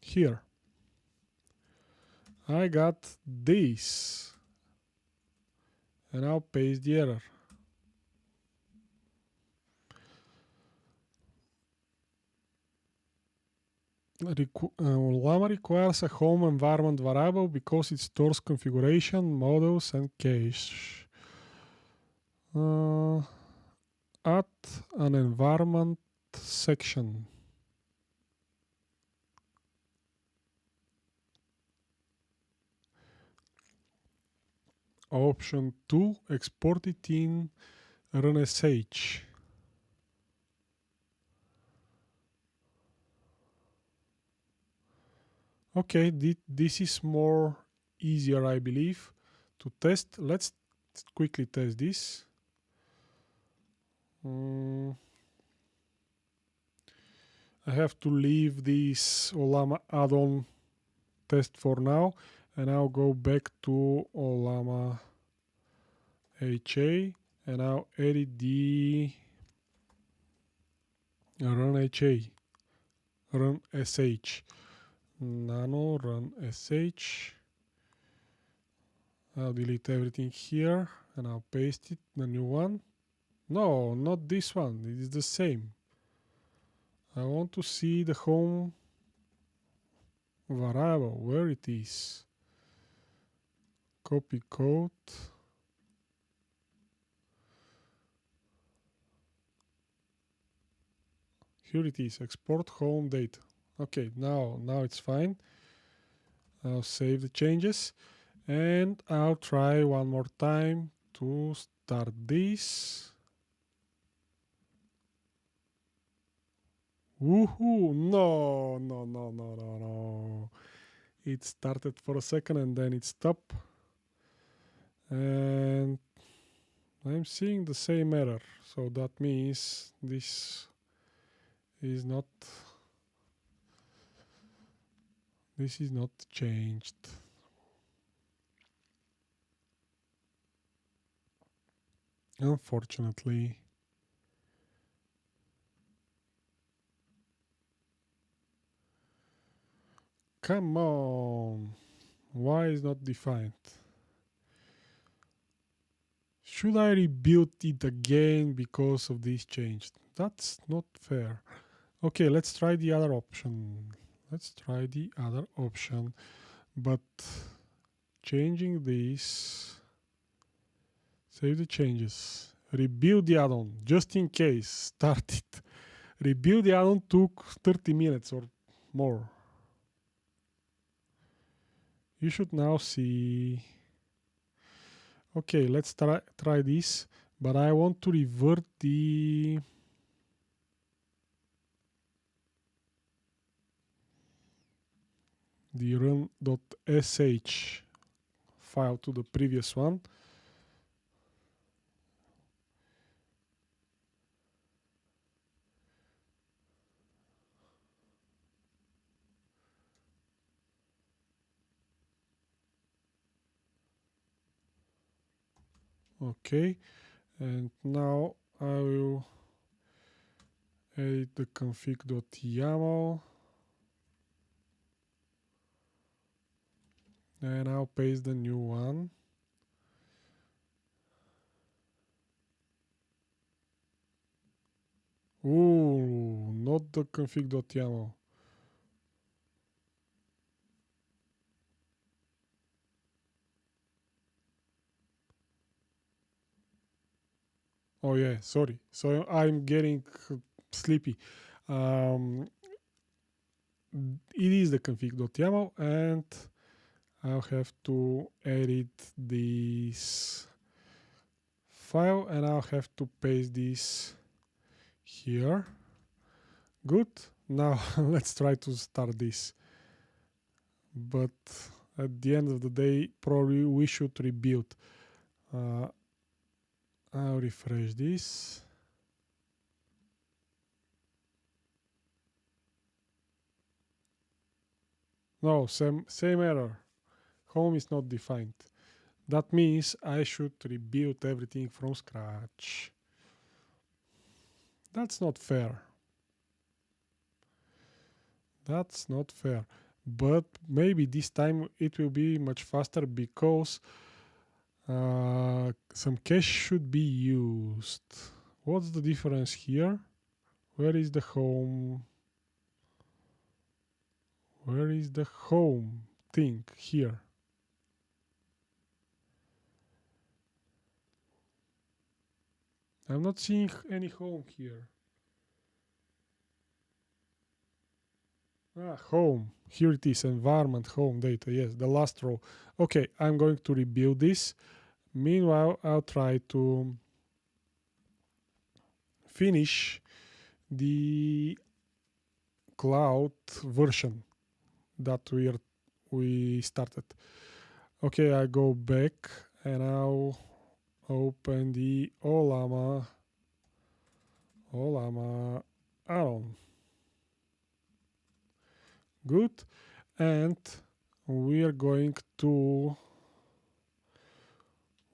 Here. I got this. And I'll paste the error. Ollama requires a home environment variable because it stores configuration, models, and cache. Add an environment section. Option 2, export it in run.sh. Okay, this is more easier, I believe, to test. Let's quickly test this. I have to leave this Ollama add-on test for now, and I'll go back to Ollama HA, and I'll edit the run.sh. Nano run.sh. I'll delete everything here and I'll paste it, the new one. No, not this one, it is the same. I want to see the home variable, where it is. Copy code. here it is, export home data. Okay, now it's fine. I'll save the changes and I'll try one more time to start this. Woohoo! No. It started for a second and then it stopped. And I'm seeing the same error. So that means this is not changed. Unfortunately. Come on. Why is not defined? Should I rebuild it again because of this change? That's not fair. Okay, let's try the other option. But changing this, save the changes, rebuild the add-on, just in case, start it. Rebuild the add-on took 30 minutes or more. You should now see. Okay, let's try this, but I want to revert the run.sh file to the previous one. Okay, and now I will edit the config.yaml and I'll paste the new one. Ooh, not the config.yaml. Oh yeah, sorry. So I'm getting sleepy. It is the config.yaml and I'll have to edit this file and I'll have to paste this here. Good. Now let's try to start this. But at the end of the day, probably we should rebuild. I'll refresh this. No, same error. Home is not defined. That means I should rebuild everything from scratch. That's not fair. That's not fair. But maybe this time it will be much faster because some cache should be used. What's the difference here? Where is the home? Where is the home thing here? I'm not seeing any home here. Home. Here it is, environment, home data. Yes, the last row. Okay, I'm going to rebuild this. Meanwhile, I'll try to finish the cloud version that we started. Okay, I go back and I'll open the Ollama add-on. Good. And we are going to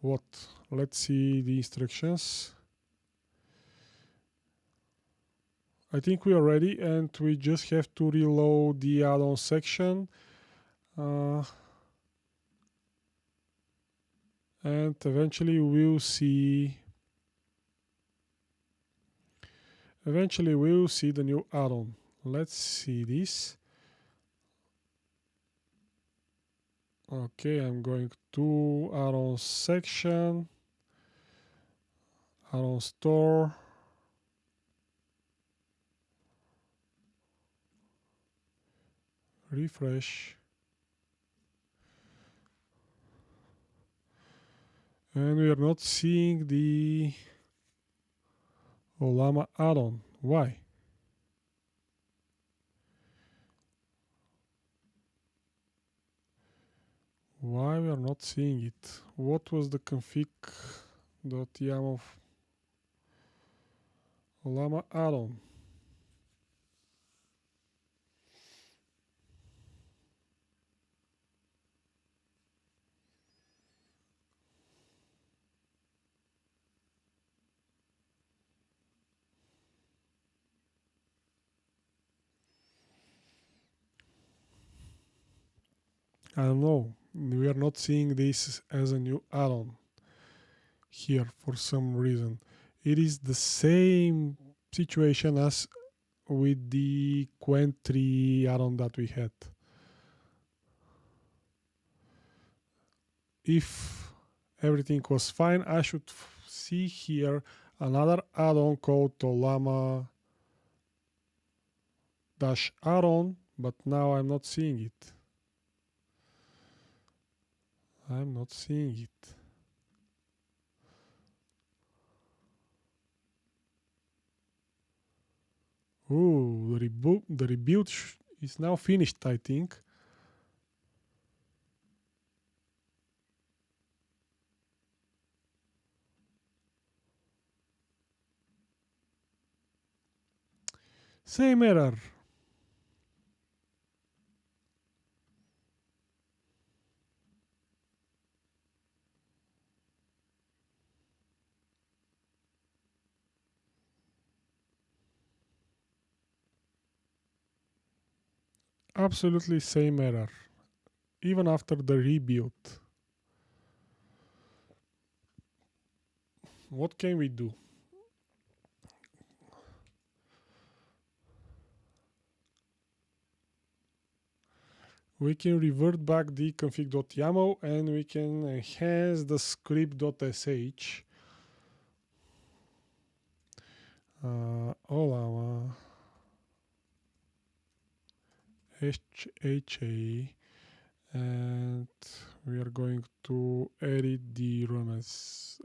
what? Let's see the instructions. I think we are ready and we just have to reload the add-on section. And eventually we'll see the new add-on. Let's see this. Okay, I'm going to add-on section, add-on store, refresh, and we are not seeing the Ollama add-on. Why? Why we are not seeing it? What was the config.yaml Ollama add-on? I don't know. We are not seeing this as a new add-on here for some reason. It is the same situation as with the Quen3 add-on that we had. If everything was fine, I should see here another add-on called Ollama add-on, but now I'm not seeing it. I'm not seeing it. Ooh, the rebuild is now finished, I think. Same error. Absolutely same error. Even after the rebuild. What can we do? We can revert back the config.yaml and we can enhance the script.sh. Ollama HA, and we are going to edit the run sh.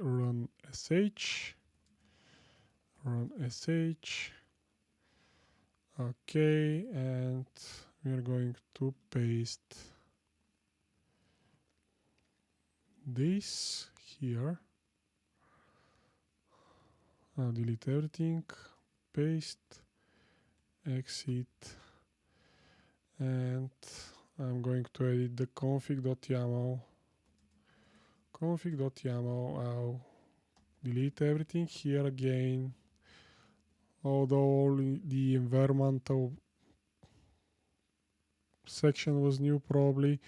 Okay, and we are going to paste this here. Now delete everything, paste, exit, and I'm going to edit the config.yaml. I'll delete everything here again. Although the environmental section was new, probably.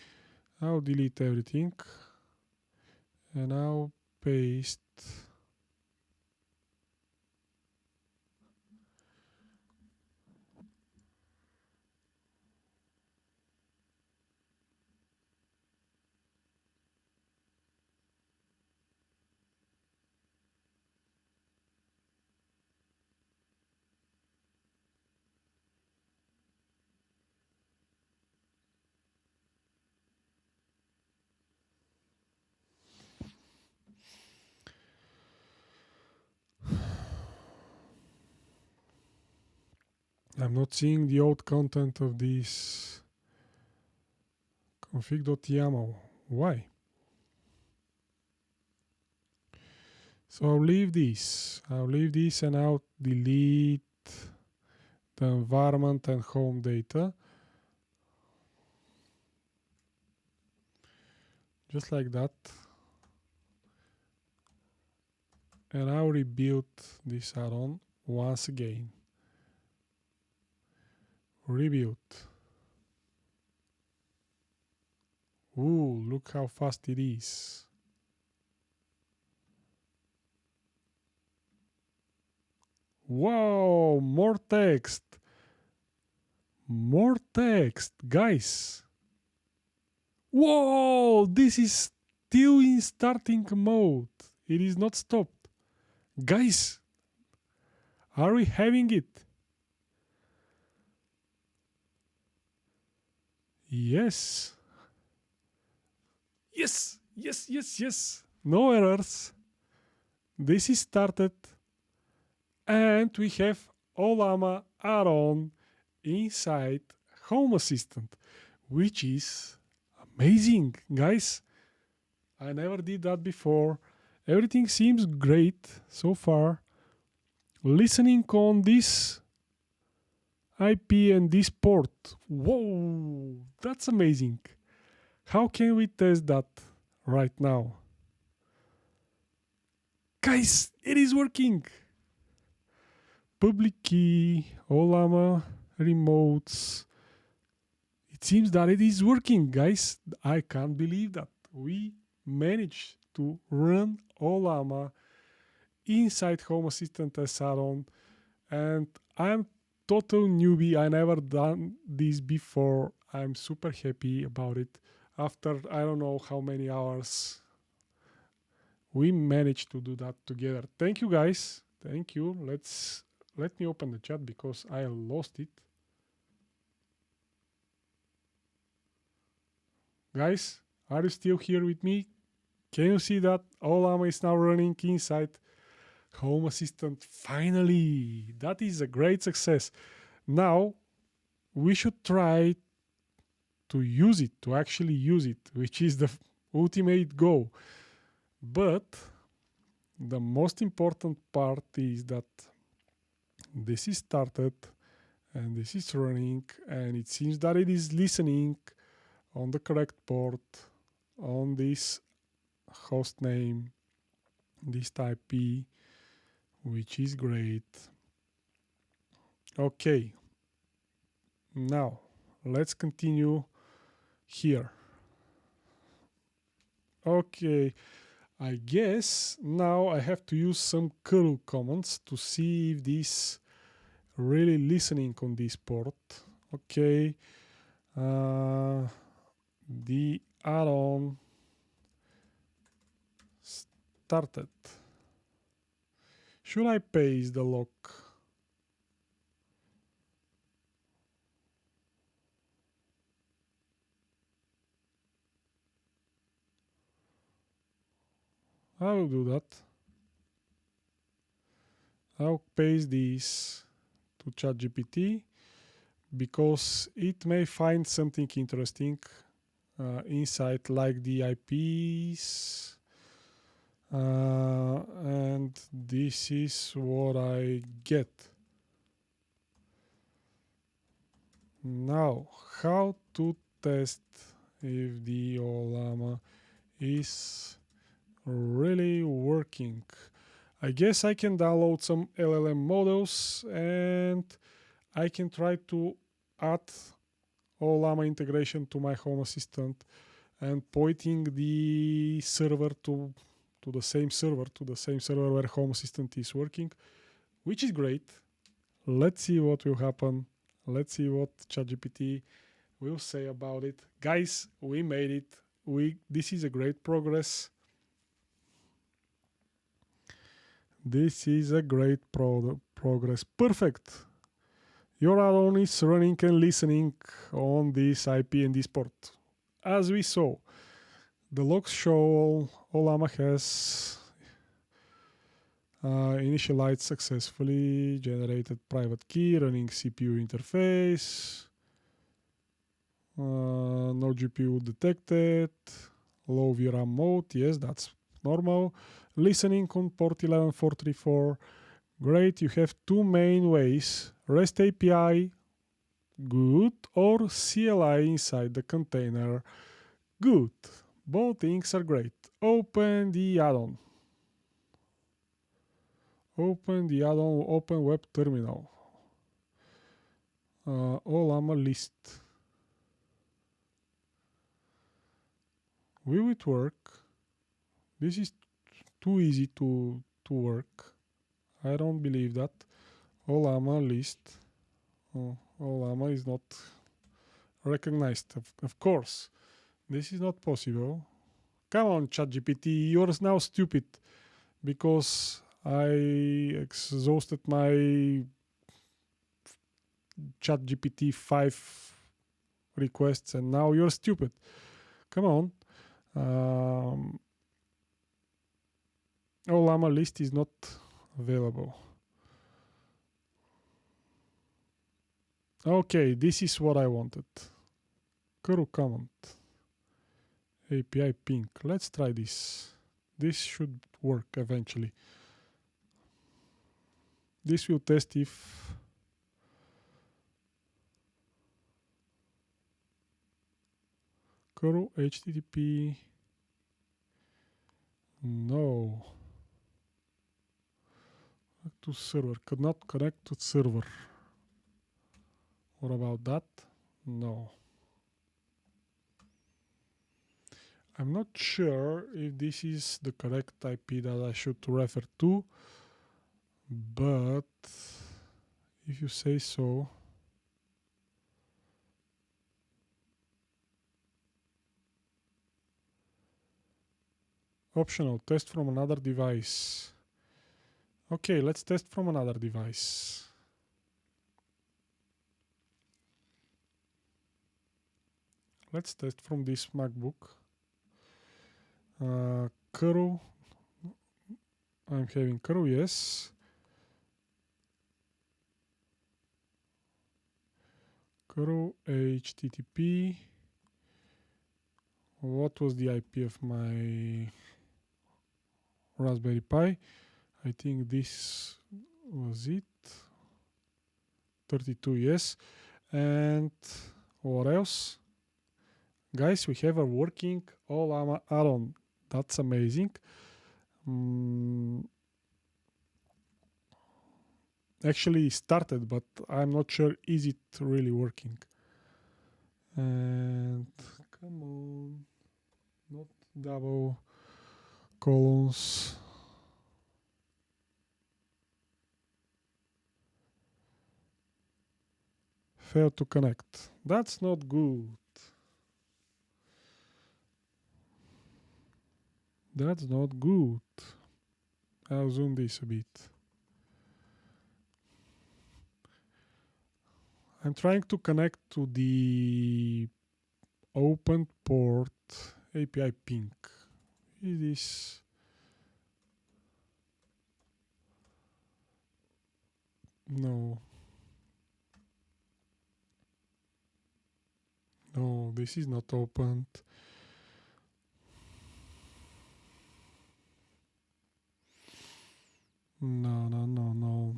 I'll delete everything and I'll paste I'm not seeing the old content of this config.yaml. Why? So I'll leave this and I'll delete the environment and home data. Just like that. And I'll rebuild this add-on once again. Rebuild. Ooh, look how fast it is. Whoa, more text. More text, guys. Whoa, this is still in starting mode. It is not stopped. Guys, are we having it? Yes. Yes, yes, yes, yes. No errors. This is started. And we have Ollama add-on inside Home Assistant, which is amazing, guys. I never did that before. Everything seems great so far. Listening on this IP and this port. Whoa, that's amazing. How can we test that right now? Guys, it is working. Public key, Ollama remotes. It seems that it is working, guys. I can't believe that. We managed to run Ollama inside Home Assistant as add-on, and I'm total newbie. I never done this before. I'm super happy about it. After I don't know how many hours, we managed to do that together. Thank you, guys. Thank you. Let me open the chat because I lost it. Guys, are you still here with me? Can you see that Ollama is now running inside Home Assistant? Finally, that is a great success. Now we should try to use it, to actually use it, which is the ultimate goal. But the most important part is that this is started and this is running, and it seems that it is listening on the correct port, on this host name, this IP, which is great. Okay, now let's continue here. Okay, I guess now I have to use some curl commands to see if this really listening on this port. Okay, the add-on started. Should I paste the log? I will do that. I'll paste this to ChatGPT because it may find something interesting inside, like the IPs. And this is what I get. Now, how to test if the Ollama is really working? I guess I can download some LLM models and I can try to add Ollama integration to my Home Assistant and pointing the server to the same server where Home Assistant is working, which is great. Let's see what will happen. Let's see what ChatGPT will say about it. Guys, we made it. This is a great progress. This is a great progress. Perfect. Your add-on is running and listening on this IP and this port. As we saw, the logs show Ollama has initialized successfully, generated private key, running CPU interface, no GPU detected, low VRAM mode, yes, that's normal. Listening on port 11434, great. You have two main ways, REST API, good, or CLI inside the container, good. Both things are great. Open the add-on. Open the add-on, open web terminal. Ollama list. Will it work? This is too easy to work. I don't believe that. Ollama list. Oh, Ollama is not recognized. Of course, this is not possible. Come on, ChatGPT, you're now stupid because I exhausted my ChatGPT 5 requests and now you're stupid. Come on. Ollama list is not available. Okay, this is what I wanted. Curl comment. API ping. Let's try this. This should work eventually. This will test if curl HTTP. No. To server. Could not connect to server. What about that? No. I'm not sure if this is the correct IP that I should refer to, but if you say so. Optional, test from another device. Okay, let's test from another device. Let's test from this MacBook. Curl. I'm having curl, yes. Curl HTTP. What was the IP of my Raspberry Pi? I think this was it. 32, yes. And what else? Guys, we have a working Ollama add-on. That's amazing. Actually started, but I'm not sure is it really working. And come on, not double columns. Fail to connect. That's not good. That's not good. I'll zoom this a bit. I'm trying to connect to the open port API ping. Is this? No. No, this is not opened. No, no, no, no.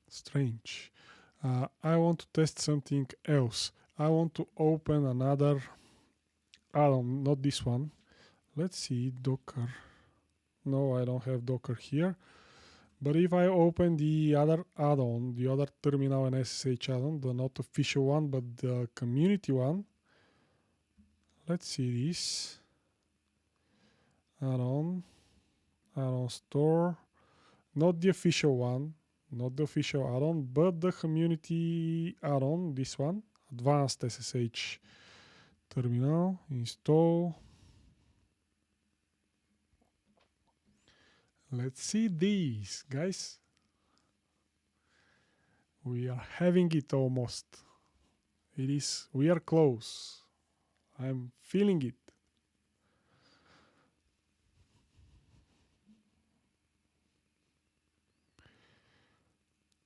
Strange. I want to test something else. I want to open another add-on, not this one. Let's see, Docker. No, I don't have Docker here. But if I open the other add-on, the other terminal and SSH add-on, the not official one, but the community one, let's see this. Add-on store, not the official one, not the official add-on, but the community add-on, this one, advanced SSH terminal, install. Let's see these, guys. We are having it almost. It is, we are close. I'm feeling it.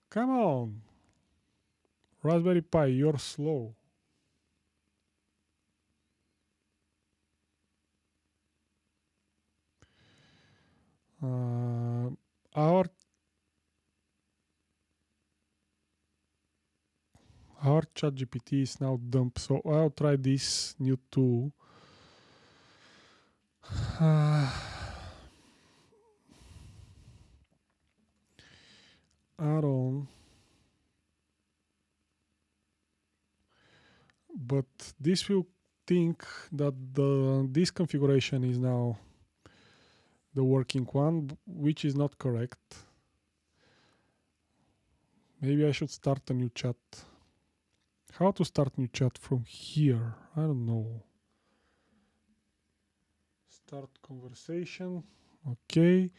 Come on. Raspberry Pi, you're slow. Our ChatGPT is now dumped, so I'll try this new tool. Add-on. But this will think that this configuration is now the working one, which is not correct. Maybe I should start a new chat. How to start new chat from here? I don't know. Start conversation. Okay.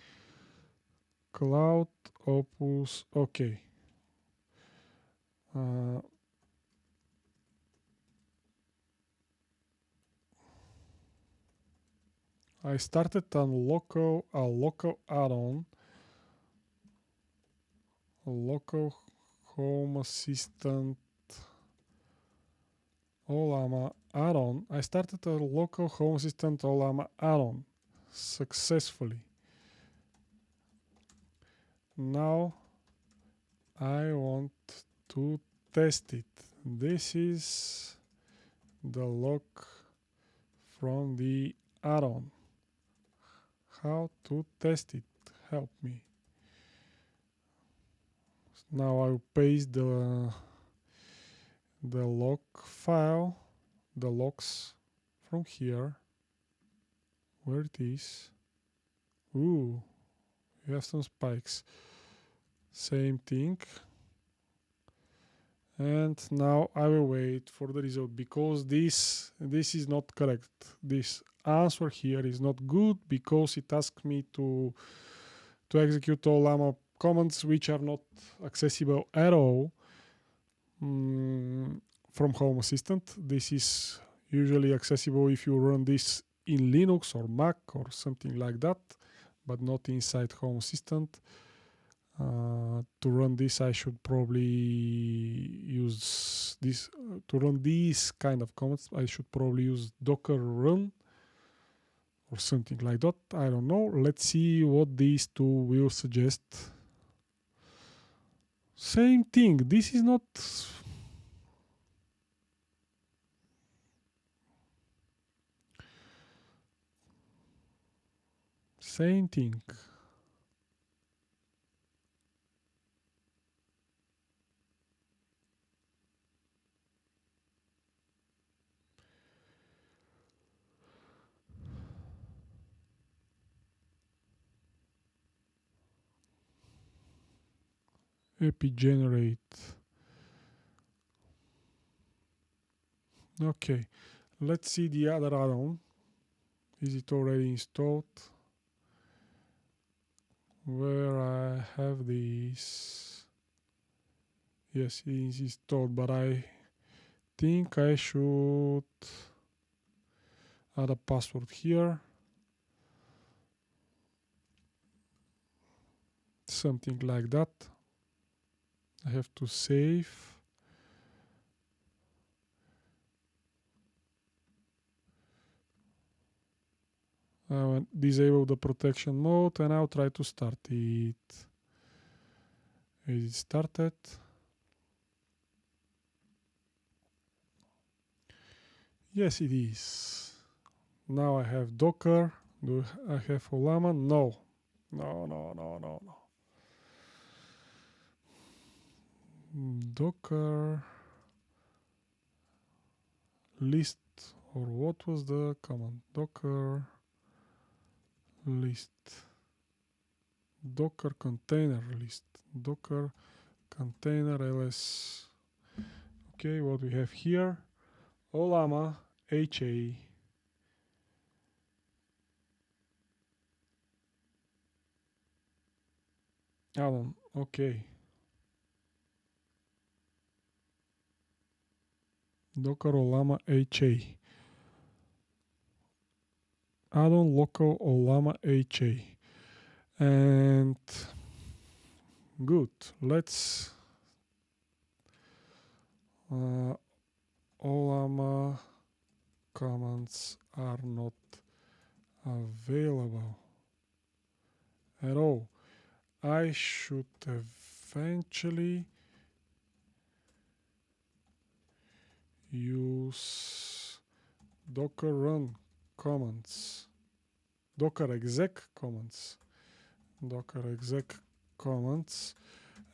Cloud, Opus. Okay. I started a local add-on, a local Home Assistant Ollama add-on. I started a local Home Assistant Ollama add-on successfully. Now I want to test it. This is the log from the add-on. How to test it? Help me. Now I'll paste the log file, the logs from here. Where it is? Ooh, we have some spikes. Same thing. And now I will wait for the result, because this is not correct. This answer here is not good, because it asks me to execute Ollama commands which are not accessible at all from Home Assistant. This is usually accessible if you run this in Linux or Mac or something like that, but not inside Home Assistant. To run this, I should probably use this. To run these kind of commands, I should probably use docker run or something like that. I don't know. Let's see what these two will suggest. Same thing. This is not... Same thing. Epigenerate. Okay, let's see the other add-on. Is it already installed? Where I have this? Yes, it is installed, but I think I should add a password here. Something like that. I have to save. I will disable the protection mode and I'll try to start it. Is it started? Yes, it is. Now I have Docker. Do I have Ollama? No. No. Docker list, or what was the command? Docker list. Docker container list. Docker container ls. Okay, what we have here? Ollama HA. Addon, okay. Docker Ollama HA. Addon local Ollama HA. And good. Let's Ollama commands are not available at all. I should eventually use docker run commands, docker exec commands,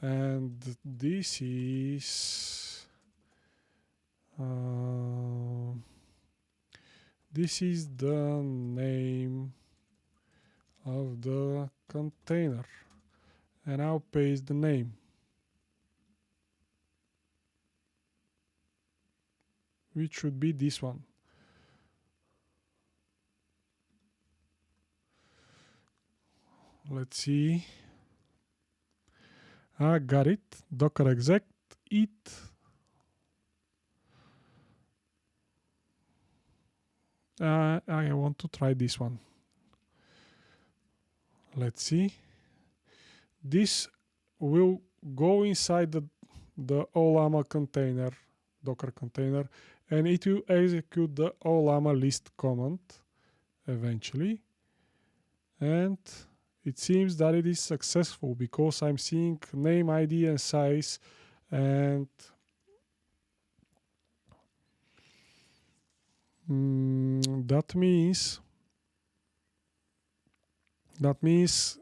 and this is the name of the container, and I'll paste the name, which should be this one. Let's see. I got it. Docker exec it. I want to try this one. Let's see. This will go inside the Ollama container, Docker container, and it will execute the Ollama list command eventually. And it seems that it is successful because I'm seeing name, ID, and size, and that means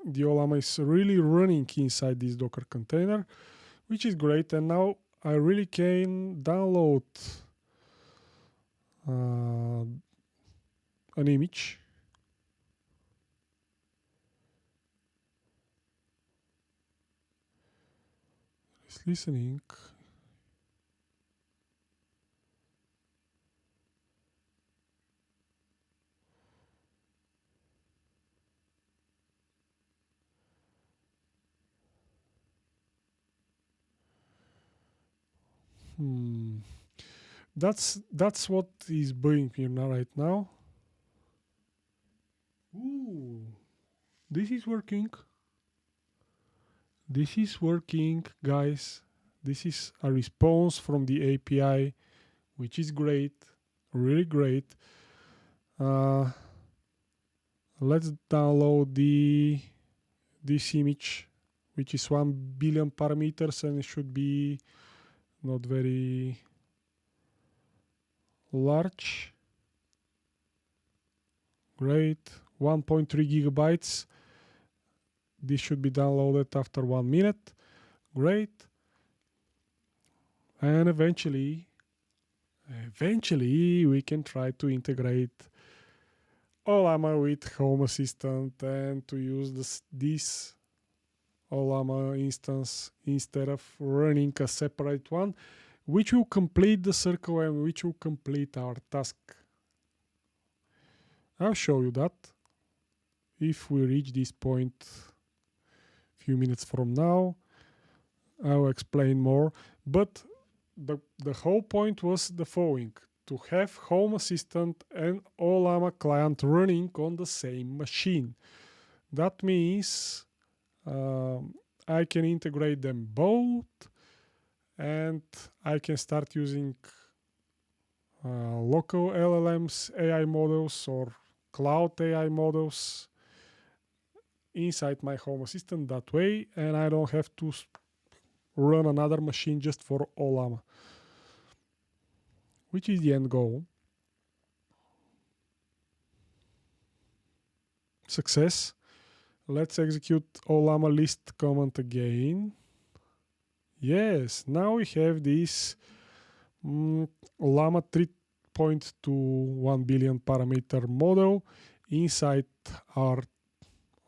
the Ollama is really running inside this Docker container, which is great. And now I really can download an image. It's listening. That's what is bugging me now right now. Ooh, this is working. This is working, guys. This is a response from the API, which is great, really great. Let's download this image, which is 1 billion parameters, and it should be not very large. Great, 1.3 gigabytes. This should be downloaded after 1 minute. Great. And eventually we can try to integrate Ollama with Home Assistant and to use this Ollama instance instead of running a separate one, which will complete the circle and which will complete our task. I'll show you that if we reach this point a few minutes from now. I'll explain more, but the whole point was the following: to have Home Assistant and Ollama client running on the same machine. That means I can integrate them both, and I can start using local LLMs, AI models, or cloud AI models inside my Home Assistant that way, and I don't have to run another machine just for Ollama, which is the end goal. Success. Let's execute Ollama list command again. Yes, now we have this Ollama 3.2 1 billion parameter model inside our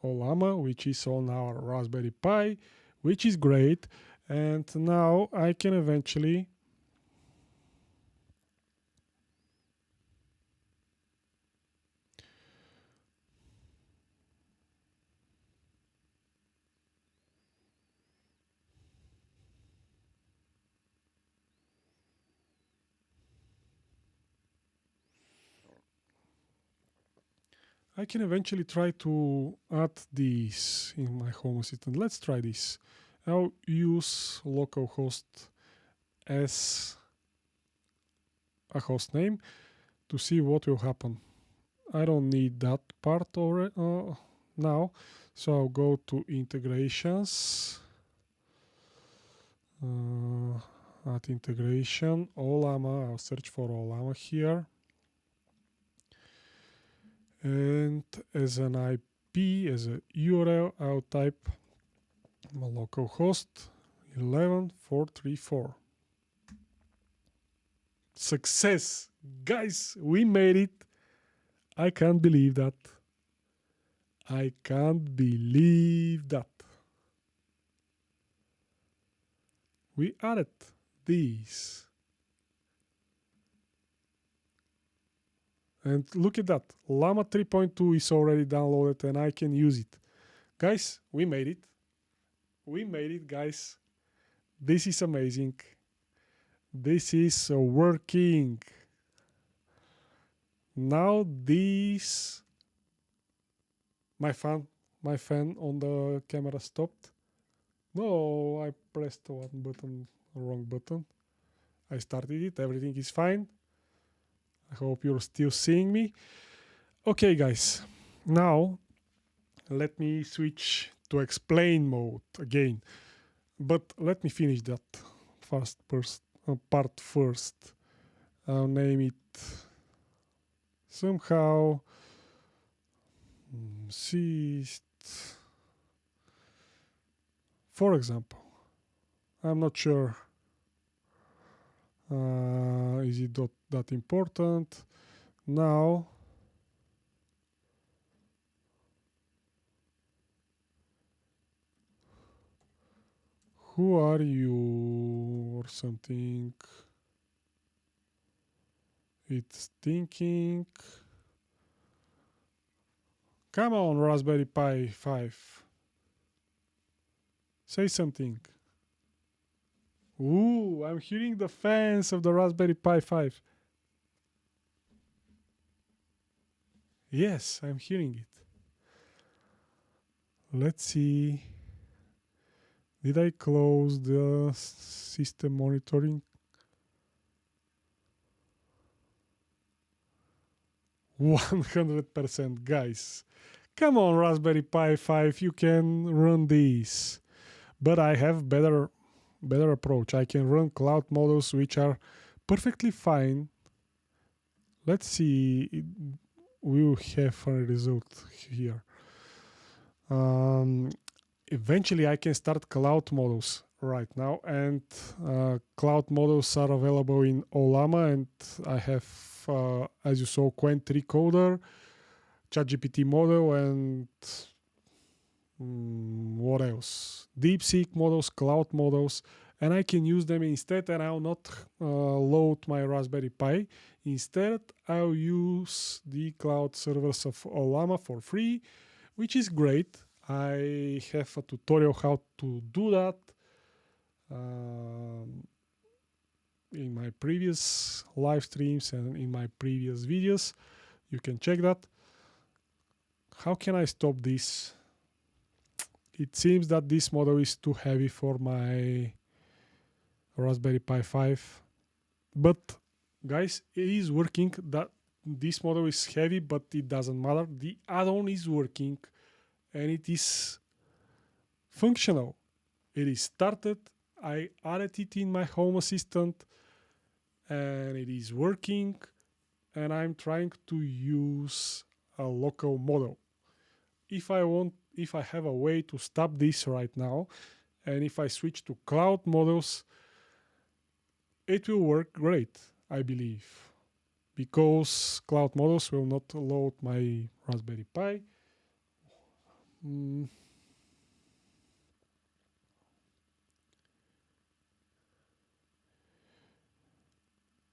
Ollama, which is on our Raspberry Pi, which is great. And now I can eventually try to add this in my Home Assistant. Let's try this. I'll use localhost as a host name to see what will happen. I don't need that part already now, so I'll go to integrations, add integration, Ollama. I'll search for Ollama here. And as an IP, as a URL, I'll type my localhost 11434. Success! Guys, we made it! I can't believe that. I can't believe that. We added these. And look at that. Llama 3.2 is already downloaded and I can use it. Guys, we made it. We made it, guys. This is amazing. This is working. Now this, my fan on the camera stopped. No, I pressed one button, wrong button. I started it, everything is fine. I hope you're still seeing me. Okay guys, now let me switch to explain mode again. But let me finish that part first. I'll name it somehow. For example, I'm not sure. Is it that important? Now, who are you or something? It's thinking. Come on, Raspberry Pi 5. Say something. Ooh, I'm hearing the fans of the Raspberry Pi 5. Yes, I'm hearing it. Let's see. Did I close the system monitoring? 100%, guys. Come on, Raspberry Pi 5, you can run this. But I have better approach. I can run cloud models which are perfectly fine. Let's see. We will have a result here. Eventually, I can start cloud models right now, and cloud models are available in Ollama, and I have, as you saw, Qwen 3 coder, ChatGPT model, and what else? DeepSeek models, cloud models, and I can use them instead, and I'll not load my Raspberry Pi. Instead, I'll use the cloud servers of Ollama for free, which is great. I have a tutorial how to do that in my previous live streams and in my previous videos. You can check that. How can I stop this? It seems that this model is too heavy for my Raspberry Pi 5. But guys, it is working. That this model is heavy, but it doesn't matter. The add-on is working and it is functional. It is started. I added it in my Home Assistant and it is working, and I'm trying to use a local model. If I have a way to stop this right now, and if I switch to cloud models, it will work great, I believe, because cloud models will not load my Raspberry Pi.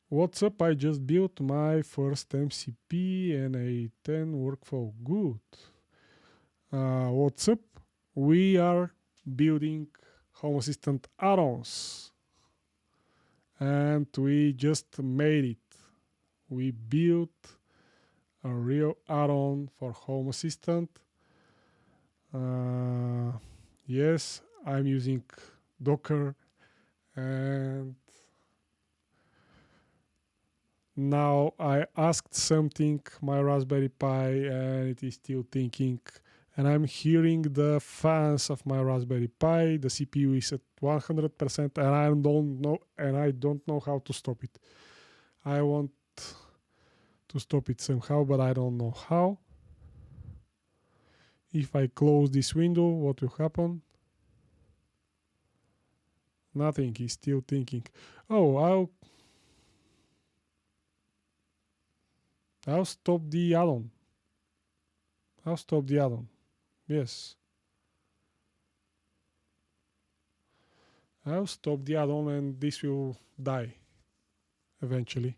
What's up? I just built my first MCP and a 10 workflow. Good. What's up? We are building Home Assistant add-ons, and we just made it. We built a real add-on for Home Assistant. Yes, I'm using Docker, and now I asked something my Raspberry Pi and it is still thinking, and I'm hearing the fans of my Raspberry Pi. The CPU is at 100% and I don't know how to stop it. I want to stop it somehow, but I don't know how. If I close this window, what will happen? Nothing, he's still thinking. Oh, I'll stop the add-on. Yes. I'll stop the add-on and this will die eventually.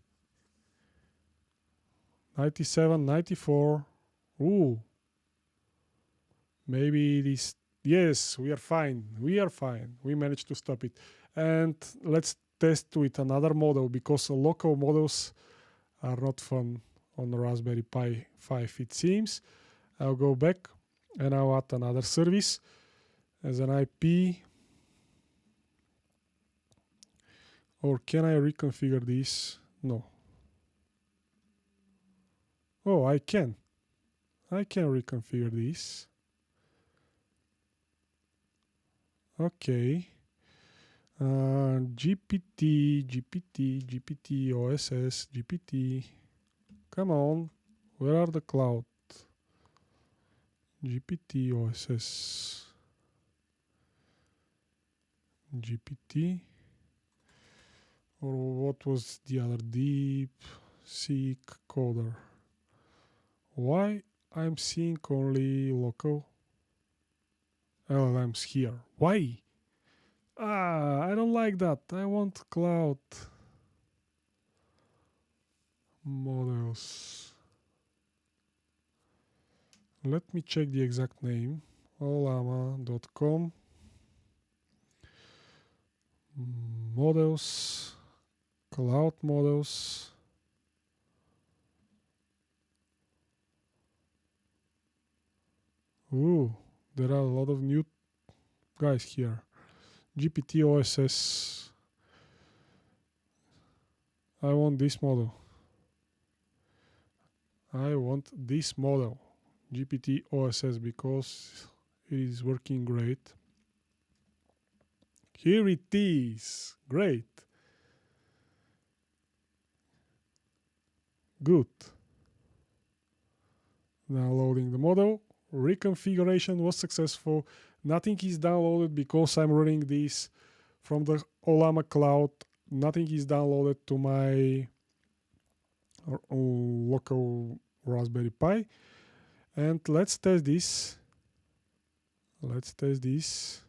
97, 94. Ooh. Maybe this. Yes, we are fine. We managed to stop it. And let's test with another model because local models are not fun on the Raspberry Pi 5, it seems. I'll go back and I'll add another service as an IP. Or can I reconfigure this? No. Oh, I can. I can reconfigure this. Okay. GPT, OSS, GPT. Come on. Where are the cloud? GPT, OSS. GPT. Or what was the other? Deep Seek Coder. Why I'm seeing only local LLMs here? Why? I don't like that. I want cloud models. Let me check the exact name. Ollama.com. Models. Cloud models. Ooh, there are a lot of new guys here. GPT OSS. I want this model. I want this model. GPT OSS because it is working great. Here it is. Great. Good. Now loading the model. Reconfiguration was successful. Nothing is downloaded because I'm running this from the Ollama cloud. Nothing is downloaded to my local Raspberry Pi. And let's test this. Let's test this.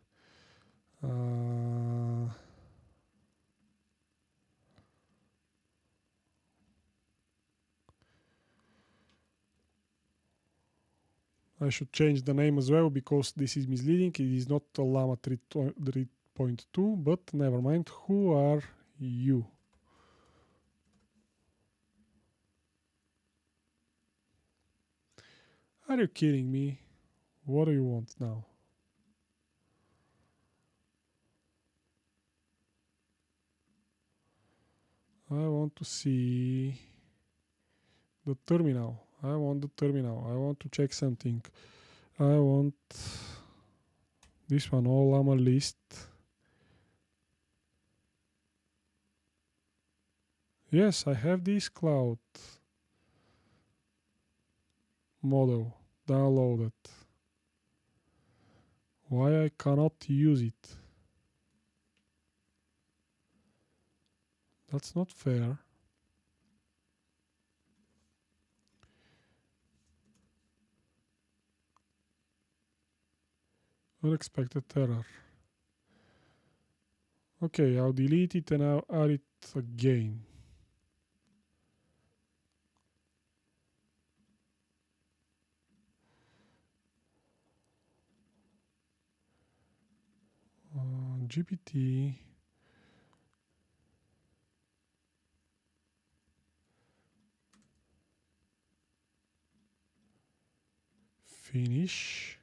I should change the name as well because this is misleading. It is not Ollama 3.2, but never mind. Who are you? Are you kidding me? What do you want now? I want to see the terminal. I want the terminal. I want to check something. I want this one, Ollama list. Yes, I have this cloud model downloaded. Why I cannot use it? That's not fair. Unexpected error. Okay, I'll delete it and I'll add it again. GPT. Finish.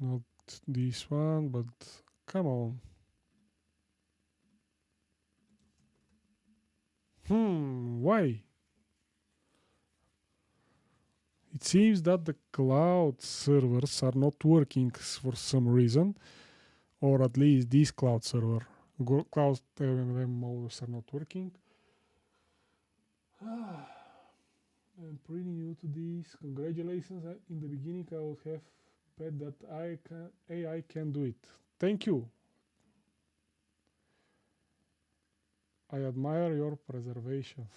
Not this one, but come on. Why? It seems that the cloud servers are not working for some reason, or at least this cloud server. Cloud models are not working. I'm pretty new to this. Congratulations. In the beginning, I would have bet that AI can do it. Thank you. I admire your preservation.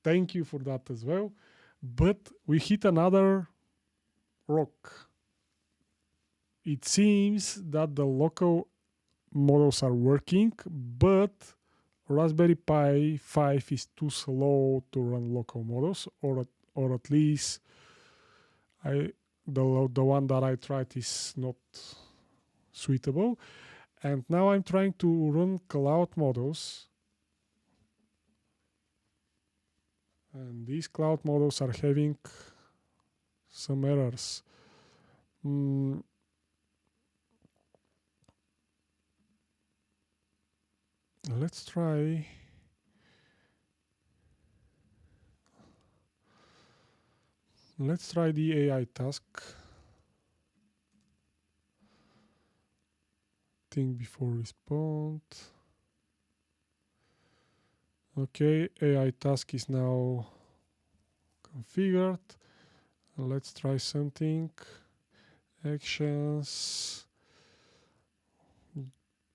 Thank you for that as well. But we hit another rock. It seems that the local models are working, but Raspberry Pi 5 is too slow to run local models, or at least the one that I tried is not suitable. And now I'm trying to run cloud models. And these cloud models are having some errors. Let's try. Let's try the AI task. Think before respond. Okay, AI task is now configured. Let's try something. Actions.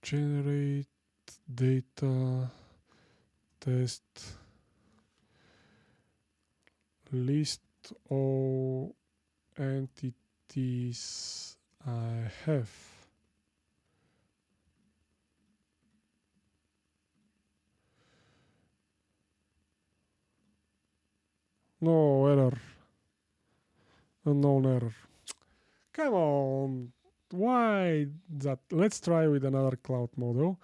Generate data. Test. List all entities I have. No error. Unknown error. Come on. Why that? Let's try with another cloud model.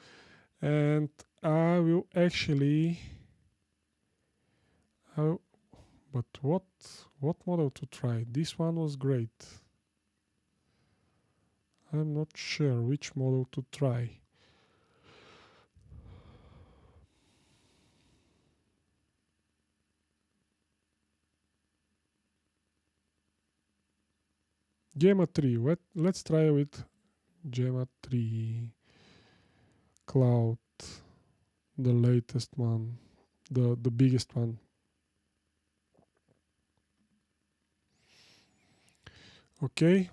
And I will actually... but what model to try? This one was great. I'm not sure which model to try. Gemma 3. Let's try with Gemma 3 Cloud, the latest one, the biggest one. Okay.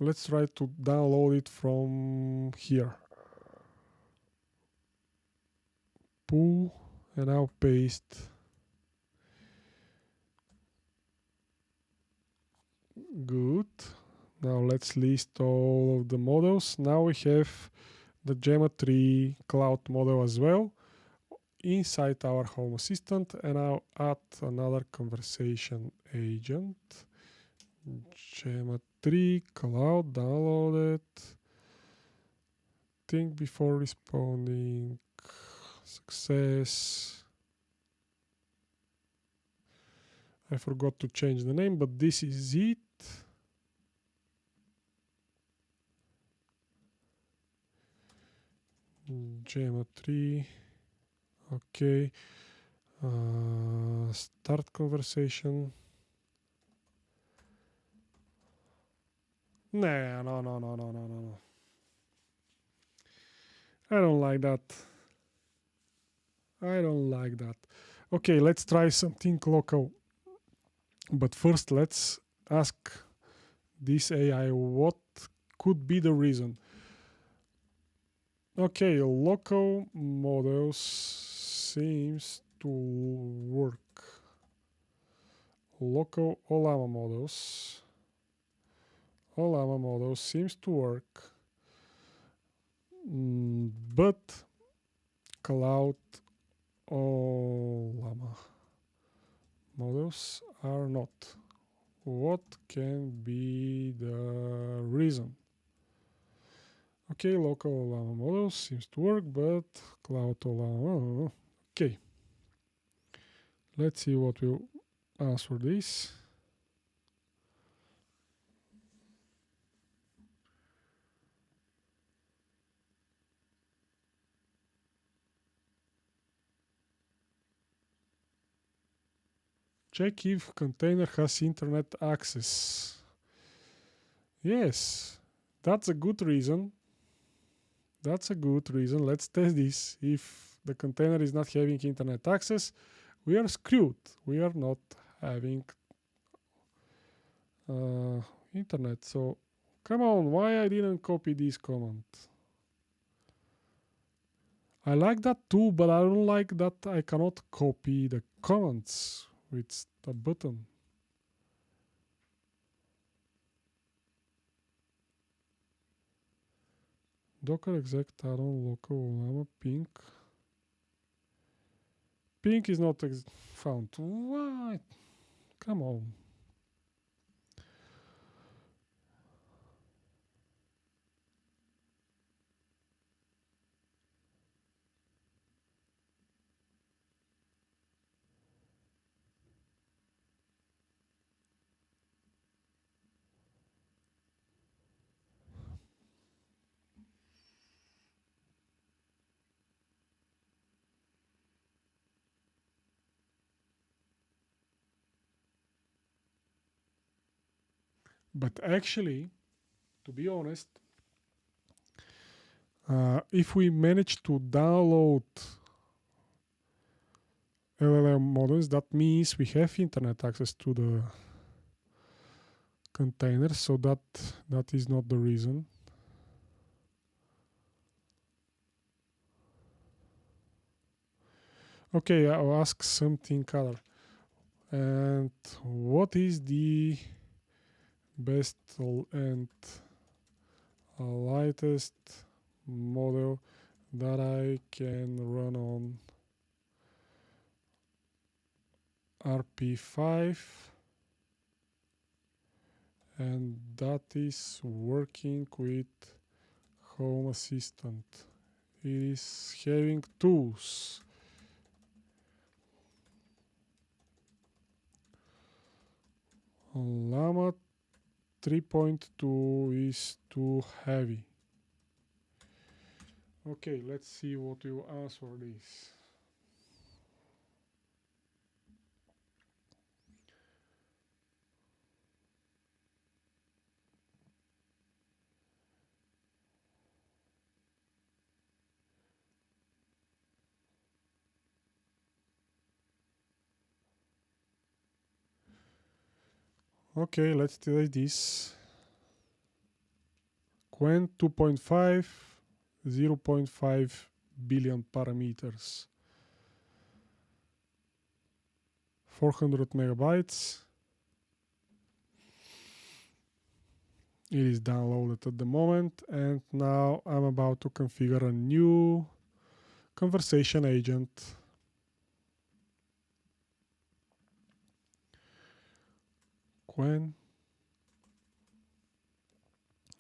Let's try to download it from here. Pull and now paste. Good. Now let's list all of the models. Now we have the Gemma 3 cloud model as well inside our Home Assistant, and I'll add another conversation agent. Gemma 3 cloud downloaded. Think before responding. Success. I forgot to change the name, but this is it. Gemma 3. Okay. Start conversation. No. I don't like that. Okay, let's try something local. But first, let's ask this AI what could be the reason. Okay, local models seems to work. Local Ollama models seems to work, but cloud Ollama models are not. What can be the reason? Okay, local Ollama models seems to work, but cloud Ollama. Okay. Let's see what will answer this. Check if container has internet access. Yes, that's a good reason. Let's test this. If the container is not having internet access, we are screwed. We are not having internet. So come on, why I didn't copy this command? I like that too, but I don't like that I cannot copy the commands with the button. Docker exec add-on local Ollama ping. Ping is not found. What? Come on. But actually, to be honest, if we manage to download LLM models, that means we have internet access to the container, so that is not the reason. Okay, I'll ask something other. And what is the best and lightest model that I can run on RP5, and that is working with Home Assistant? It is having tools. Ollama 3.2 is too heavy. Okay, let's see what will answer this. Okay, let's try this. Qwen 2.5, 0.5 billion parameters. 400 megabytes. It is downloaded at the moment, and now I'm about to configure a new conversation agent. Qwen.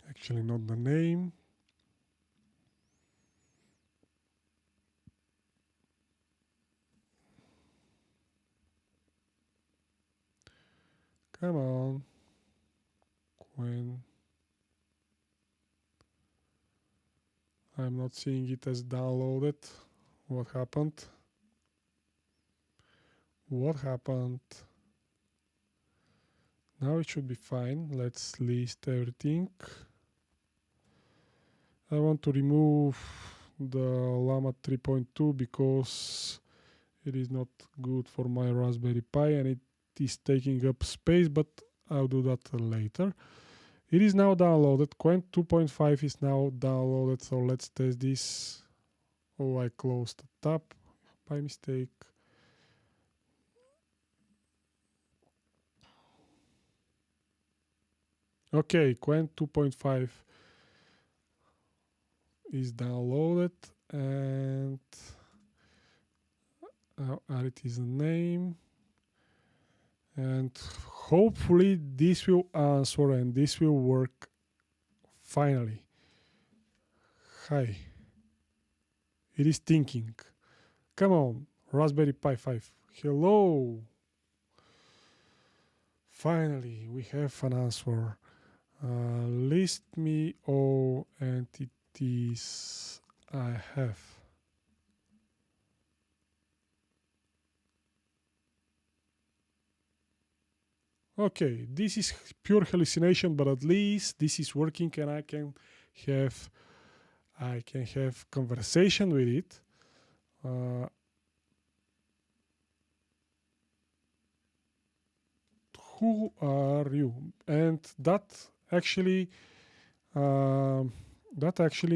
Actually, not the name. Come on. Qwen. I'm not seeing it as downloaded. What happened? What happened? Now it should be fine. Let's list everything. I want to remove the Llama 3.2 because it is not good for my Raspberry Pi and it is taking up space, but I'll do that later. It is now downloaded. Qwen 2.5 is now downloaded, so let's test this. Oh, I closed the tab by mistake. Okay, Qwen 2.5 is downloaded, and I'll add it as a name. And hopefully this will answer and this will work finally. Hi. It is thinking. Come on, Raspberry Pi 5. Hello. Finally, we have an answer. List me all entities I have. Okay, this is pure hallucination, but at least this is working and I can have conversation with it. Who are you? And that actually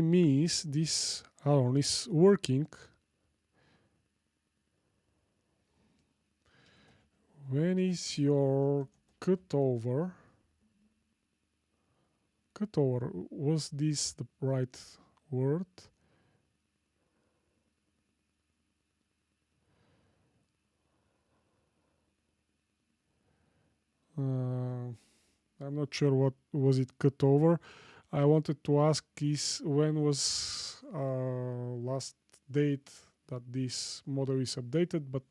means this alarm is working. When is your cutover? Cutover, was this the right word? I'm not sure what was it cut over. I wanted to ask is when was last date that this model is updated, but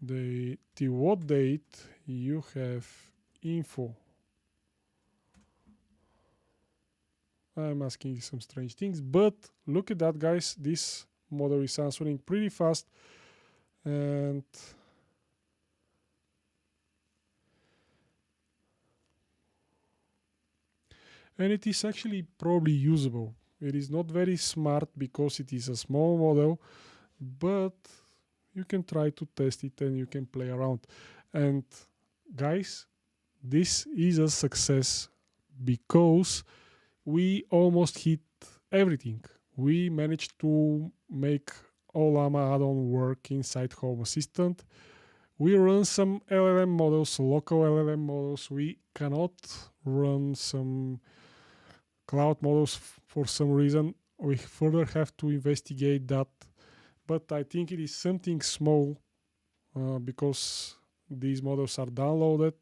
the what date you have info. I'm asking some strange things, but look at that, guys. This model is answering pretty fast, and and it is actually probably usable. It is not very smart because it is a small model, but you can try to test it and you can play around. And guys, this is a success because we almost hit everything. We managed to make Ollama add-on work inside Home Assistant. We run some LLM models, local LLM models. We cannot run some cloud models for some reason. We further have to investigate that. But I think it is something small because these models are downloaded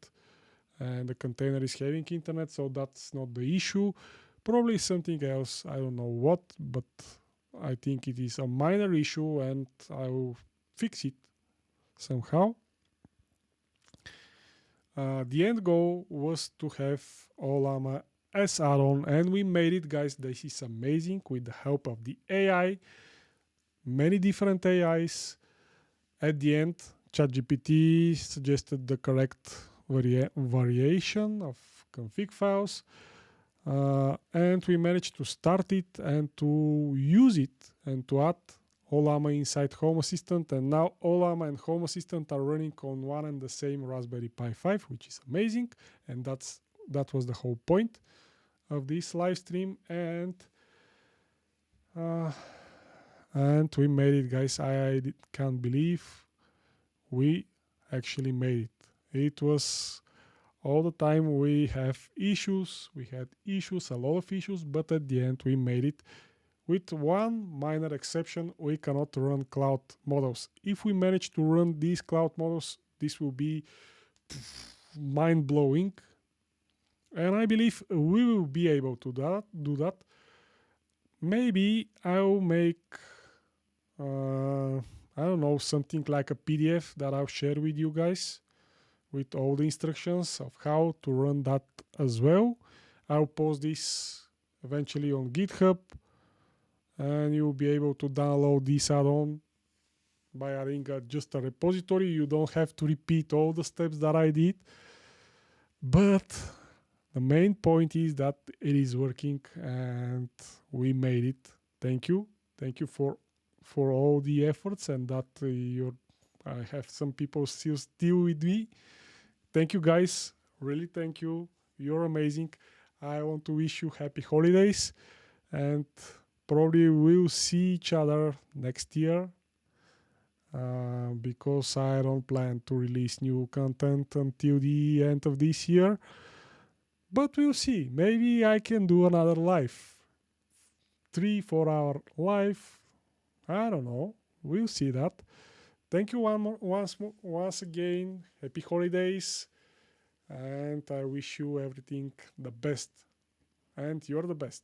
and the container is having internet, so that's not the issue. Probably something else, I don't know what, but I think it is a minor issue and I will fix it somehow. The end goal was to have Ollama as add-on, and we made it, guys. This is amazing with the help of the AI, many different AIs. At the end, ChatGPT suggested the correct variation of config files, and we managed to start it and to use it and to add Ollama inside Home Assistant, and now Ollama and Home Assistant are running on one and the same Raspberry Pi 5, which is amazing, and that was the whole point of this live stream. And we made it, guys. I can't believe we actually made it. It was all the time we have issues. We had issues, a lot of issues, but at the end we made it. With one minor exception, we cannot run cloud models. If we manage to run these cloud models, this will be mind-blowing. And I believe we will be able to do that. Maybe I'll make, I don't know, something like a PDF that I'll share with you guys with all the instructions of how to run that as well. I'll post this eventually on GitHub, and you'll be able to download this add-on by adding just a repository. You don't have to repeat all the steps that I did, but the main point is that it is working and we made it. Thank you for all the efforts, and that I have some people still with me. Thank you, guys. Really, thank you. You're amazing. I want to wish you happy holidays, and probably we'll see each other next year because I don't plan to release new content until the end of this year. But we'll see. Maybe I can do another live, 3-4 hour live. I don't know. We'll see that. Thank you once again. Happy holidays, and I wish you everything the best. And you're the best.